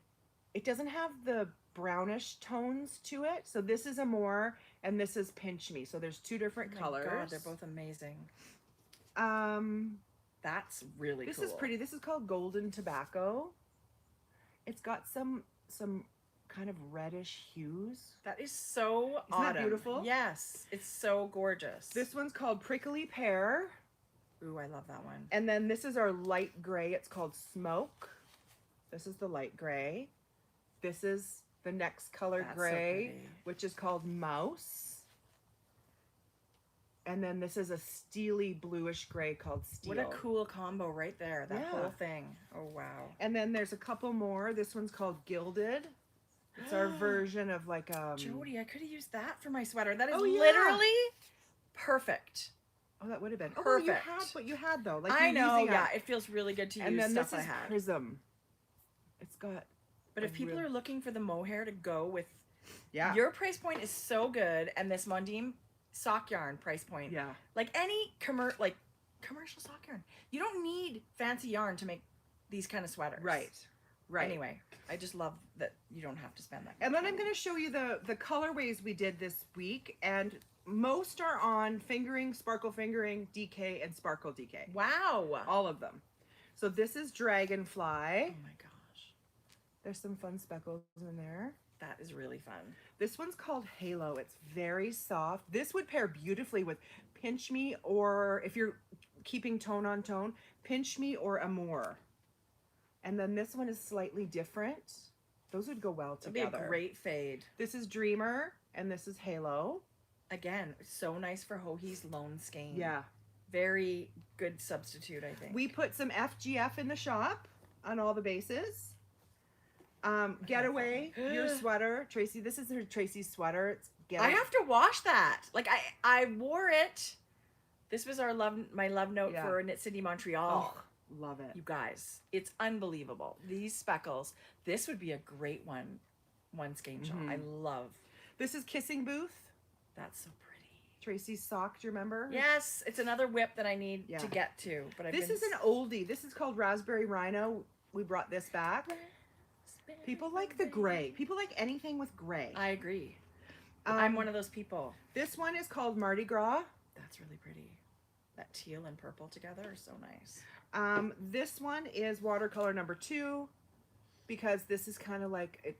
it doesn't have the brownish tones to it. So this is a Moor and this is Pinch Me. So there's 2 different colors. God, they're both amazing. That's really this cool. This is pretty. This is called Golden Tobacco. It's got some kind of reddish hues. That is so Isn't that beautiful? Yes, it's so gorgeous. This one's called Prickly Pear. Ooh, I love that one. And then this is our light gray. It's called Smoke. This is the light gray. This is the next color gray, which is called Mouse. And then this is a steely bluish gray called Steel. What a cool combo right there. That whole thing. Oh, wow. And then there's a couple more. This one's called Gilded. It's our version of like Jody, I could have used that for my sweater. That is Oh, yeah. literally perfect. Oh, that would have been. Perfect. Oh, you had what you had though. Like I you're know, using yeah. It feels really good to use and then stuff this I is had. Prism. It's got. But if people are looking for the mohair to go with, your price point is so good, and this Mondim sock yarn price point, like any commercial sock yarn, you don't need fancy yarn to make these kind of sweaters. Right. Anyway, I just love that you don't have to spend that much And then money. I'm going to show you the colorways we did this week, and most are on Fingering, Sparkle Fingering, DK, and Sparkle DK. Wow. All of them. So this is Dragonfly. Oh my gosh. There's some fun speckles in there. That is really fun. This one's called Halo. It's very soft. This would pair beautifully with Pinch Me, or if you're keeping tone on tone, Pinch Me or Amour. And then this one is slightly different. Those would go well together. It'd be a great fade. This is Dreamer, and this is Halo. Again, so nice for Hohi's Lone Skein. Yeah. Very good substitute, I think. We put some FGF in the shop on all the bases. Getaway, your sweater. Tracie, this is her Tracie's sweater. It's I have to wash that. Like I wore it. This was my love note for Knit City Montreal. Oh, love it. You guys, it's unbelievable. These speckles. This would be a great one skein shawl. I love. This is Kissing Booth. That's so pretty. Tracie's sock, do you remember? Yes, it's another whip that I need to get to. But this is an oldie. This is called Raspberry Rhino. We brought this back. People like the gray. People like anything with gray. I agree. I'm one of those people. This one is called Mardi Gras. That's really pretty. That teal and purple together are so nice. This one is watercolor number 2, because this is kind of like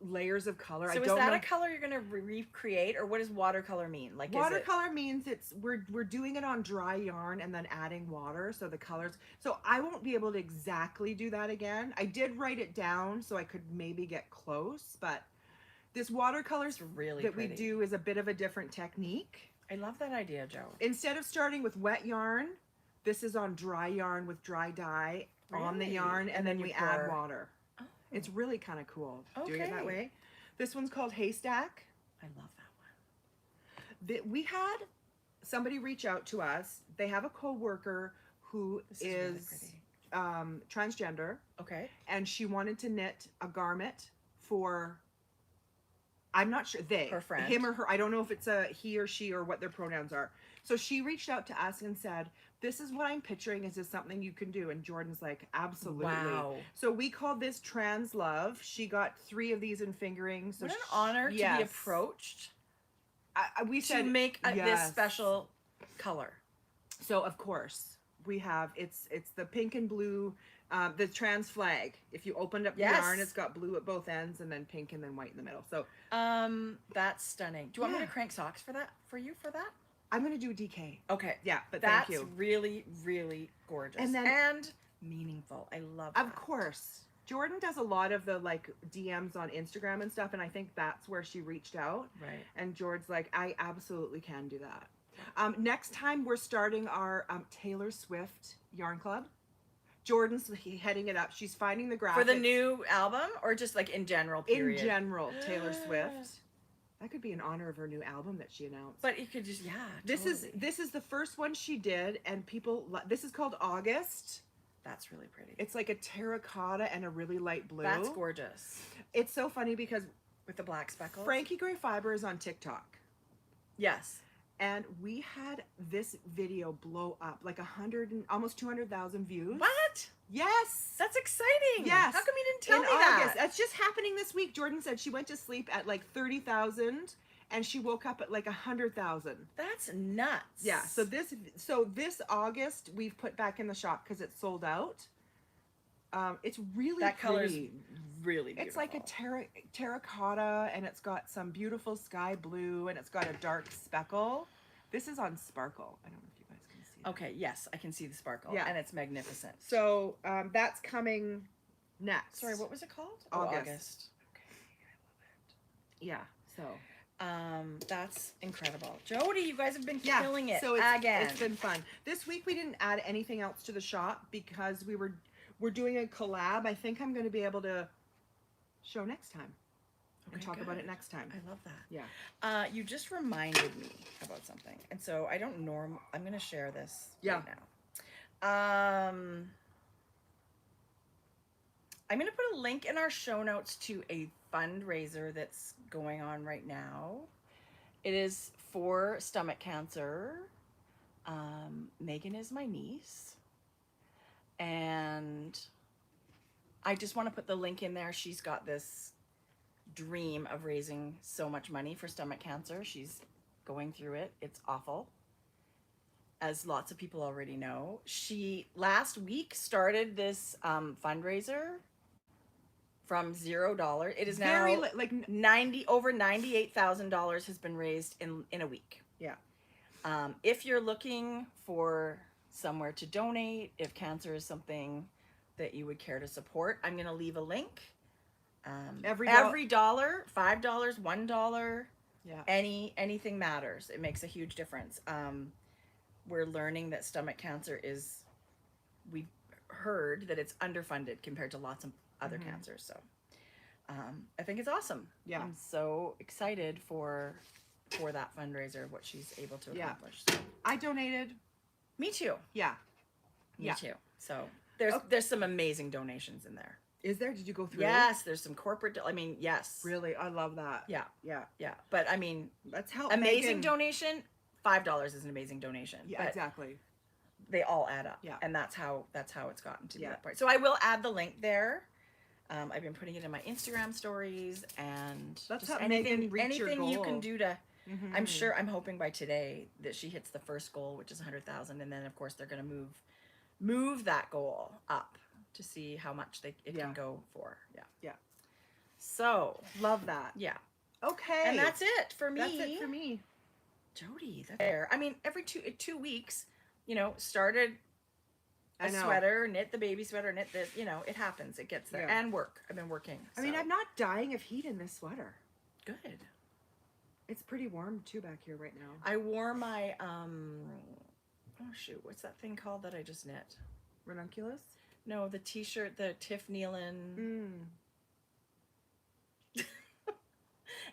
layers of color. So I is don't that know. a color you're gonna recreate, or what does watercolor mean? Like, Watercolor means we're doing it on dry yarn and then adding water, so the colors. So I won't be able to exactly do that again. I did write it down so I could maybe get close, but this watercolor really that pretty. we do is a bit of a different technique. I love that idea, Joe. Instead of starting with wet yarn, this is on dry yarn with dry dye on the Really? yarn, and then you we add pour- water. Oh, It's really kind of cool doing it that Okay. way. This one's called Haystack. I love that one. We had somebody reach out to us. They have a co-worker who This is really is pretty. transgender, Okay. and she wanted to knit a garment for, I'm not sure, Her friend. him or her. I don't know if it's a he or she or what their pronouns are. So she reached out to us and said, this is what I'm picturing. Is this something you can do? And Jordan's like, absolutely. Wow. So we called this Trans Love. She got 3 of these in fingering. So What an honor to be yes. approached We to said make this yes. special color. So of course we have it's the pink and blue, the trans flag. If you opened up the Yes. yarn, it's got blue at both ends and then pink and then white in the middle. So That's stunning. Do you want me Yeah. to crank socks for you for that? I'm gonna do a DK. Okay. Yeah, but That's thank you. really, really gorgeous. And then- and meaningful. I love that. Of course, Jordan does a lot of the like DMs on Instagram and stuff, and I think that's where she reached out. Right. And George's like, I absolutely can do that. Next time we're starting our Taylor Swift yarn club. Jordan's heading it up. She's finding the graphics For the new album, or just like in general, in period? general. Taylor Swift. That could be in honor of her new album that she announced. But you could just, yeah. This totally. is the first one she did, and people. This is called August. That's really pretty. It's like a terracotta and a really light blue. That's gorgeous. It's so funny because With the black speckles. Frankie Gray Fiber is on TikTok, Yes. and we had this video blow up like 100 and almost 200,000 views. What? Yes. That's exciting. Yes. How come you didn't tell in me August. that? That's just happening this week. Jordan said she went to sleep at like 30,000 and she woke up at like 100,000. That's nuts. Yeah. So this August we've put back in the shop because it's sold out. It's really that color's pretty. really beautiful. It's like a terracotta, and it's got some beautiful sky blue, and it's got a dark speckle. This is on Sparkle. I don't know if you guys can see that. Okay, yes, I can see the sparkle. Yeah. And it's magnificent. So that's coming next. Sorry, what was it called? August. Oh, August. Okay, Yeah. So I love it. That's incredible. Jody, you guys have been yeah. killing it So again. it's been fun. This week we didn't add anything else to the shop because we're doing a collab. I think I'm going to be able to show next time and Okay, talk about good. it next time. I love that. Yeah. You just reminded me about something, and so I don't I'm going to share this Yeah. right now. I'm going to put a link in our show notes to a fundraiser that's going on right now. It is for stomach cancer. Megan is my niece, and I just want to put the link in there. She's got this dream of raising so much money for stomach cancer. She's going through it. It's awful, as lots of people already know. She last week started this fundraiser from $0. It is now like over $98,000 has been raised in a week. yeah. If you're looking for somewhere to donate, if cancer is something that you would care to support, I'm going to leave a link. Every dollar, $5, $1, Yeah. anything matters. It makes a huge difference. We're learning that stomach cancer we've heard that it's underfunded compared to lots of other cancers. So I think it's awesome. Yeah. I'm so excited for that fundraiser, what she's able to Yeah. accomplish. So, I donated. me too. Yeah. Me Yeah. too. So there's some amazing donations in there. Is there? Did you go through? Yes, there's some corporate. Yes. Really? I love that. Yeah. Yeah. Yeah. But I mean, Let's help. amazing Megan. donation. $5 is an amazing donation. Yeah, but exactly. they all add up. Yeah. And that's how it's gotten to Yeah. that point. So I will add the link there. I've been putting it in my Instagram stories, and Let's just help anything Megan reach your you can goal. do to. Mhm. I'm hoping by today that she hits the first goal, which is 100,000, and then of course they're going to move that goal up to see how much it Yeah. can go for. Yeah. Yeah. So, Love that. yeah. Okay. And that's it for me. That's it for me. Jody, that's there. I mean, every 2 weeks, started I a know. sweater, knit the baby sweater, knit this, it happens. It gets there. Yeah. And work. I've been working. I mean, so. I'm not dying of heat in this sweater. Good. It's pretty warm too back here right now. I wore my, oh shoot, what's that thing called that I just knit? Ranunculus? No, the t-shirt, the Tiff Nealon.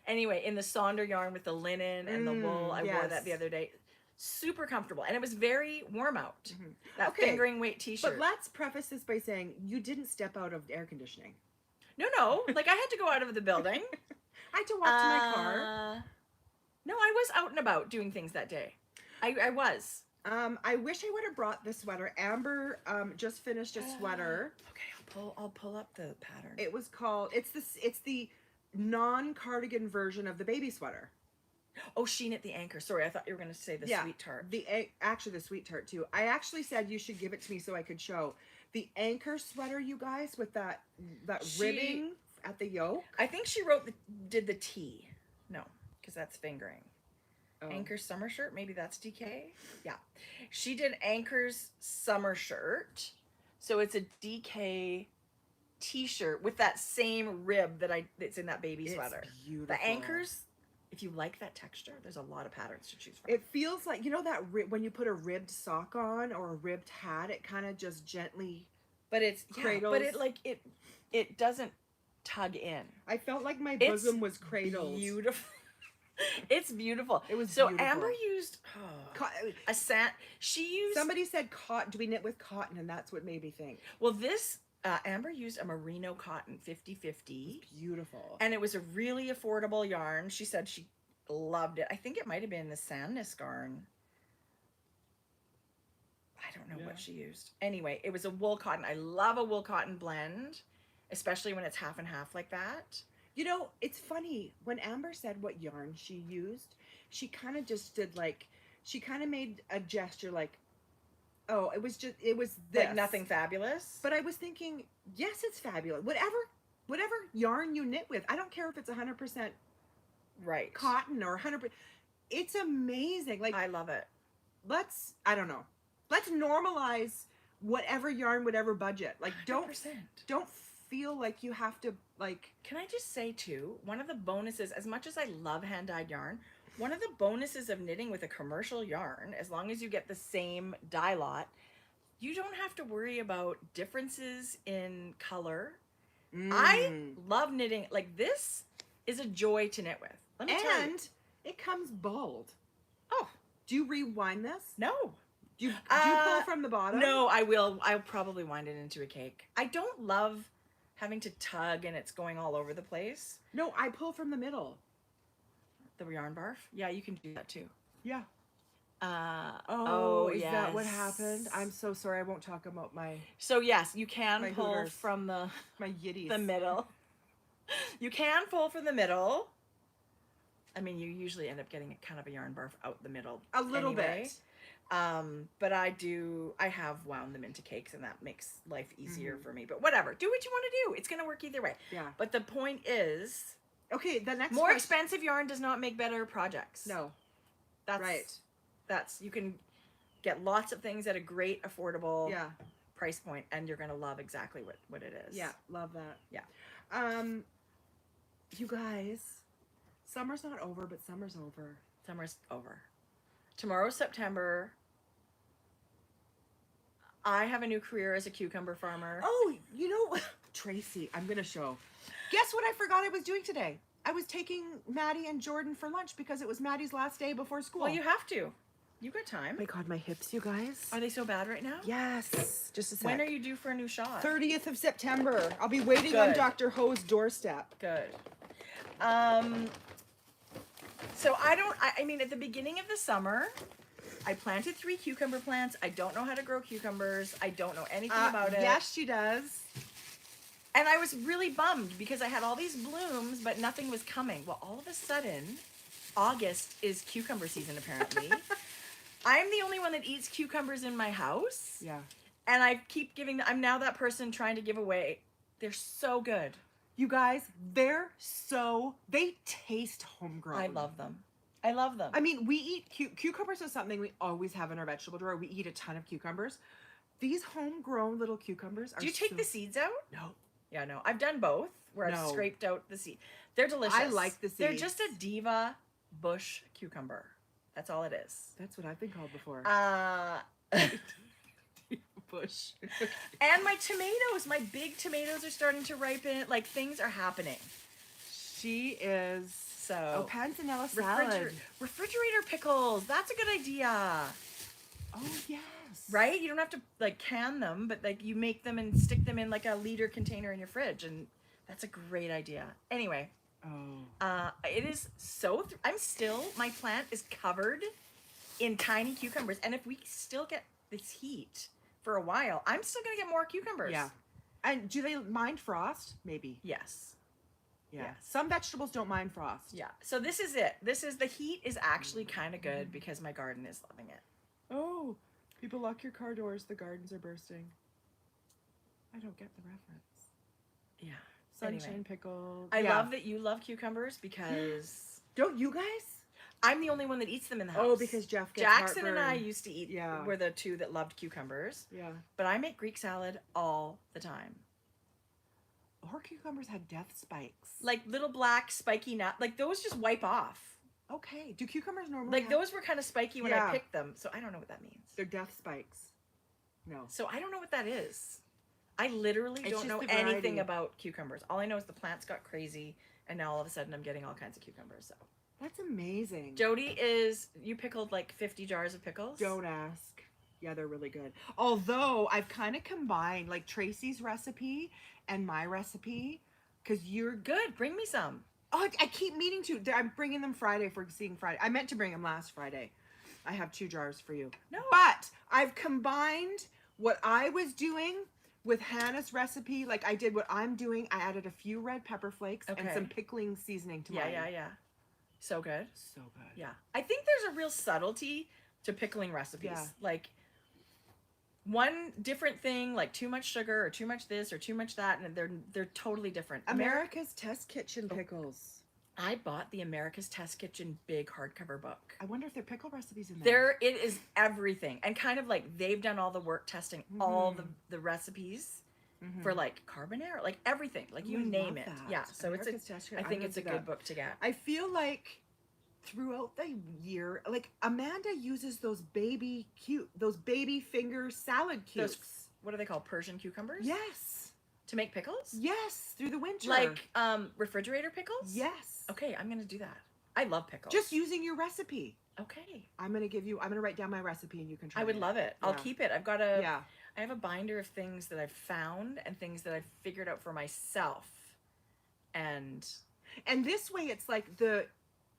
Anyway, in the Sonder yarn with the linen and the wool, I wore that the other day. Super comfortable. And it was very warm out. That fingering weight t-shirt. But let's preface this by saying you didn't step out of air conditioning. No. Like, I had to go out of the building. I had to walk to my car. No, I was out and about doing things that day. I was. I wish I would have brought the sweater. Amber just finished a sweater. Okay, I'll pull up the pattern. It was called, it's the non-cardigan version of the baby sweater. Oh, she knit the anchor. Sorry, I thought you were going to say the sweet tart. Actually, the sweet tart too. I actually said you should give it to me so I could show. The anchor sweater, you guys, with that ribbing at the yoke. I think she did the T. No, because that's fingering. Oh. Anchor summer shirt, maybe that's DK. Yeah, she did Anchor's summer shirt, so it's a DK t-shirt with that same rib that's in that baby sweater. Beautiful. The Anchors, if you like that texture, there's a lot of patterns to choose from. It feels like, that when you put a ribbed sock on or a ribbed hat, it kind of just gently cradles. But it doesn't tug in. I felt like my bosom was cradled. Beautiful. It's beautiful. It was so beautiful. Amber used a sand. She used. Somebody said cotton. Do we knit with cotton? And that's what made me think. Well, this Amber used a merino cotton 50/50. Beautiful. And it was a really affordable yarn. She said she loved it. I think it might have been the Sandnes yarn. I don't know what she used. Anyway, it was a wool cotton. I love a wool cotton blend, especially when it's half and half like that. It's funny. When Amber said what yarn she used, she kind of just did she kind of made a gesture like, oh, it was this. Like nothing fabulous. But I was thinking, yes, it's fabulous. Whatever yarn you knit with, I don't care if it's 100% right cotton or 100%. It's amazing. Like, I love it. Let's normalize whatever yarn, whatever budget. Like, 100%. don't feel like you have to, like. Can I just say too, one of the bonuses, as much as I love hand-dyed yarn, one of the bonuses of knitting with a commercial yarn, as long as you get the same dye lot, you don't have to worry about differences in color. I love knitting. Like, this is a joy to knit with. Let me tell you. And it comes bald. Oh. Do you rewind this? No. Do you pull from the bottom? No, I will. I'll probably wind it into a cake. I don't love having to tug and it's going all over the place. No, I pull from the middle. The yarn barf? Yeah, you can do that too. Yeah. Is that what happened? I'm so sorry. I won't talk about my. So yes, you can pull hooters. From the yiddies. The middle. You can pull from the middle. I mean, you usually end up getting kind of a yarn barf out the middle. A little bit. But I have wound them into cakes and that makes life easier for me. But whatever, do what you want to do. It's going to work either way. Yeah. But the point is, okay, the next more expensive yarn does not make better projects. No. That's right. You can get lots of things at a great affordable price point and you're going to love exactly what it is. Yeah, love that. Yeah. You guys, summer's not over, but summer's over. Summer's over. Tomorrow's September. I have a new career as a cucumber farmer. Oh, Tracie, I'm going to show. Guess what I forgot I was doing today? I was taking Maddie and Jordan for lunch because it was Maddie's last day before school. Well, you have to. You got time. Oh my God, my hips, you guys. Are they so bad right now? Yes. Just a sec. When are you due for a new shot? 30th of September. I'll be waiting on Dr. Ho's doorstep. Good. So I mean, at the beginning of the summer, I planted 3 cucumber plants. I don't know how to grow cucumbers. I don't know anything about it. Yes, she does. And I was really bummed because I had all these blooms, but nothing was coming. Well, all of a sudden, August is cucumber season, apparently. I'm the only one that eats cucumbers in my house. Yeah. And I keep giving I'm now that person trying to give away. They're so good. You guys, they taste homegrown. I love them. I love them. I mean, we eat cucumbers is something we always have in our vegetable drawer. We eat a ton of cucumbers. These homegrown little cucumbers are Do you take the seeds out? No. Yeah, no. I've done both where I've No. scraped out the seed. They're delicious. I like the seeds. They're just a diva bush cucumber. That's all it is. That's what I've been called before. Bush. And my tomatoes, my big tomatoes are starting to ripen. Like, things are happening. She is... So, panzanella salad. Refrigerator pickles. That's a good idea. Oh, yes. Right? You don't have to, like, can them, but, like, you make them and stick them in, like, a liter container in your fridge. And that's a great idea. Anyway. Oh. It is so... my plant is covered in tiny cucumbers. And if we still get this heat for a while, I'm still going to get more cucumbers. Yeah. And do they mind frost? Maybe. Yes. Yeah. Yes. Some vegetables don't mind frost. Yeah. So this is it. The heat is actually kind of good because my garden is loving it. Oh, people lock your car doors. The gardens are bursting. I don't get the reference. Yeah. Sunshine Anyway. pickle. I love that you love cucumbers because Don't you guys? I'm the only one that eats them in the house. Oh, because Jeff gets Jackson and I heartburn. used to eat. Yeah. Were the two that loved cucumbers. Yeah. But I make Greek salad all the time. Our cucumbers had death spikes. Like little black spiky nut. Like those just wipe off. Okay. Do cucumbers normally Like have... those were kind of spiky when Yeah. I picked them. So I don't know what that means. They're death spikes. No. So I don't know what that is. I literally It's don't just know the variety. anything about cucumbers. All I know is the plants got crazy, and now all of a sudden I'm getting all kinds of cucumbers. So That's amazing. Jody you pickled like 50 jars of pickles? Don't ask. Yeah, they're really good. Although I've kind of combined like Tracie's recipe and my recipe because you're Good. Bring me some. Oh, I keep meaning to. I'm bringing them Friday for Seeing Friday. I meant to bring them last Friday. I have 2 jars for you. No. But I've combined what I was doing with Hannah's recipe. Like I did what I'm doing. I added a few red pepper flakes and Okay. some pickling seasoning to mine. Yeah. So good. So good. Yeah. I think there's a real subtlety to pickling recipes. Yeah. Like one different thing, like too much sugar or too much this or too much that, and they're totally different. America's Test Kitchen pickles. I bought the America's Test Kitchen big hardcover book. I wonder if there are pickle recipes in there. It is everything, and kind of like they've done all the work testing all the recipes for like carbonara, like everything, like you Ooh, I name love it. that. Yeah, so America's Test Kitchen. I I'm think gonna it's a do good that. book to get. I feel like throughout the year, like Amanda uses those baby finger salad cubes. What are they called? Persian cucumbers? Yes. To make pickles? Yes, through the winter. Like refrigerator pickles? Yes. Okay, I'm gonna do that. I love pickles. Just using your recipe. Okay. I'm gonna write down my recipe and you can try I would it. love it. I'll Yeah. keep it. Yeah. I have a binder of things that I've found and things that I've figured out for myself. And this way it's like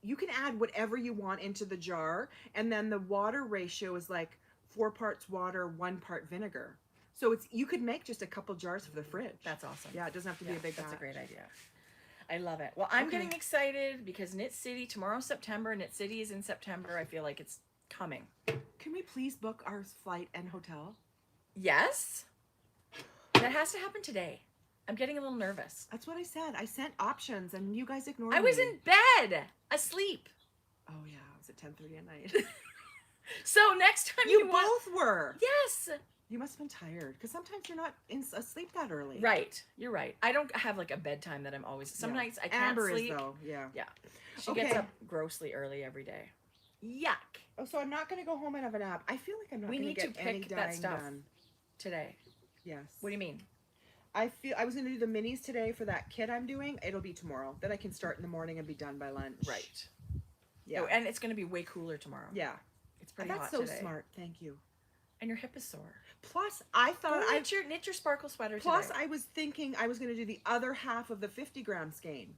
you can add whatever you want into the jar, and then the water ratio is like 4 parts water, 1 part vinegar. So you could make just a couple jars for the fridge. that's awesome. Yeah, it doesn't have to be a big That's a batch. great idea. I love it. Well, I'm Okay. getting excited because Knit City, tomorrow's September. Knit City is in September. I feel like it's coming. Can we please book our flight and hotel? Yes? That has to happen today. I'm getting a little nervous. That's what I said. I sent options and you guys ignored me. I was in bed, asleep. Oh yeah, it was at 10:30 at night. So next time You you want... both were. Yes. You must have been tired because sometimes you're not asleep that early. Right. You're right. I don't have like a bedtime that I'm always... Some Yeah. nights I can't Amber sleep. is though. Yeah. Yeah. She gets Okay. up grossly early every day. Yuck. Oh, so I'm not gonna go home and have a nap. I feel like I'm not We gonna need to get any pick that dyeing stuff. done. Today. Yes. What do you mean? I feel I was gonna do the minis today for that kit I'm doing. It'll be tomorrow. Then I can start in the morning and be done by lunch. Right. Yeah. Oh, and it's going to be way cooler tomorrow. Yeah. It's pretty That's hot so today. smart. Thank you. And your hip is sore. Plus, I thought Go knit your sparkle sweater Plus, today. I was thinking I was going to do the other half of the 50-gram skein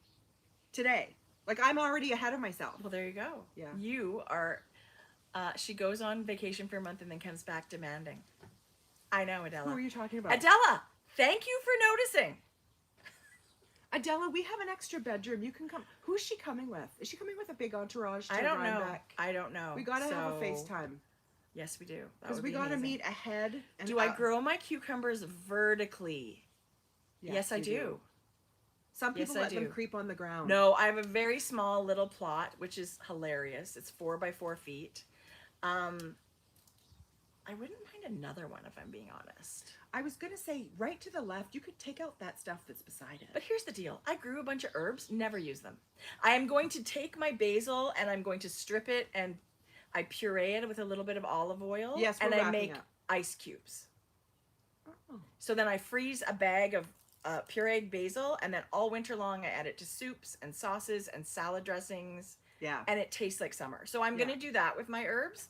today. Like, I'm already ahead of myself. Well, there you go. Yeah. You are... she goes on vacation for a month and then comes back demanding. I know, Adela. Who are you talking about? Adela, thank you for noticing. Adela, we have an extra bedroom. You can come. Who's she coming with? Is she coming with a big entourage to I don't know. Rhinebeck? I don't know. We got to have a So- FaceTime. Yes, we do. That Because would we be got to amazing. meet ahead. And Do I grow my cucumbers vertically? Yes, I you do. Some Yes, people I let them do. creep on the ground. No, I have a very small little plot, which is hilarious. It's 4 by 4 feet. I wouldn't mind another one if I'm being honest. I was going to say, right to the left, you could take out that stuff that's beside But it. here's the deal. I grew a bunch of herbs, never use them. I am going to take my basil and I'm going to strip it and I puree it with a little bit of olive oil. Yes, we're and I wrapping make up. ice cubes. Oh. So then I freeze a bag of pureed basil, and then all winter long I add it to soups and sauces and salad dressings. Yeah. And it tastes like summer. So I'm going to do that with my herbs.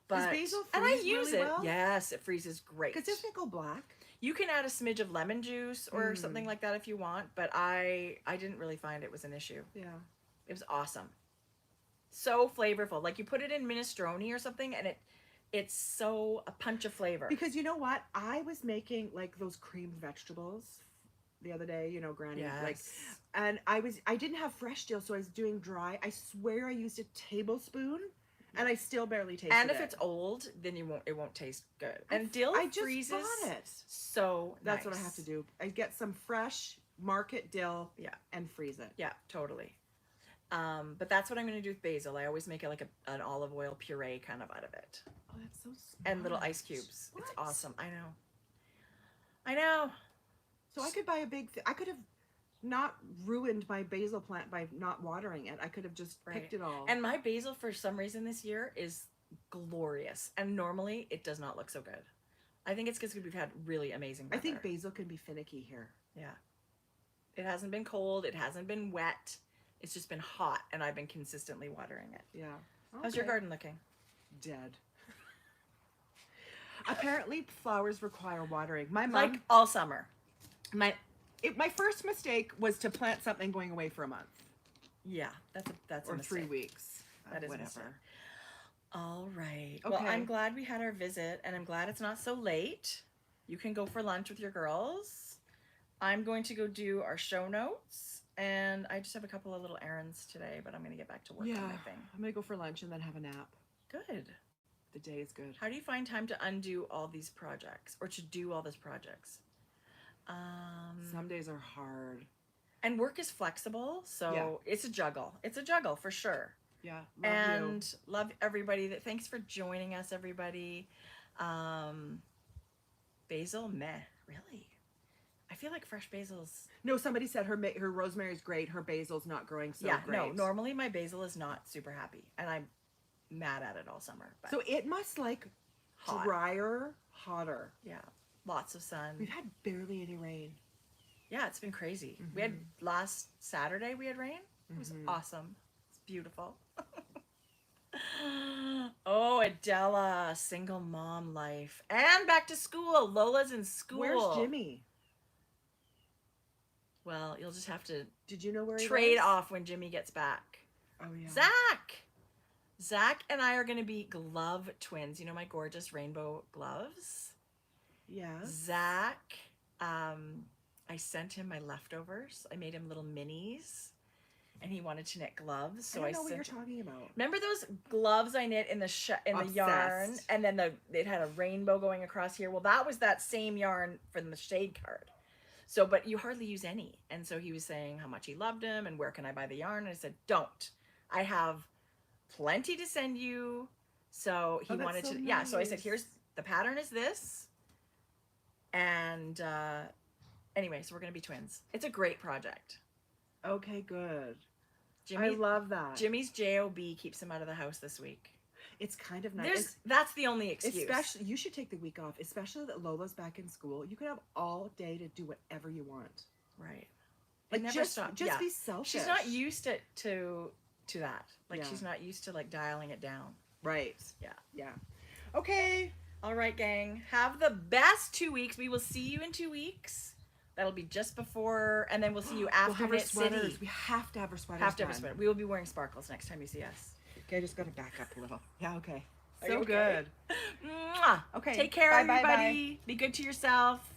Does But, basil and I freeze use really it. well? Yes, it freezes great. Because doesn't it go black? You can add a smidge of lemon juice or something like that if you want, but I didn't really find it was an issue. Yeah. It was awesome. So flavorful. Like you put it in minestrone or something and it's so a punch of flavor. Because you know what? I was making like those creamed vegetables the other day, you know, Granny. Yes. Like, and I didn't have fresh dill, so I was doing dry. I swear I used a tablespoon. And I still barely tasted it. And if it's old, then it won't taste good. And dill I just freezes bought it. so That's nice. what I have to do. I get some fresh market dill and freeze it. Yeah, totally. But that's what I'm going to do with basil. I always make it like an olive oil puree kind of out of it. Oh, that's so smart. And little ice cubes. What? It's awesome. I know. So I could buy a big I could have not ruined my basil plant by not watering it. I could have just picked it all. And my basil, for some reason this year, is glorious. And normally it does not look so good. I think it's because we've had really amazing weather. I think basil can be finicky here. Yeah. It hasn't been cold. It hasn't been wet. It's just been hot, and I've been consistently watering it. Yeah. How's your garden looking? Dead. Apparently, flowers require watering. My mom, Like all summer. my first mistake was to plant something going away for a month Yeah, that's a or mistake. 3 weeks. That is a mistake. whatever. All right. Well, Okay. I'm glad we had our visit, and I'm glad it's not so late. You can go for lunch with your girls. I'm going to go do our show notes, and I just have a couple of little errands today, but I'm going to get back to work on my thing. I'm gonna go for lunch and then have a nap. Good. The day is good. How do you find time to undo all these projects or to do all these projects? Some days are hard. And work is flexible, so Yeah. it's a juggle. It's a juggle for sure. Yeah. Love everybody. Thanks for joining us, everybody. Basil, meh, really. I feel like fresh basil's. No, somebody said her rosemary's great. Her basil's not growing so great. No. Normally my basil is not super happy, and I'm mad at it all summer. But So it must like Hot. drier, hotter. yeah, lots of sun. We've had barely any rain. Yeah, it's been crazy. We had last Saturday we had rain. It was awesome. It's beautiful. Oh, Adela, single mom life. And back to school. Lola's in school. Where's Jimmy? Well, you'll just have to Did you know where he trade was? off when Jimmy gets back. Oh yeah. Zach and I are going to be glove twins. You know my gorgeous rainbow gloves? Yeah. Zach, I sent him my leftovers. I made him little minis, and he wanted to knit gloves. So I don't know what you're talking about. Remember those gloves I knit in the yarn, Obsessed. and then it had a rainbow going across here? Well, that was that same yarn from the shade card. So, but you hardly use any. And so he was saying how much he loved him and where can I buy the yarn? And I said, don't. I have plenty to send you. So he wanted to, yeah. So I said, here's the pattern is this. And anyway, so we're going to be twins. It's a great project. Okay, good. Jimmy, I love that. Jimmy's job keeps him out of the house this week. It's kind of nice. That's the only excuse. Especially, you should take the week off, especially that Lola's back in school. You could have all day to do whatever you want. Right. Like never just stop. be selfish. She's not used to that. Like Yeah. she's not used to like dialing it down. Right. Yeah. Yeah. Okay. All right, gang. Have the best 2 weeks. We will see you in 2 weeks. That'll be just before, and then we'll see you after We'll have our Knit City. sweaters. We have to have our sweaters. Have to have a done. sweater. We will be wearing sparkles next time you see us. Okay, I just got to back up a little. Yeah. Okay. Are you So okay? good. Mwah. Okay. Take care, Bye, bye, everybody. Be good to yourself.